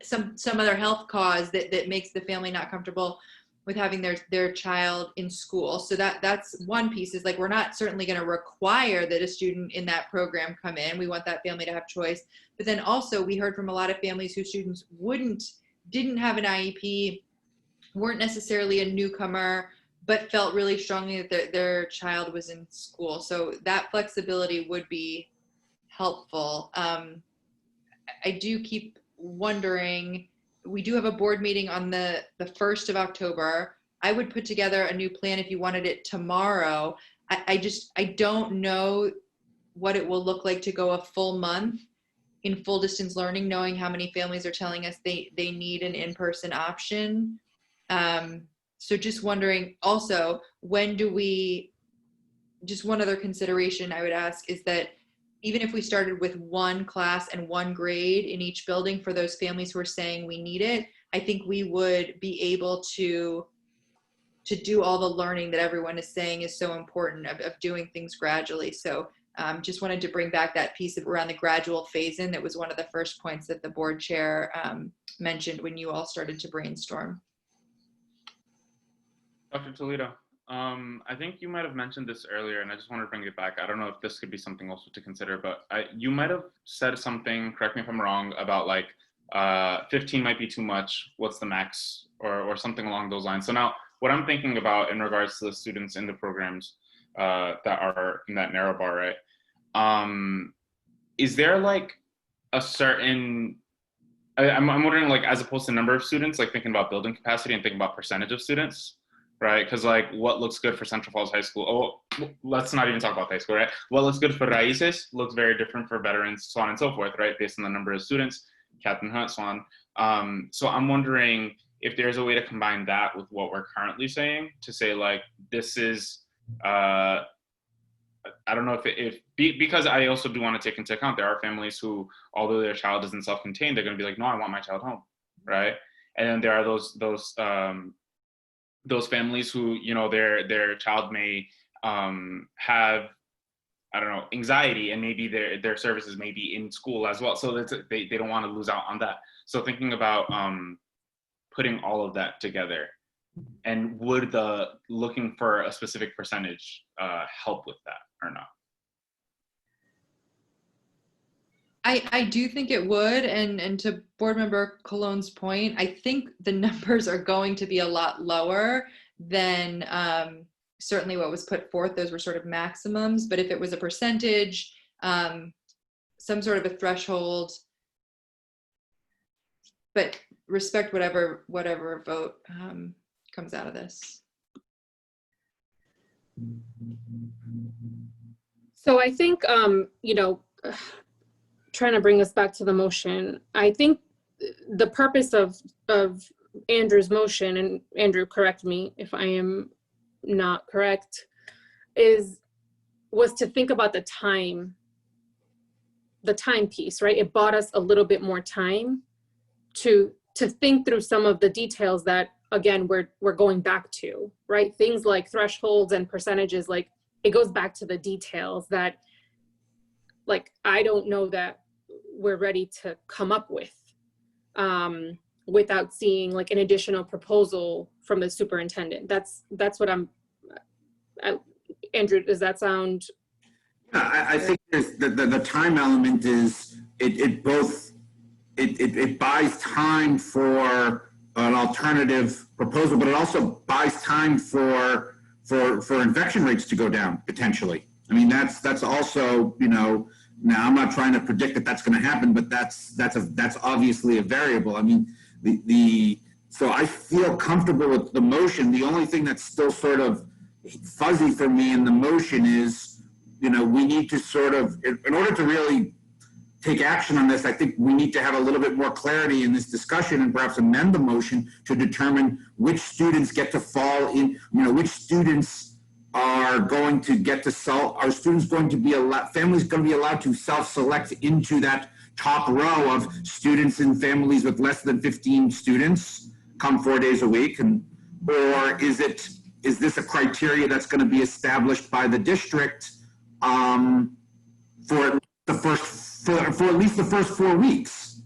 S12: some other health cause that makes the family not comfortable with having their child in school. So that's one piece, is like, we're not certainly going to require that a student in that program come in. We want that family to have choice. But then also we heard from a lot of families whose students didn't have an IEP, weren't necessarily a newcomer, but felt really strongly that their child was in school. So that flexibility would be helpful. I do keep wondering, we do have a board meeting on the 1st of October. I would put together a new plan if you wanted it tomorrow. I don't know what it will look like to go a full month in full distance learning, knowing how many families are telling us they need an in-person option. So just wondering also, when do we, just one other consideration I would ask is that even if we started with one class and one grade in each building for those families who are saying we need it, I think we would be able to do all the learning that everyone is saying is so important of doing things gradually. So just wanted to bring back that piece of around the gradual phase-in. That was one of the first points that the board chair mentioned when you all started to brainstorm.
S11: Dr. Toledo, I think you might have mentioned this earlier, and I just want to bring it back. I don't know if this could be something also to consider, but you might have said something, correct me if I'm wrong, about like 15 might be too much, what's the max, or something along those lines. So now what I'm thinking about in regards to the students in the programs that are in that narrow bar, right? Is there like a certain, I'm wondering, like, as opposed to number of students, like thinking about building capacity and thinking about percentage of students, right? Because like what looks good for Central Falls High School, let's not even talk about high school, right? What looks good for Raices looks very different for veterans, so on and so forth, right? Based on the number of students, Captain Hunt, so on. So I'm wondering if there's a way to combine that with what we're currently saying, to say like, this is, I don't know because I also do want to take into account there are families who, although their child isn't self-contained, they're going to be like, no, I want my child home, right? And then there are those families who, you know, their child may have, I don't know, anxiety, and maybe their services may be in school as well. So they don't want to lose out on that. So thinking about putting all of that together, and would the looking for a specific percentage help with that or not?
S12: I do think it would, and to board member Cologne's point, I think the numbers are going to be a lot lower than certainly what was put forth. Those were sort of maximums, but if it was a percentage, some sort of a threshold, but respect whatever vote comes out of this.
S16: So I think, you know, trying to bring us back to the motion, I think the purpose of Andrew's motion, and Andrew, correct me if I am not correct, was to think about the time piece, right? It bought us a little bit more time to think through some of the details that, again, we're going back to, right? Things like thresholds and percentages, like it goes back to the details that like, I don't know that we're ready to come up with without seeing like an additional proposal from the superintendent. That's what Andrew, does that sound?
S15: Yeah, I think there's the time element is it buys time for an alternative proposal, but it also buys time for infection rates to go down potentially. I mean, that's also, you know, now I'm not trying to predict that that's going to happen, but that's obviously a variable. I mean, so I feel comfortable with the motion. The only thing that's still sort of fuzzy for me in the motion is, you know, we need to sort of, in order to really take action on this, I think we need to have a little bit more clarity in this discussion and perhaps amend the motion to determine which students get to fall in, you know, which students are going to get to are students going to be allowed, families going to be allowed to self-select into that top row of students in families with less than 15 students come 4 days a week, and or is this a criteria that's going to be established by the district for at least the first 4 weeks?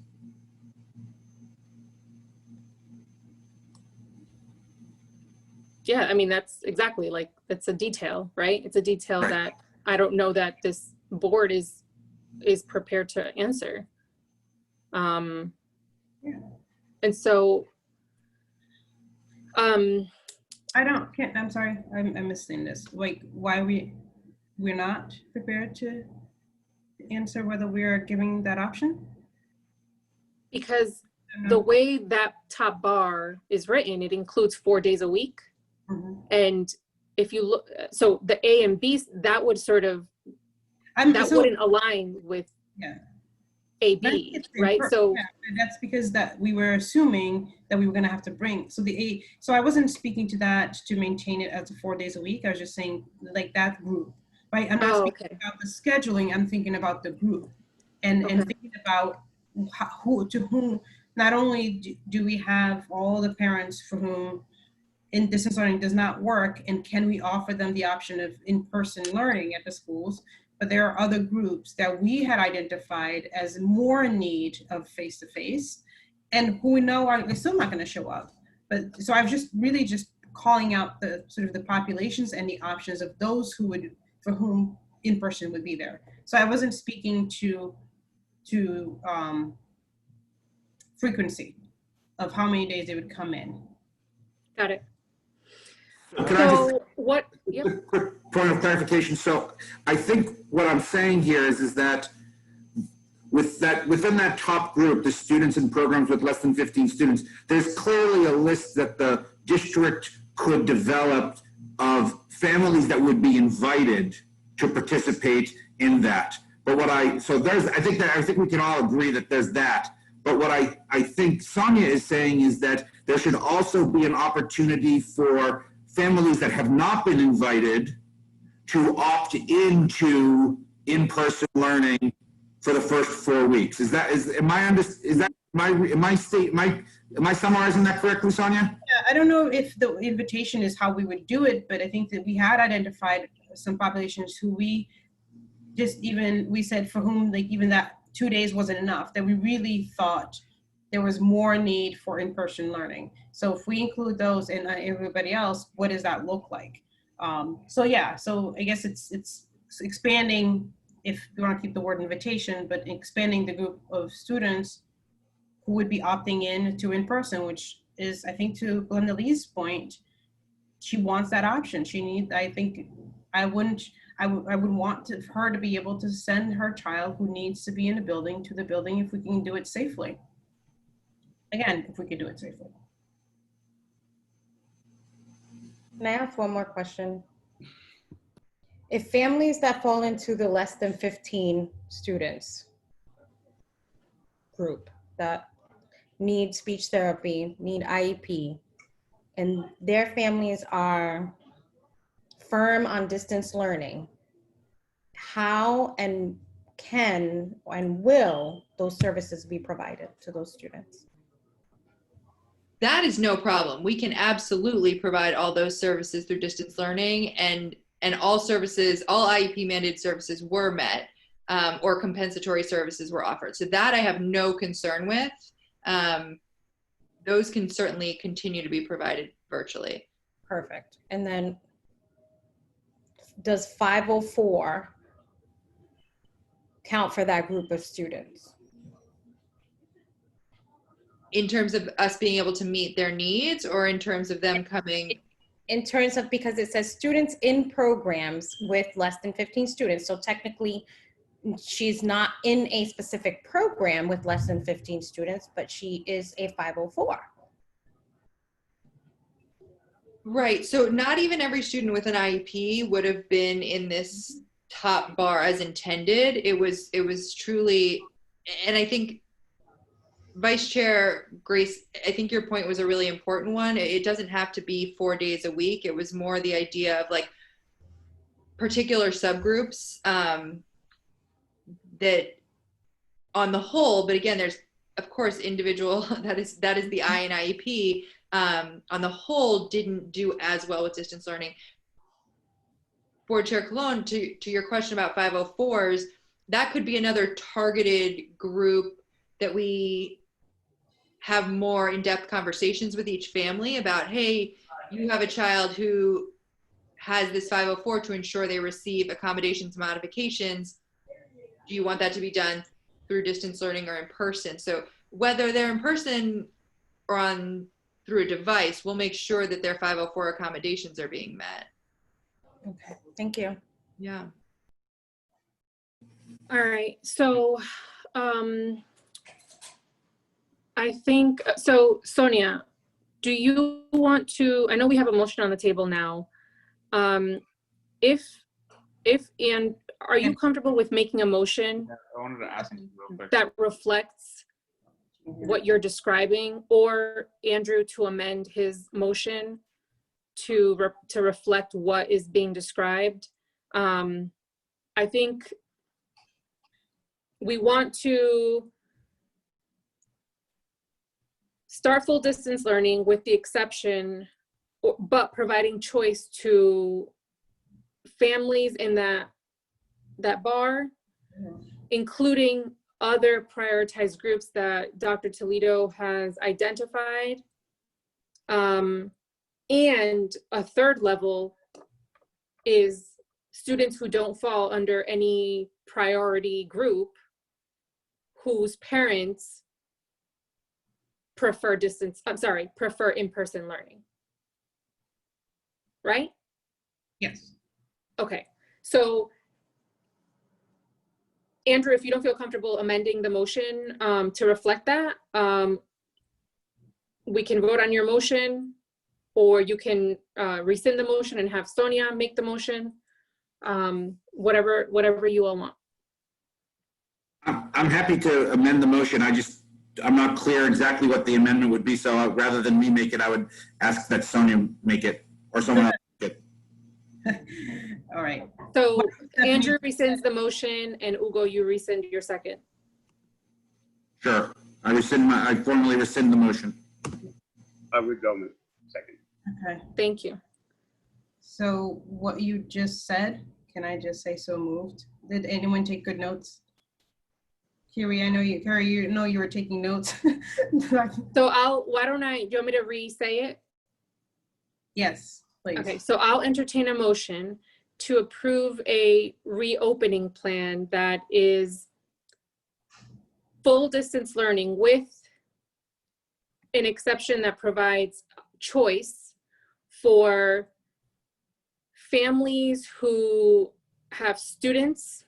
S16: Yeah, I mean, that's exactly, like, that's a detail, right? It's a detail that I don't know that this board is prepared to answer. And so,
S13: I'm sorry, I'm missing this. Like, why we're not prepared to answer whether we're giving that option?
S16: Because the way that top bar is written, it includes 4 days a week. And if you look, so the A and B, that would sort of, wouldn't align with A, B, right? So
S13: that's because that we were assuming that we were going to have to bring, so I wasn't speaking to that to maintain it as 4 days a week. I was just saying like that group, right? I'm not speaking about the scheduling. I'm thinking about the group and thinking about whom, not only do we have all the parents for whom in distance learning does not work, and can we offer them the option of in-person learning at the schools, but there are other groups that we had identified as more in need of face-to-face and who we know are still not going to show up. But so I was just really just calling out the sort of the populations and the options of those for whom in-person would be there. So I wasn't speaking to frequency of how many days they would come in.
S16: Got it.
S15: Can I just, quick point of clarification. So I think what I'm saying here is that within that top group, the students in programs with less than 15 students, there's clearly a list that the district could develop of families that would be invited to participate in that. But I think we can all agree that there's that. But what I think Sonia is saying is that there should also be an opportunity for families that have not been invited to opt into in-person learning for the first 4 weeks. Am I summarizing that correctly, Sonia?
S13: Yeah, I don't know if the invitation is how we would do it, but I think that we had identified some populations who we said for whom like even that 2 days wasn't enough, that we really thought there was more need for in-person learning. So if we include those and everybody else, what does that look like? So I guess it's expanding, if you want to keep the word invitation, but expanding the group of students who would be opting in to in-person, which is, I think, to Glenda Lee's point, she wants that option. I would want her to be able to send her child who needs to be in the building to the building if we can do it safely. Again, if we could do it safely.
S14: Can I ask one more question? If families that fall into the less than 15 students group that need speech therapy, need IEP, and their families are firm on distance learning, how and can and will those services be provided to those students?
S12: That is no problem. We can absolutely provide all those services through distance learning, and all services, all IEP mandated services were met. or compensatory services were offered. So that I have no concern with. Those can certainly continue to be provided virtually.
S14: Perfect. And then does 504 count for that group of students?
S12: In terms of us being able to meet their needs, or in terms of them coming?
S14: In terms of, because it says students in programs with less than 15 students. So technically she's not in a specific program with less than 15 students, but she is a 504.
S12: Right. So not even every student with an IEP would have been in this top bar as intended. It was truly, and I think Vice Chair Grace, I think your point was a really important one. It doesn't have to be 4 days a week. It was more the idea of like particular subgroups that on the whole, but again, there's of course individual, that is the I in IEP, on the whole didn't do as well with distance learning. Board Chair Colon, to your question about 504s, that could be another targeted group that we have more in-depth conversations with each family about, hey, you have a child who has this 504 to ensure they receive accommodations, modifications. Do you want that to be done through distance learning or in person? So whether they're in person or through a device, we'll make sure that their 504 accommodations are being met.
S14: Okay, thank you.
S12: Yeah.
S16: All right, so I think, so Sonia, do you want to, I know we have a motion on the table now. And are you comfortable with making a motion
S11: I wanted to ask you real quick.
S16: that reflects what you're describing, or Andrew to amend his motion to reflect what is being described? I think we want to start full distance learning with the exception, but providing choice to families in that bar, including other prioritized groups that Dr. Toledo has identified. And a third level is students who don't fall under any priority group, whose parents prefer in-person learning. Right?
S13: Yes.
S16: Okay, so Andrew, if you don't feel comfortable amending the motion to reflect that, we can vote on your motion, or you can rescind the motion and have Sonia make the motion, whatever you all want.
S15: I'm happy to amend the motion. I'm not clear exactly what the amendment would be, so rather than me make it, I would ask that Sonia make it, or someone else make it.
S13: All right.
S16: So Andrew rescinds the motion, and Ugo, you rescind your second.
S15: Sure. I formally rescind the motion.
S24: I withdraw my second.
S13: Okay.
S16: Thank you.
S13: So what you just said, can I just say so moved? Did anyone take good notes? Carrie, I know you were taking notes.
S16: So why don't do you want me to re-say it?
S13: Yes, please.
S16: Okay, so I'll entertain a motion to approve a reopening plan that is full distance learning with an exception that provides choice for families who have students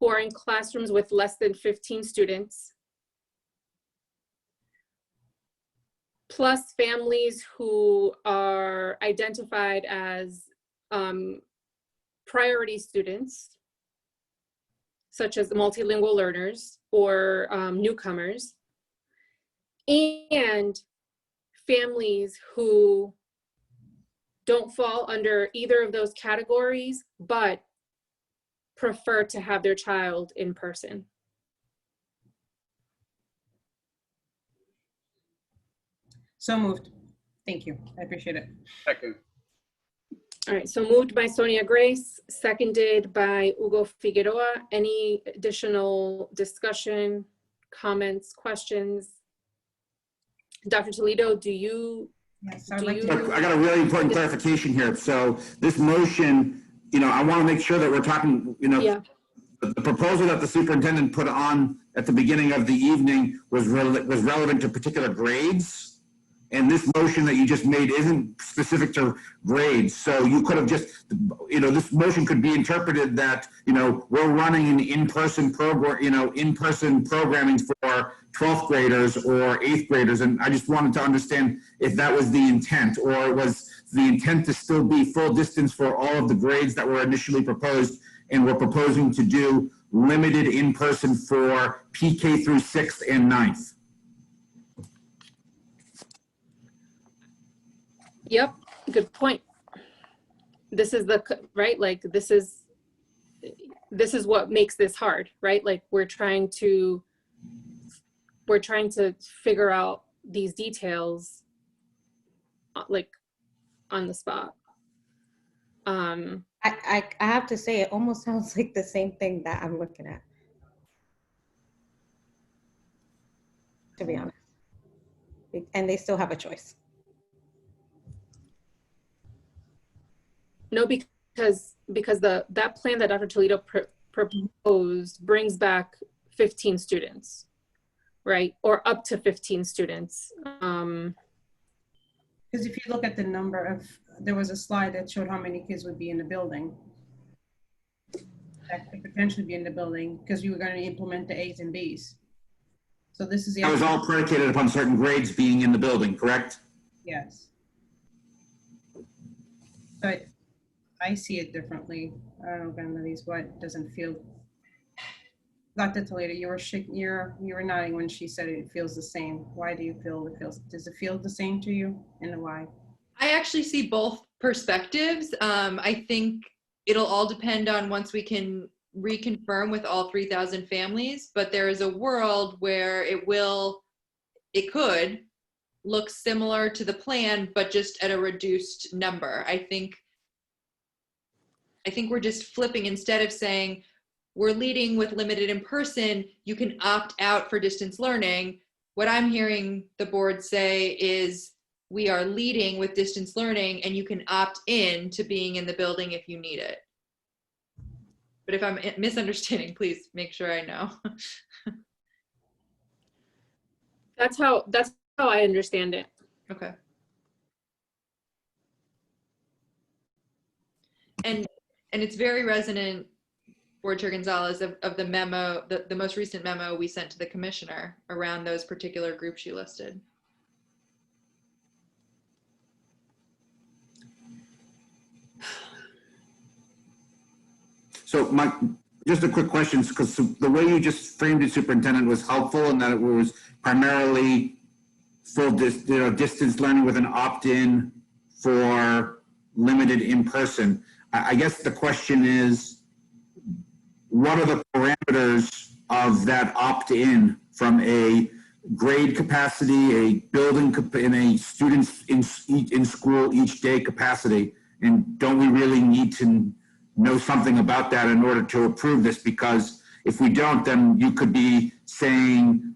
S16: who are in classrooms with less than 15 students, plus families who are identified as priority students, such as multilingual learners or newcomers, and families who don't fall under either of those categories, but prefer to have their child in person.
S13: So moved. Thank you. I appreciate it.
S24: Second.
S16: All right, so moved by Sonia Grace, seconded by Hugo Figueroa. Any additional discussion, comments, questions? Dr. Toledo, do you?
S13: Yes,
S16: do
S13: I'd like
S16: you?
S13: to.
S15: I got a really important clarification here. So this motion, I want to make sure that we're talking,
S16: Yeah.
S15: the proposal that the superintendent put on at the beginning of the evening was relevant to particular grades. And this motion that you just made isn't specific to grades. So you could have just, this motion could be interpreted that, we're running an in-person program, in-person programming for 12th graders or 8th graders. And I just wanted to understand if that was the intent, or was the intent to still be full distance for all of the grades that were initially proposed, and we're proposing to do limited in-person for PK through 6th and 9th.
S16: Yep, good point. This is right, like this is what makes this hard, right? Like we're trying to figure out these details like on the spot.
S14: I have to say, it almost sounds like the same thing that I'm looking at, to be honest. And they still have a choice.
S16: No, because that plan that Dr. Toledo proposed brings back 15 students, right? Or up to 15 students.
S13: Because if you look at the number of, there was a slide that showed how many kids would be in the building. That could potentially be in the building because you were going to implement the A's and B's. So this is the.
S15: That was all predicated upon certain grades being in the building, correct?
S13: Yes. But I see it differently. I don't know, Vanessa, what doesn't feel. Dr. Toledo, you were nodding when she said it feels the same. Why do you feel it feels? Does it feel the same to you, and why?
S12: I actually see both perspectives. I think it'll all depend on once we can reconfirm with all 3,000 families, but there is a world where it could look similar to the plan, but just at a reduced number. I think we're just flipping, instead of saying we're leading with limited in person, you can opt out for distance learning. What I'm hearing the board say is we are leading with distance learning and you can opt in to being in the building if you need it. But if I'm misunderstanding, please make sure I know.
S16: That's how I understand it.
S12: Okay. And it's very resonant, Board Chair Gonzalez, of the memo, the most recent memo we sent to the commissioner around those particular groups you listed.
S15: So just a quick question, because the way you just framed it, Superintendent, was helpful, and that it was primarily full distance learning with an opt-in for limited in-person. I guess the question is, what are the parameters of that opt-in from a grade capacity, a building, in a students in school each day capacity? And don't we really need to know something about that in order to approve this? Because if we don't, then you could be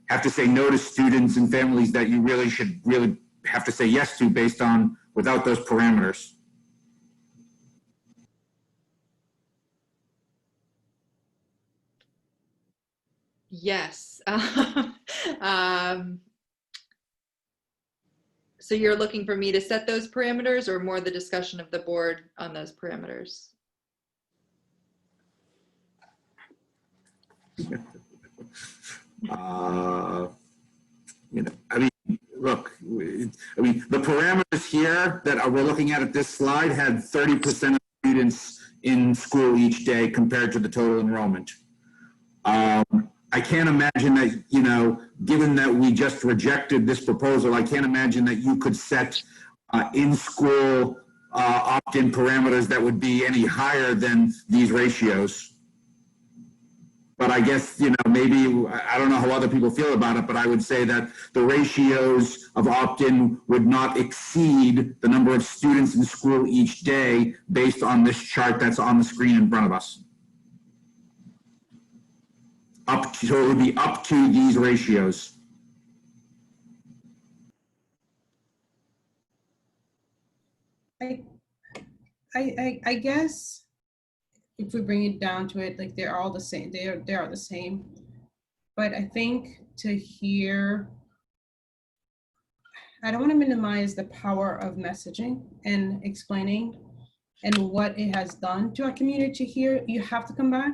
S15: have to say no to students and families that you really should have to say yes to based on, without those parameters.
S12: Yes. So you're looking for me to set those parameters, or more the discussion of the board on those parameters?
S15: Look, the parameters here that we're looking at this slide had 30% of students in school each day compared to the total enrollment. I can't imagine that, given that we just rejected this proposal, I can't imagine that you could set in-school opt-in parameters that would be any higher than these ratios. But I guess, maybe, I don't know how other people feel about it, but I would say that the ratios of opt-in would not exceed the number of students in school each day based on this chart that's on the screen in front of us. So it would be up to these ratios.
S13: I guess if we bring it down to it, like they're all the same. They are the same. But I think to hear, I don't want to minimize the power of messaging and explaining and what it has done to our community to hear, you have to come back,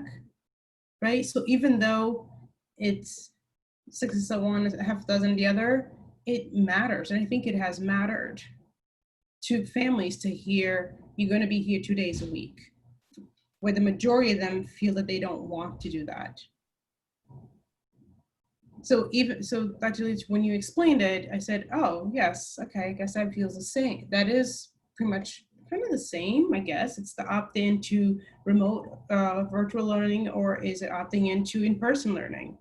S13: right? So even though it's 6 of one, a half dozen the other, it matters. And I think it has mattered to families to hear, you're going to be here 2 days a week, where the majority of them feel that they don't want to do that. So Dr. Leach, when you explained it, I said, oh, yes, okay, I guess that feels the same. That is pretty much kind of the same, I guess. It's the opt-in to remote virtual learning, or is it opting into in-person learning?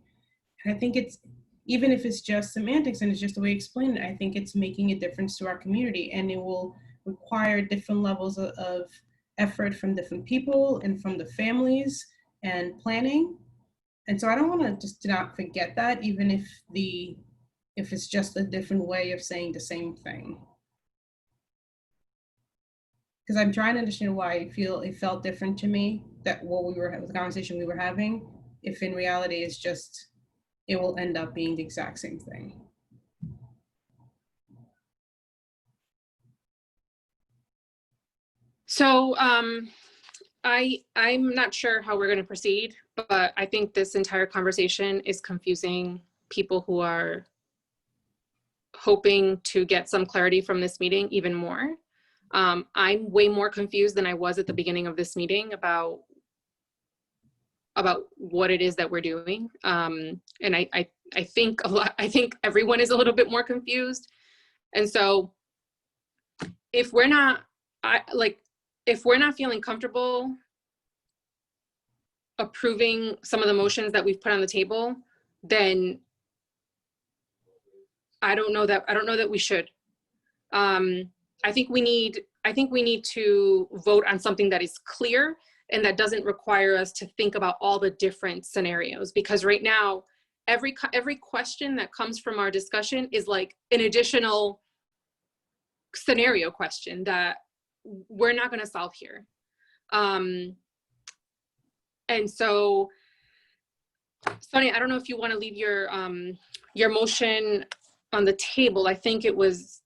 S13: And I think it's, even if it's just semantics and it's just the way you explain it, I think it's making a difference to our community, and it will require different levels of effort from different people and from the families and planning. And so I don't want to just not forget that, even if it's just a different way of saying the same thing. Because I'm trying to understand why it felt different to me, that the conversation we were having, if in reality it's just, it will end up being the exact same thing.
S16: So I'm not sure how we're going to proceed, but I think this entire conversation is confusing people who are hoping to get some clarity from this meeting even more. I'm way more confused than I was at the beginning of this meeting about what it is that we're doing. And I think everyone is a little bit more confused. And so if we're not, if we're not feeling comfortable approving some of the motions that we've put on the table, then I don't know that we should. I think we need to vote on something that is clear and that doesn't require us to think about all the different scenarios, because right now every question that comes from our discussion is like an additional scenario question that we're not going to solve here. And so, Sonia, I don't know if you want to leave your motion on the table. I think it was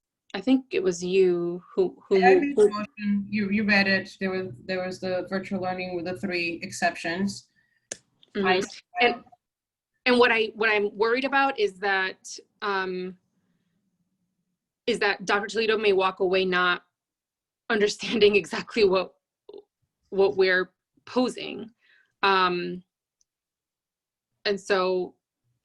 S16: you who
S13: moved the motion. You read it. There was the virtual learning with the 3 exceptions.
S16: Mm-hmm. And what I'm worried about is that Dr. Toledo may walk away not understanding exactly what we're posing. And so,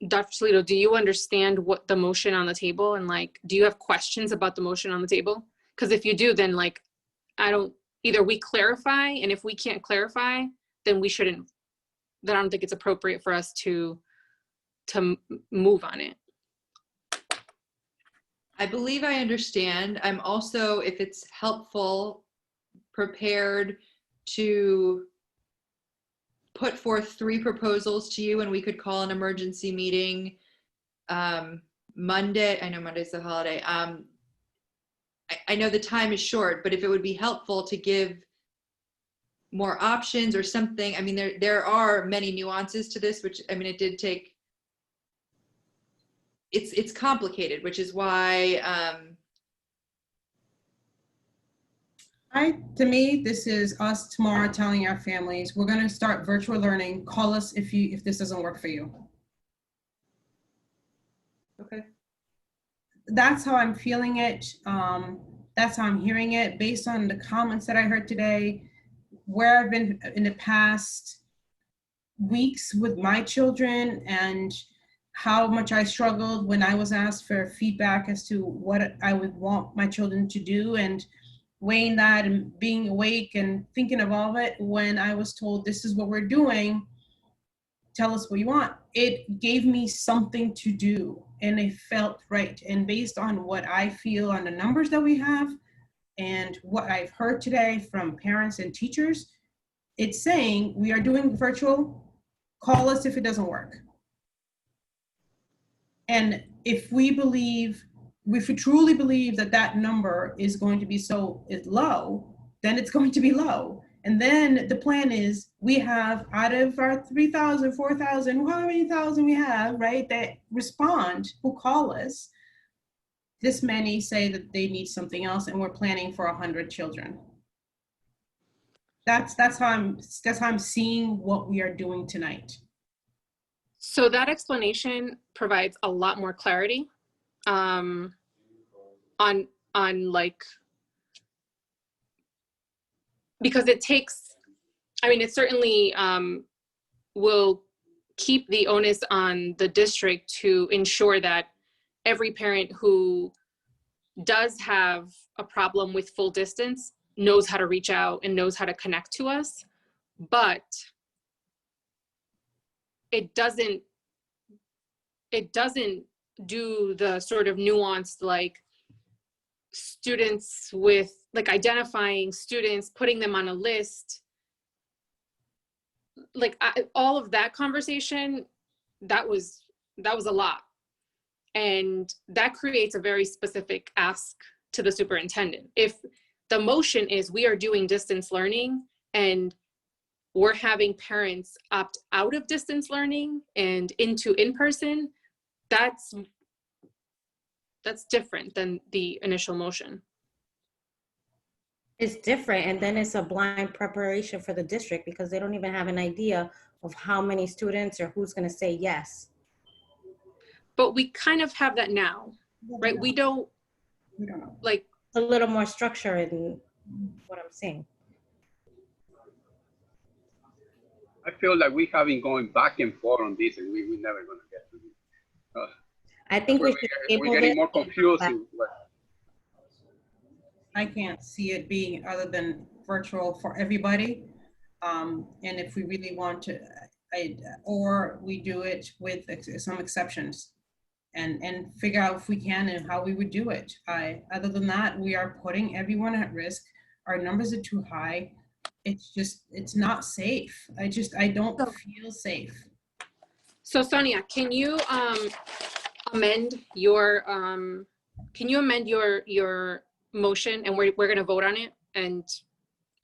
S16: Dr. Toledo, do you understand what the motion on the table, and do you have questions about the motion on the table? Because if you do, then either we clarify, and if we can't clarify, then I don't think it's appropriate for us to move on it.
S12: I believe I understand. I'm also, if it's helpful, prepared to put forth 3 proposals to you, and we could call an emergency meeting Monday. I know Monday's the holiday. I know the time is short, but if it would be helpful to give more options or something. I mean, there are many nuances to this, which, I mean, it did take, it's complicated, which is why
S13: to me, this is us tomorrow telling our families, we're going to start virtual learning. Call us if this doesn't work for you.
S12: Okay.
S13: That's how I'm feeling it. That's how I'm hearing it based on the comments that I heard today, where I've been in the past weeks with my children, and how much I struggled when I was asked for feedback as to what I would want my children to do, and weighing that and being awake and thinking of all of it when I was told this is what we're doing. tell us what you want. It gave me something to do and it felt right. And based on what I feel on the numbers that we have and what I've heard today from parents and teachers, it's saying we are doing virtual, call us if it doesn't work. And if we truly believe that that number is going to be low, then it's going to be low. And then the plan is we have out of our 3,000, 4,000, how many thousand we have, right, that respond, who call us, this many say that they need something else and we're planning for 100 children. That's how I'm seeing what we are doing tonight.
S16: So that explanation provides a lot more clarity on like, because it takes, I mean, it certainly will keep the onus on the district to ensure that every parent who does have a problem with full distance knows how to reach out and knows how to connect to us. But it doesn't do the sort of nuanced, like students with, like identifying students, putting them on a list, like all of that conversation, that was a lot. And that creates a very specific ask to the superintendent. If the motion is we are doing distance learning and we're having parents opt out of distance learning and into in-person, that's different than the initial motion.
S14: It's different, and then it's a blind preparation for the district because they don't even have an idea of how many students or who's going to say yes.
S16: But we kind of have that now, right? We don't
S13: know.
S16: Like
S14: a little more structure in what I'm saying.
S24: I feel like we have been going back and forth on this, and we're never going to get to this.
S14: I think we're
S24: getting more confused.
S13: I can't see it being other than virtual for everybody. And if we really want to, or we do it with some exceptions and figure out if we can and how we would do it. Other than that, we are putting everyone at risk. Our numbers are too high. It's not safe. I don't feel safe.
S16: So Sonia, can you amend your motion, and we're going to vote on it, and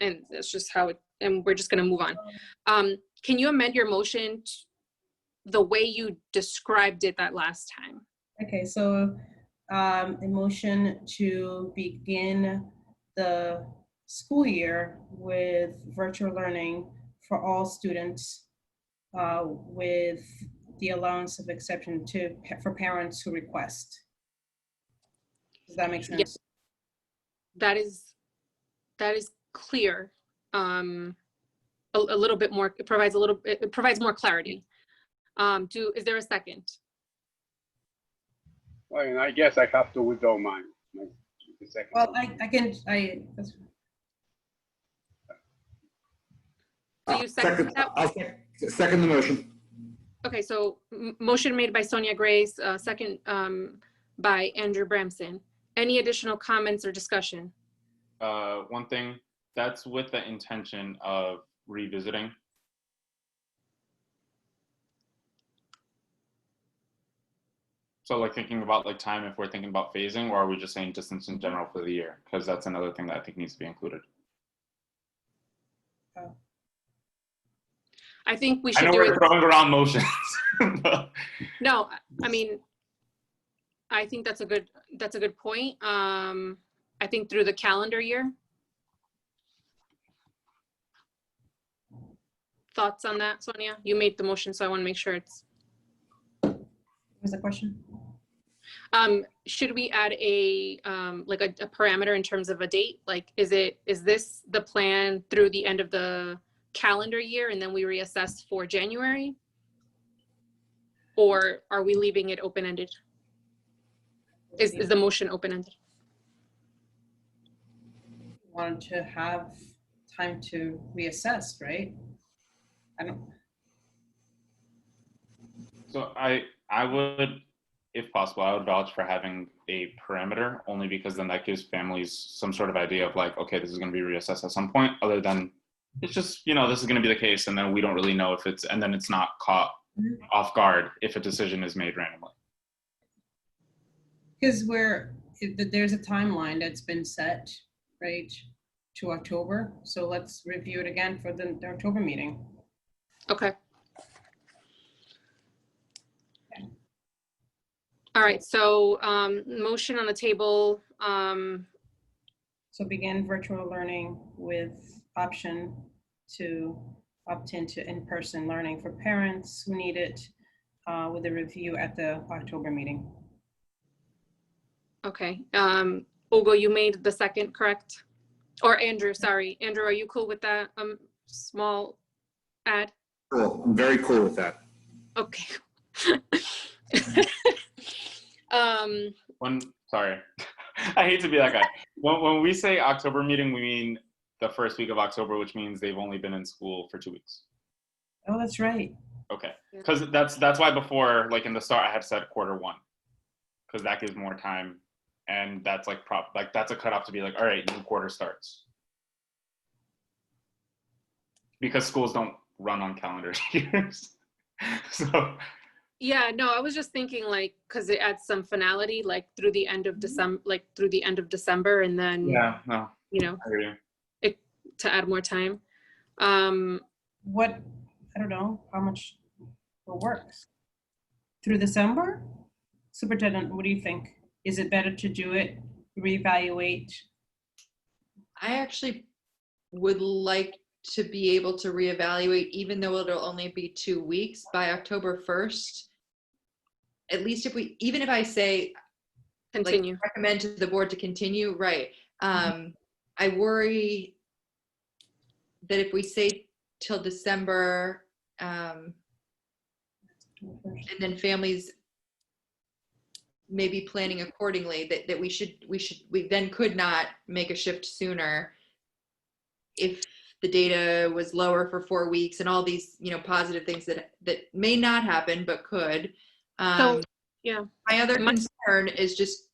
S16: that's just how it, and we're just going to move on. Can you amend your motion the way you described it that last time?
S13: Okay, so a motion to begin the school year with virtual learning for all students with the allowance of exception for parents who request. Does that make sense?
S16: Yes. That is clear. A little bit more, it provides more clarity. Is there a second?
S24: Well, and I guess I have to withdraw my second.
S13: Well,
S16: Do you second that?
S15: I'll second the motion.
S16: Okay, so motion made by Sonia Grace, second by Andrew Bramson. Any additional comments or discussion?
S11: One thing, that's with the intention of revisiting. So like thinking about like time, if we're thinking about phasing, or are we just saying distance in general for the year? Because that's another thing that I think needs to be included.
S16: I think we should
S11: I know
S16: do
S11: we're
S16: it.
S11: throwing around motions.
S16: No, I mean, I think that's a good point. I think through the calendar year. Thoughts on that, Sonia? You made the motion, so I want to make sure it's.
S13: What's the question?
S16: Should we add a like a parameter in terms of a date? Like, is this the plan through the end of the calendar year and then we reassess for January? Or are we leaving it open-ended? Is the motion open-ended?
S13: Want to have time to reassess, right?
S11: So I would, if possible, I would vouch for having a parameter, only because then that gives families some sort of idea of like, okay, this is going to be reassessed at some point, other than it's just, this is going to be the case. And then we don't really know if and then it's not caught off guard if a decision is made randomly.
S13: Because there's a timeline that's been set, right, to October. So let's review it again for the October meeting.
S16: Okay. All right, so motion on the table.
S13: So begin virtual learning with option to opt into in-person learning for parents who need it, with a review at the October meeting.
S16: Okay, Ugo, you made the second, correct? Or Andrew, sorry. Andrew, are you cool with that small add?
S15: Cool. I'm very cool with that.
S16: Okay.
S11: Sorry, I hate to be that guy. When we say October meeting, we mean the first week of October, which means they've only been in school for 2 weeks.
S13: Oh, that's right.
S11: Okay, because that's why before, like in the start, I had said Q1, because that gives more time, and that's like that's a cutoff to be like, all right, new quarter starts, because schools don't run on calendar years. So.
S16: Yeah, no, I was just thinking like, because it adds some finality, like through the end of December, and then
S11: Yeah, no. I hear you.
S16: To add more time.
S13: What, I don't know, how much it works? Through December? Superintendent, what do you think? Is it better to do it, reevaluate?
S12: I actually would like to be able to reevaluate, even though it'll only be 2 weeks, by October 1st. At least even if I say,
S16: continue,
S12: like, recommend to the board to continue, right? I worry that if we say till December, and then families maybe planning accordingly, that we then could not make a shift sooner if the data was lower for 4 weeks and all these, positive things that may not happen but could.
S16: So yeah,
S12: my other concern is just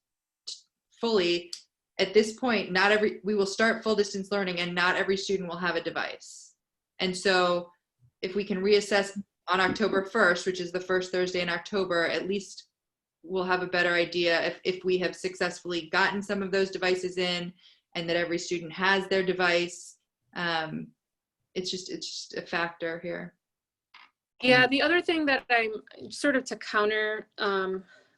S12: fully at this point, we will start full distance learning and not every student will have a device. And so if we can reassess on October 1st, which is the first Thursday in October, at least we'll have a better idea if we have successfully gotten some of those devices in and that every student has their device. It's just a factor here.
S16: Yeah, the other thing that I'm sort of to counter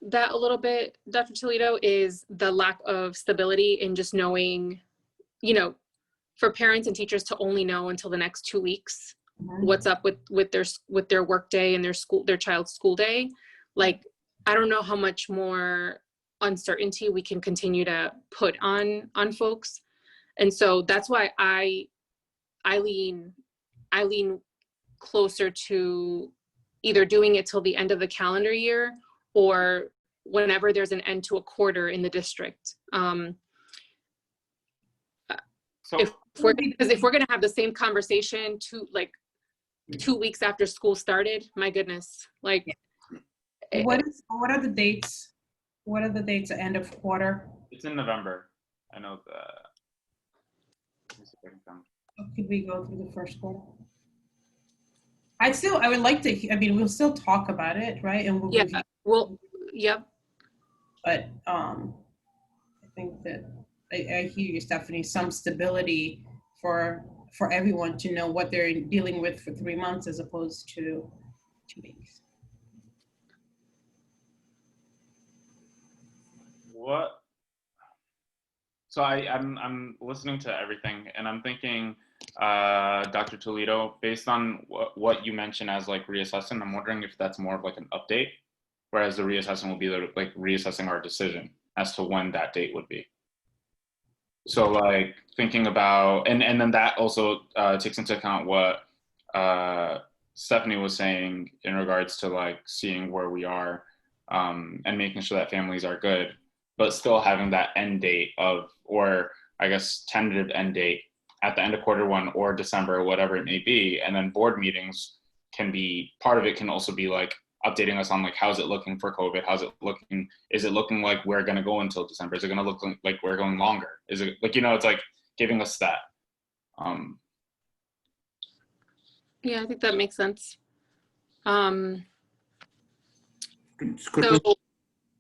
S16: that a little bit, Dr. Toledo, is the lack of stability in just knowing, for parents and teachers to only know until the next 2 weeks what's up with their work day and their child's school day. Like, I don't know how much more uncertainty we can continue to put on folks. And so that's why I lean closer to either doing it till the end of the calendar year or whenever there's an end to a quarter in the district. If we're going to have the same conversation 2 weeks after school started, my goodness, like.
S13: What are the dates? What are the dates at end of quarter?
S11: It's in November. I know that.
S13: Could we go through the first quarter? I would like to, we'll still talk about it, right? And
S16: yep.
S13: But I think that I hear you, Stephanie, some stability for everyone to know what they're dealing with for 3 months as opposed to 2 weeks.
S11: What? So I'm listening to everything and I'm thinking, Dr. Toledo, based on what you mentioned as like reassessing, I'm wondering if that's more of like an update, whereas the reassessing will be like reassessing our decision as to when that date would be. So like thinking about, and then that also takes into account what Stephanie was saying in regards to like seeing where we are and making sure that families are good, but still having that end date or I guess tentative end date at the end of Q1 or December, whatever it may be. And then board meetings can be, part of it can also be like updating us on like, how's it looking for COVID? How's it looking? Is it looking like we're going to go until December? Is it going to look like we're going longer? Is it like, it's like giving us that.
S16: Yeah, I think that makes sense. So,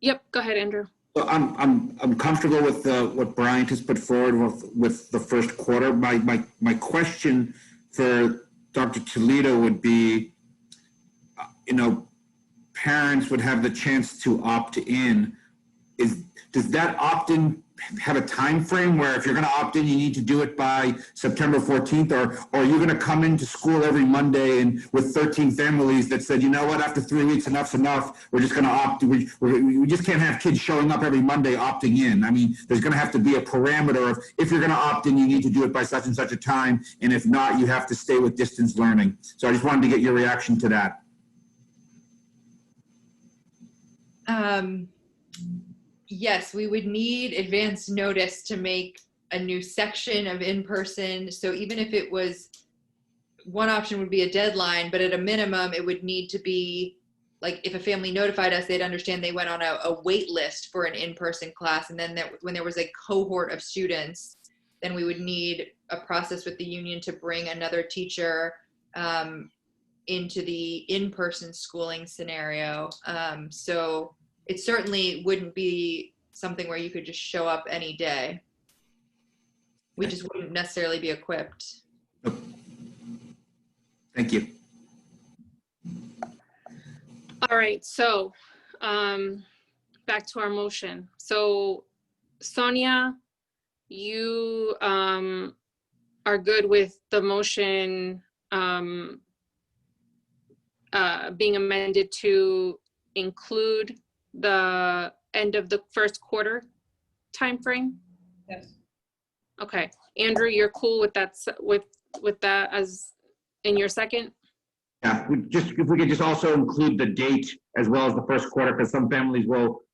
S16: yep, go ahead, Andrew.
S15: So I'm comfortable with what Bryant has put forward with the first quarter. My question for Dr. Toledo would be, parents would have the chance to opt in. Does that opt-in have a time frame where if you're going to opt in, you need to do it by September 14th, or are you going to come into school every Monday and with 13 families that said, you know what, after 3 weeks, enough's enough. We're just going to opt. We just can't have kids showing up every Monday opting in. I mean, there's going to have to be a parameter of if you're going to opt in, you need to do it by such and such a time, and if not, you have to stay with distance learning. So I just wanted to get your reaction to that.
S12: Yes, we would need advance notice to make a new section of in-person. So even if it was, one option would be a deadline, but at a minimum, it would need to be like, if a family notified us, they'd understand they went on a wait list for an in-person class. And then when there was a cohort of students, then we would need a process with the union to bring another teacher into the in-person schooling scenario. So it certainly wouldn't be something where you could just show up any day. We just wouldn't necessarily be equipped.
S15: Thank you.
S16: All right, so back to our motion. So Sonia, you are good with the motion being amended to include the end of the first quarter timeframe?
S13: Yes.
S16: Okay, Andrew, you're cool with that, with that as in your second?
S15: Yeah, if we could just also include the date as well as the first quarter, because some families will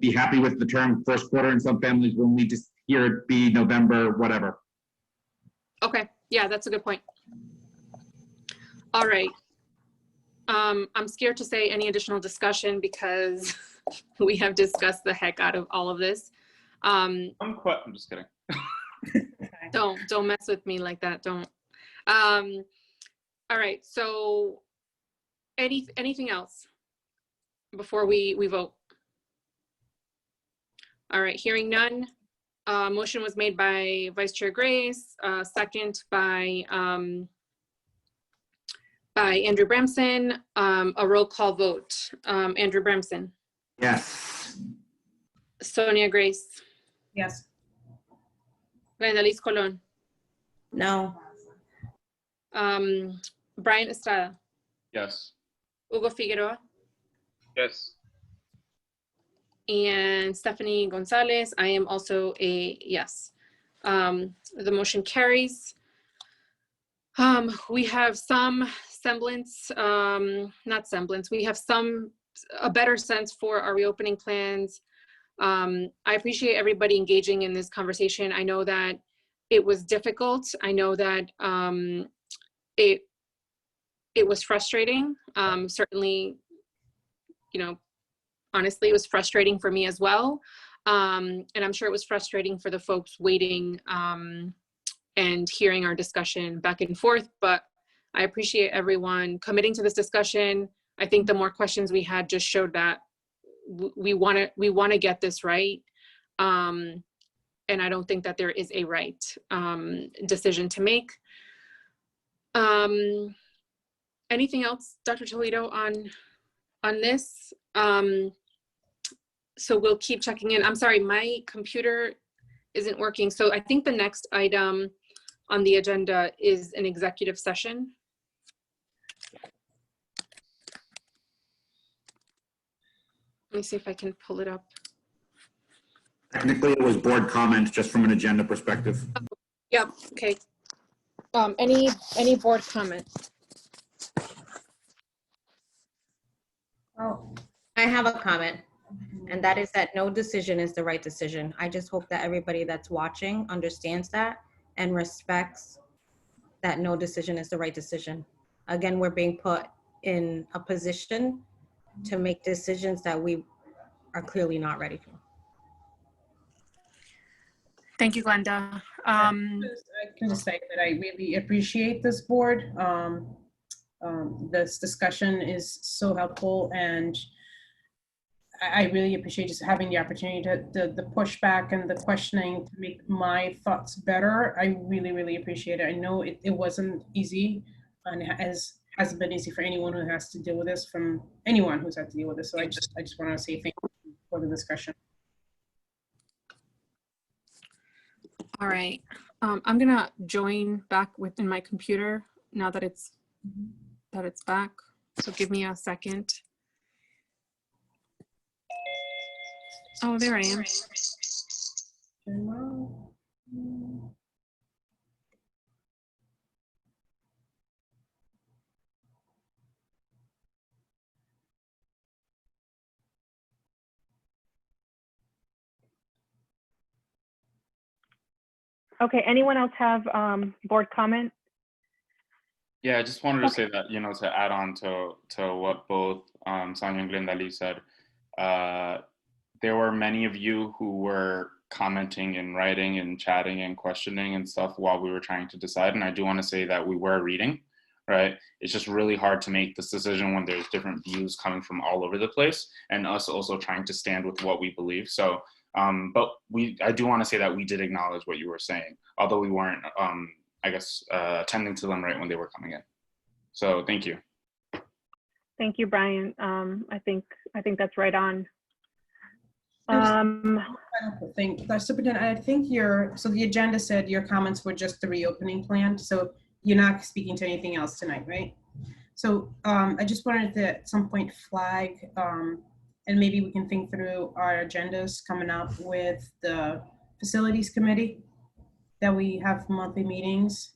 S15: be happy with the term first quarter, and some families will need to hear it be November, whatever.
S16: Okay, yeah, that's a good point. All right. I'm scared to say any additional discussion because we have discussed the heck out of all of this.
S11: I'm just kidding.
S16: Don't mess with me like that. Don't. All right. So, anything else before we vote? All right. Hearing none. Motion was made by Vice Chair Grace. Second by Andrew Bramson. A roll call vote. Andrew Bramson.
S15: Yes.
S16: Sonia Grace.
S13: Yes.
S16: Glendalice Colon.
S14: No.
S16: Brian Estrada.
S11: Yes.
S16: Hugo Figueroa.
S24: Yes.
S16: And Stephanie Gonzalez. I am also a yes. The motion carries. We have some semblance, not semblance, we have a better sense for our reopening plans. I appreciate everybody engaging in this conversation. I know that it was difficult. I know that it was frustrating. Certainly, honestly, it was frustrating for me as well. And I'm sure it was frustrating for the folks waiting and hearing our discussion back and forth, but I appreciate everyone committing to this discussion. I think the more questions we had just showed that we want to get this right. And I don't think that there is a right decision to make. Anything else, Dr. Toledo, on this? So we'll keep checking in. I'm sorry, my computer isn't working. So I think the next item on the agenda is an executive session. Let me see if I can pull it up.
S15: Technically, it was board comments, just from an agenda perspective.
S16: Yep. Okay. Any board comment?
S14: Oh, I have a comment, and that is that no decision is the right decision. I just hope that everybody that's watching understands that and respects that no decision is the right decision. Again, we're being put in a position to make decisions that we are clearly not ready for.
S16: Thank you, Glenda.
S13: I can just say that I really appreciate this board. This discussion is so helpful, and I really appreciate just having the opportunity to the pushback and the questioning to make my thoughts better. I really, really appreciate it. I know it wasn't easy, and hasn't been easy for anyone who has to deal with this, from anyone who's had to deal with this. So I just want to say thank you for the discussion.
S16: All right, I'm gonna join back within my computer now that it's back. So give me a second. Oh, there I am.
S1: Okay, anyone else have board comment?
S11: Yeah, I just wanted to say that, to add on to what both Sonia and Glenda Lee said, there were many of you who were commenting and writing and chatting and questioning and stuff while we were trying to decide. And I do want to say that we were reading, right? It's just really hard to make this decision when there's different views coming from all over the place, and us also trying to stand with what we believe. So, but I do want to say that we did acknowledge what you were saying, although we weren't, attending to them right when they were coming in. So thank you.
S1: Thank you, Brian. I think that's right on.
S13: Superintendent, I think so the agenda said your comments were just the reopening plan, so you're not speaking to anything else tonight, right? So I just wanted to at some point flag, and maybe we can think through our agendas coming up with the facilities committee that we have monthly meetings.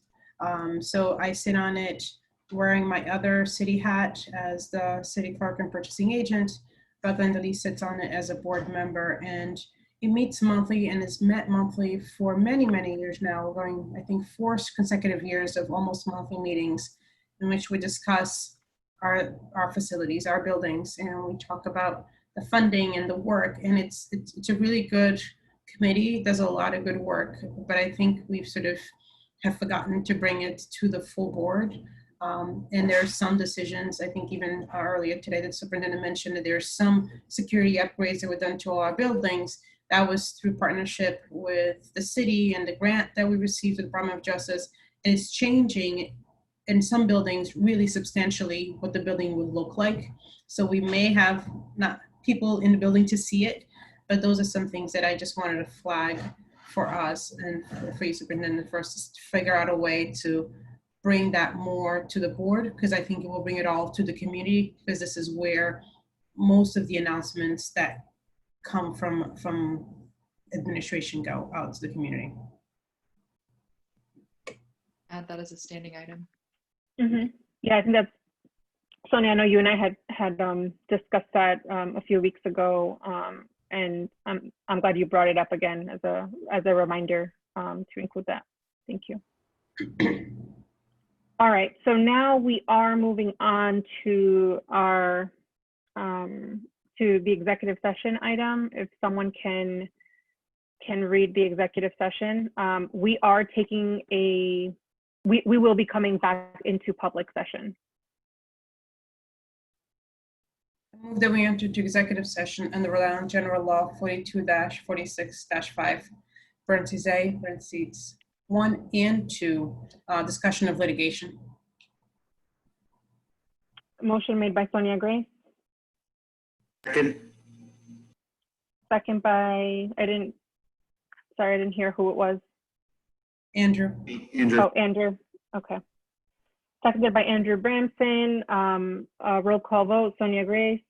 S13: So I sit on it wearing my other city hat as the city clerk and purchasing agent, but Glenda Lee sits on it as a board member, and it meets monthly and is met monthly for many, many years now, going, I think, 4 consecutive years of almost monthly meetings in which we discuss our facilities, our buildings, and we talk about the funding and the work. And it's a really good committee, does a lot of good work, but I think we've sort of have forgotten to bring it to the full board. And there are some decisions, I think even earlier today, that Superintendent mentioned that there's some security upgrades that were done to all our buildings. That was through partnership with the city and the grant that we received with the Department of Justice. And it's changing in some buildings really substantially what the building would look like. So we may have not people in the building to see it, but those are some things that I just wanted to flag for us and for you, Superintendent, for us to figure out a way to bring that more to the board, because I think it will bring it all to the community, because this is where most of the announcements that come from administration go out to the community.
S12: Add that as a standing item.
S1: Mm-hmm. Yeah, I think that's, Sonia, I know you and I had discussed that a few weeks ago, and I'm glad you brought it up again as a reminder to include that. Thank you. All right, so now we are moving on to our to the executive session item. If someone can read the executive session, we are taking we will be coming back into public session.
S13: I move that we enter into executive session under Rhode Island General Law 42-46-5, parentheses A, parentheses 1 and 2, discussion of litigation.
S1: Motion made by Sonia Gray.
S15: Second.
S1: Second by, I didn't hear who it was.
S13: Andrew.
S1: Oh, Andrew, okay. Seconded by Andrew Bramson. Roll call vote, Sonia Gray.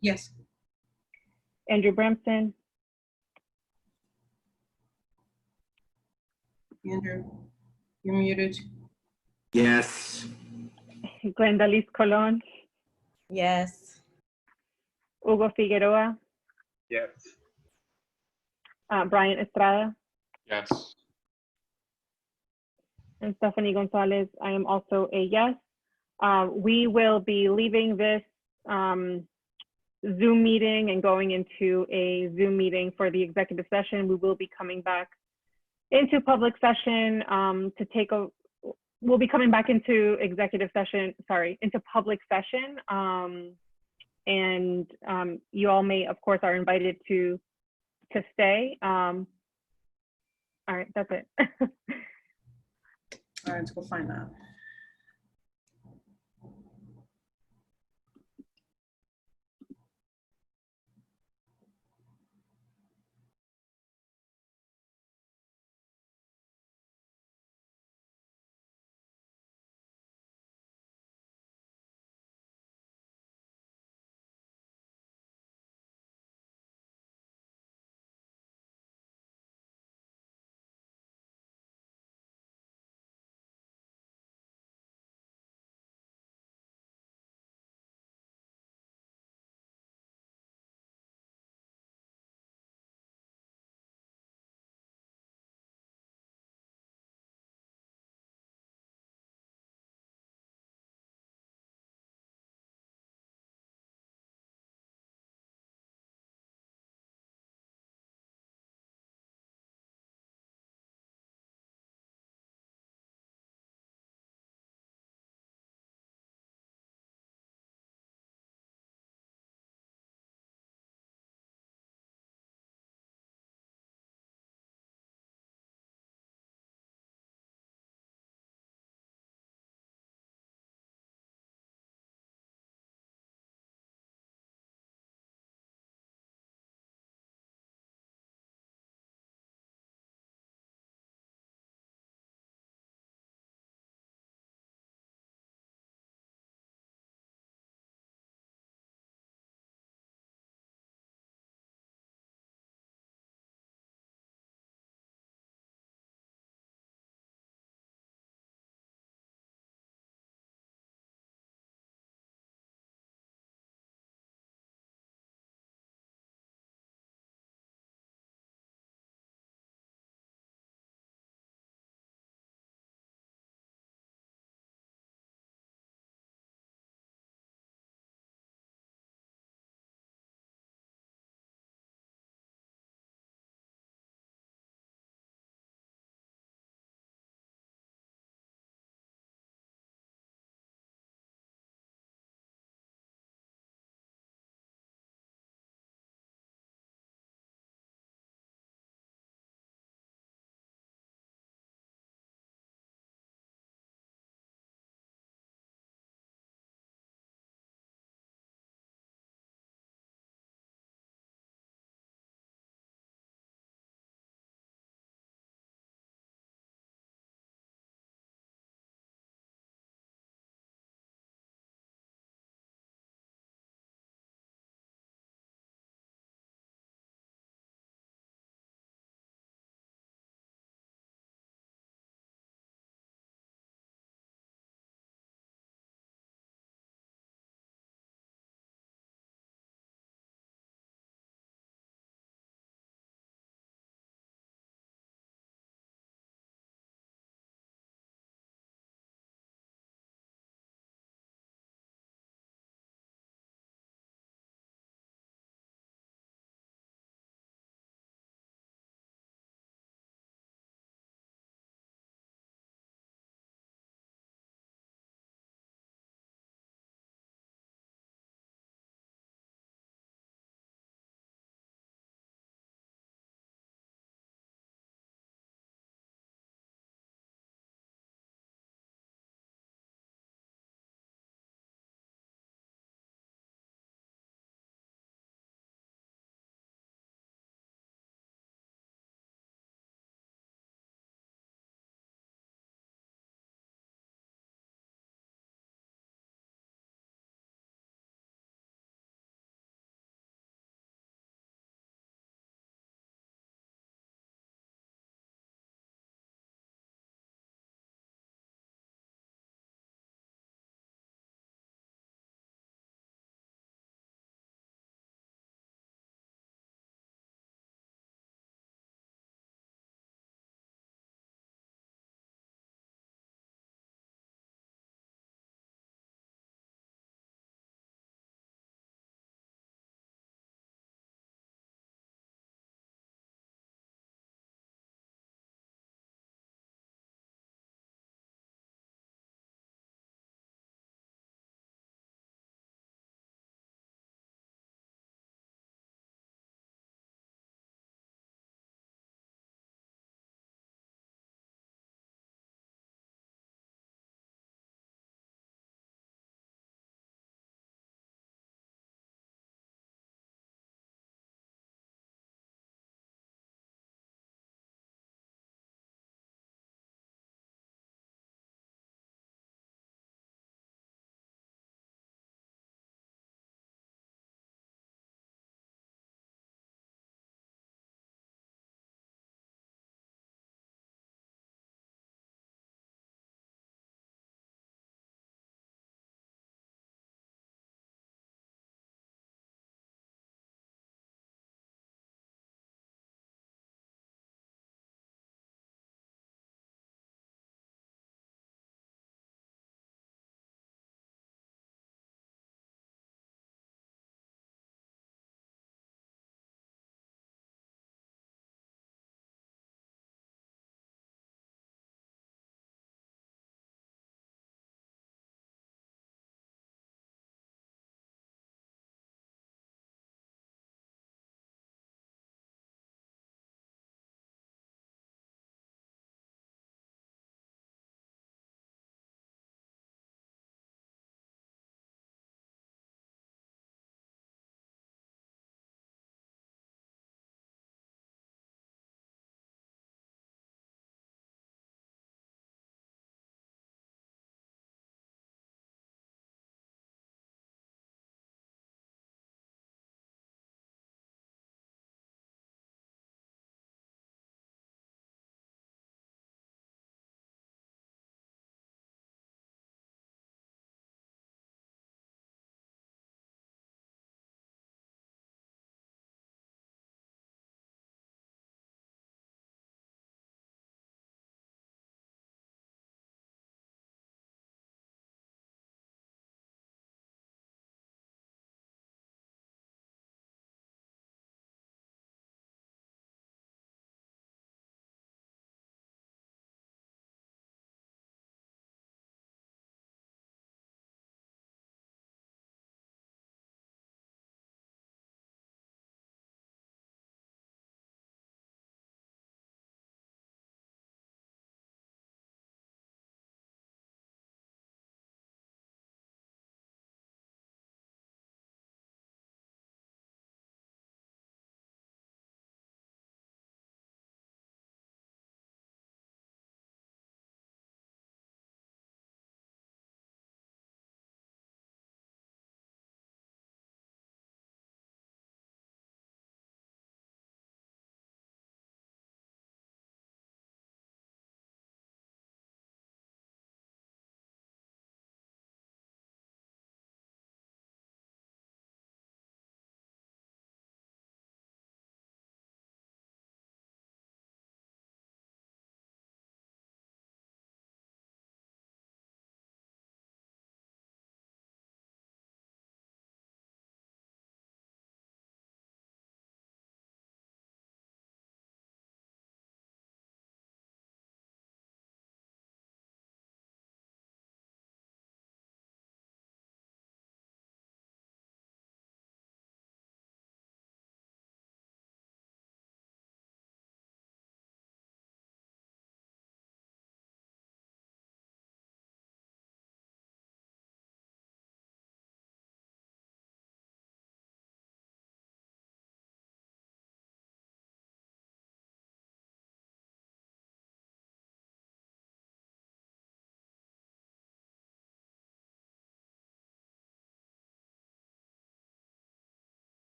S13: Yes.
S1: Andrew Bramson.
S13: Andrew, you're muted.
S15: Yes.
S1: Glenda Lee Colon.
S14: Yes.
S1: Hugo Figueroa.
S24: Yes.
S1: Brian Estrada.
S11: Yes.
S1: And Stephanie Gonzalez, I am also a yes. We will be leaving this Zoom meeting and going into a Zoom meeting for the executive session. We will be coming back into public session we'll be coming back into executive session, into public session. You all may, of course, are invited to stay. All right, that's it.
S13: All right, let's go find that.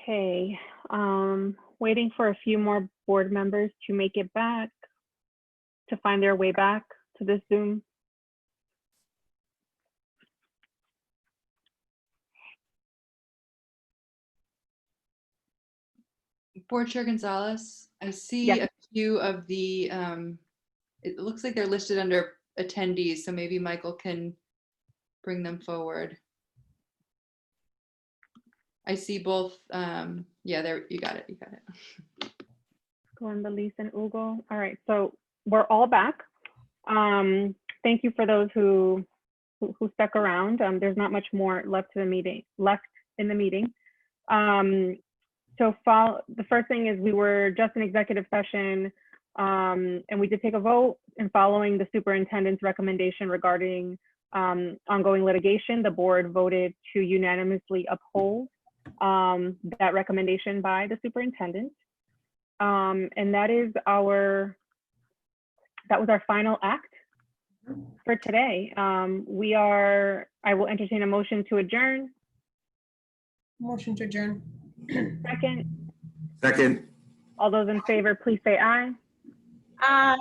S1: Okay, waiting for a few more board members to make it back, to find their way back to this Zoom.
S12: Board Chair Gonzalez, I see
S1: Yes.
S12: a few of the, it looks like they're listed under attendees, so maybe Michael can bring them forward. I see both, yeah, there, you got it, you got it.
S1: Glenda, Lisa, and Ugo. All right, so we're all back. Thank you for those who stuck around. There's not much more left in the meeting. So the first thing is we were just in executive session, and we did take a vote. And following the superintendent's recommendation regarding ongoing litigation, the board voted to unanimously uphold that recommendation by the superintendent. And that was our final act for today. I will entertain a motion to adjourn.
S13: Motion to adjourn.
S1: Second.
S15: Second.
S1: All those in favor, please say aye.
S3: Aye.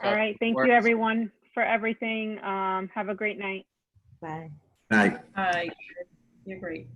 S1: All right, thank you everyone for everything. Have a great night.
S3: Bye.
S15: Night.
S13: Aye. You're great.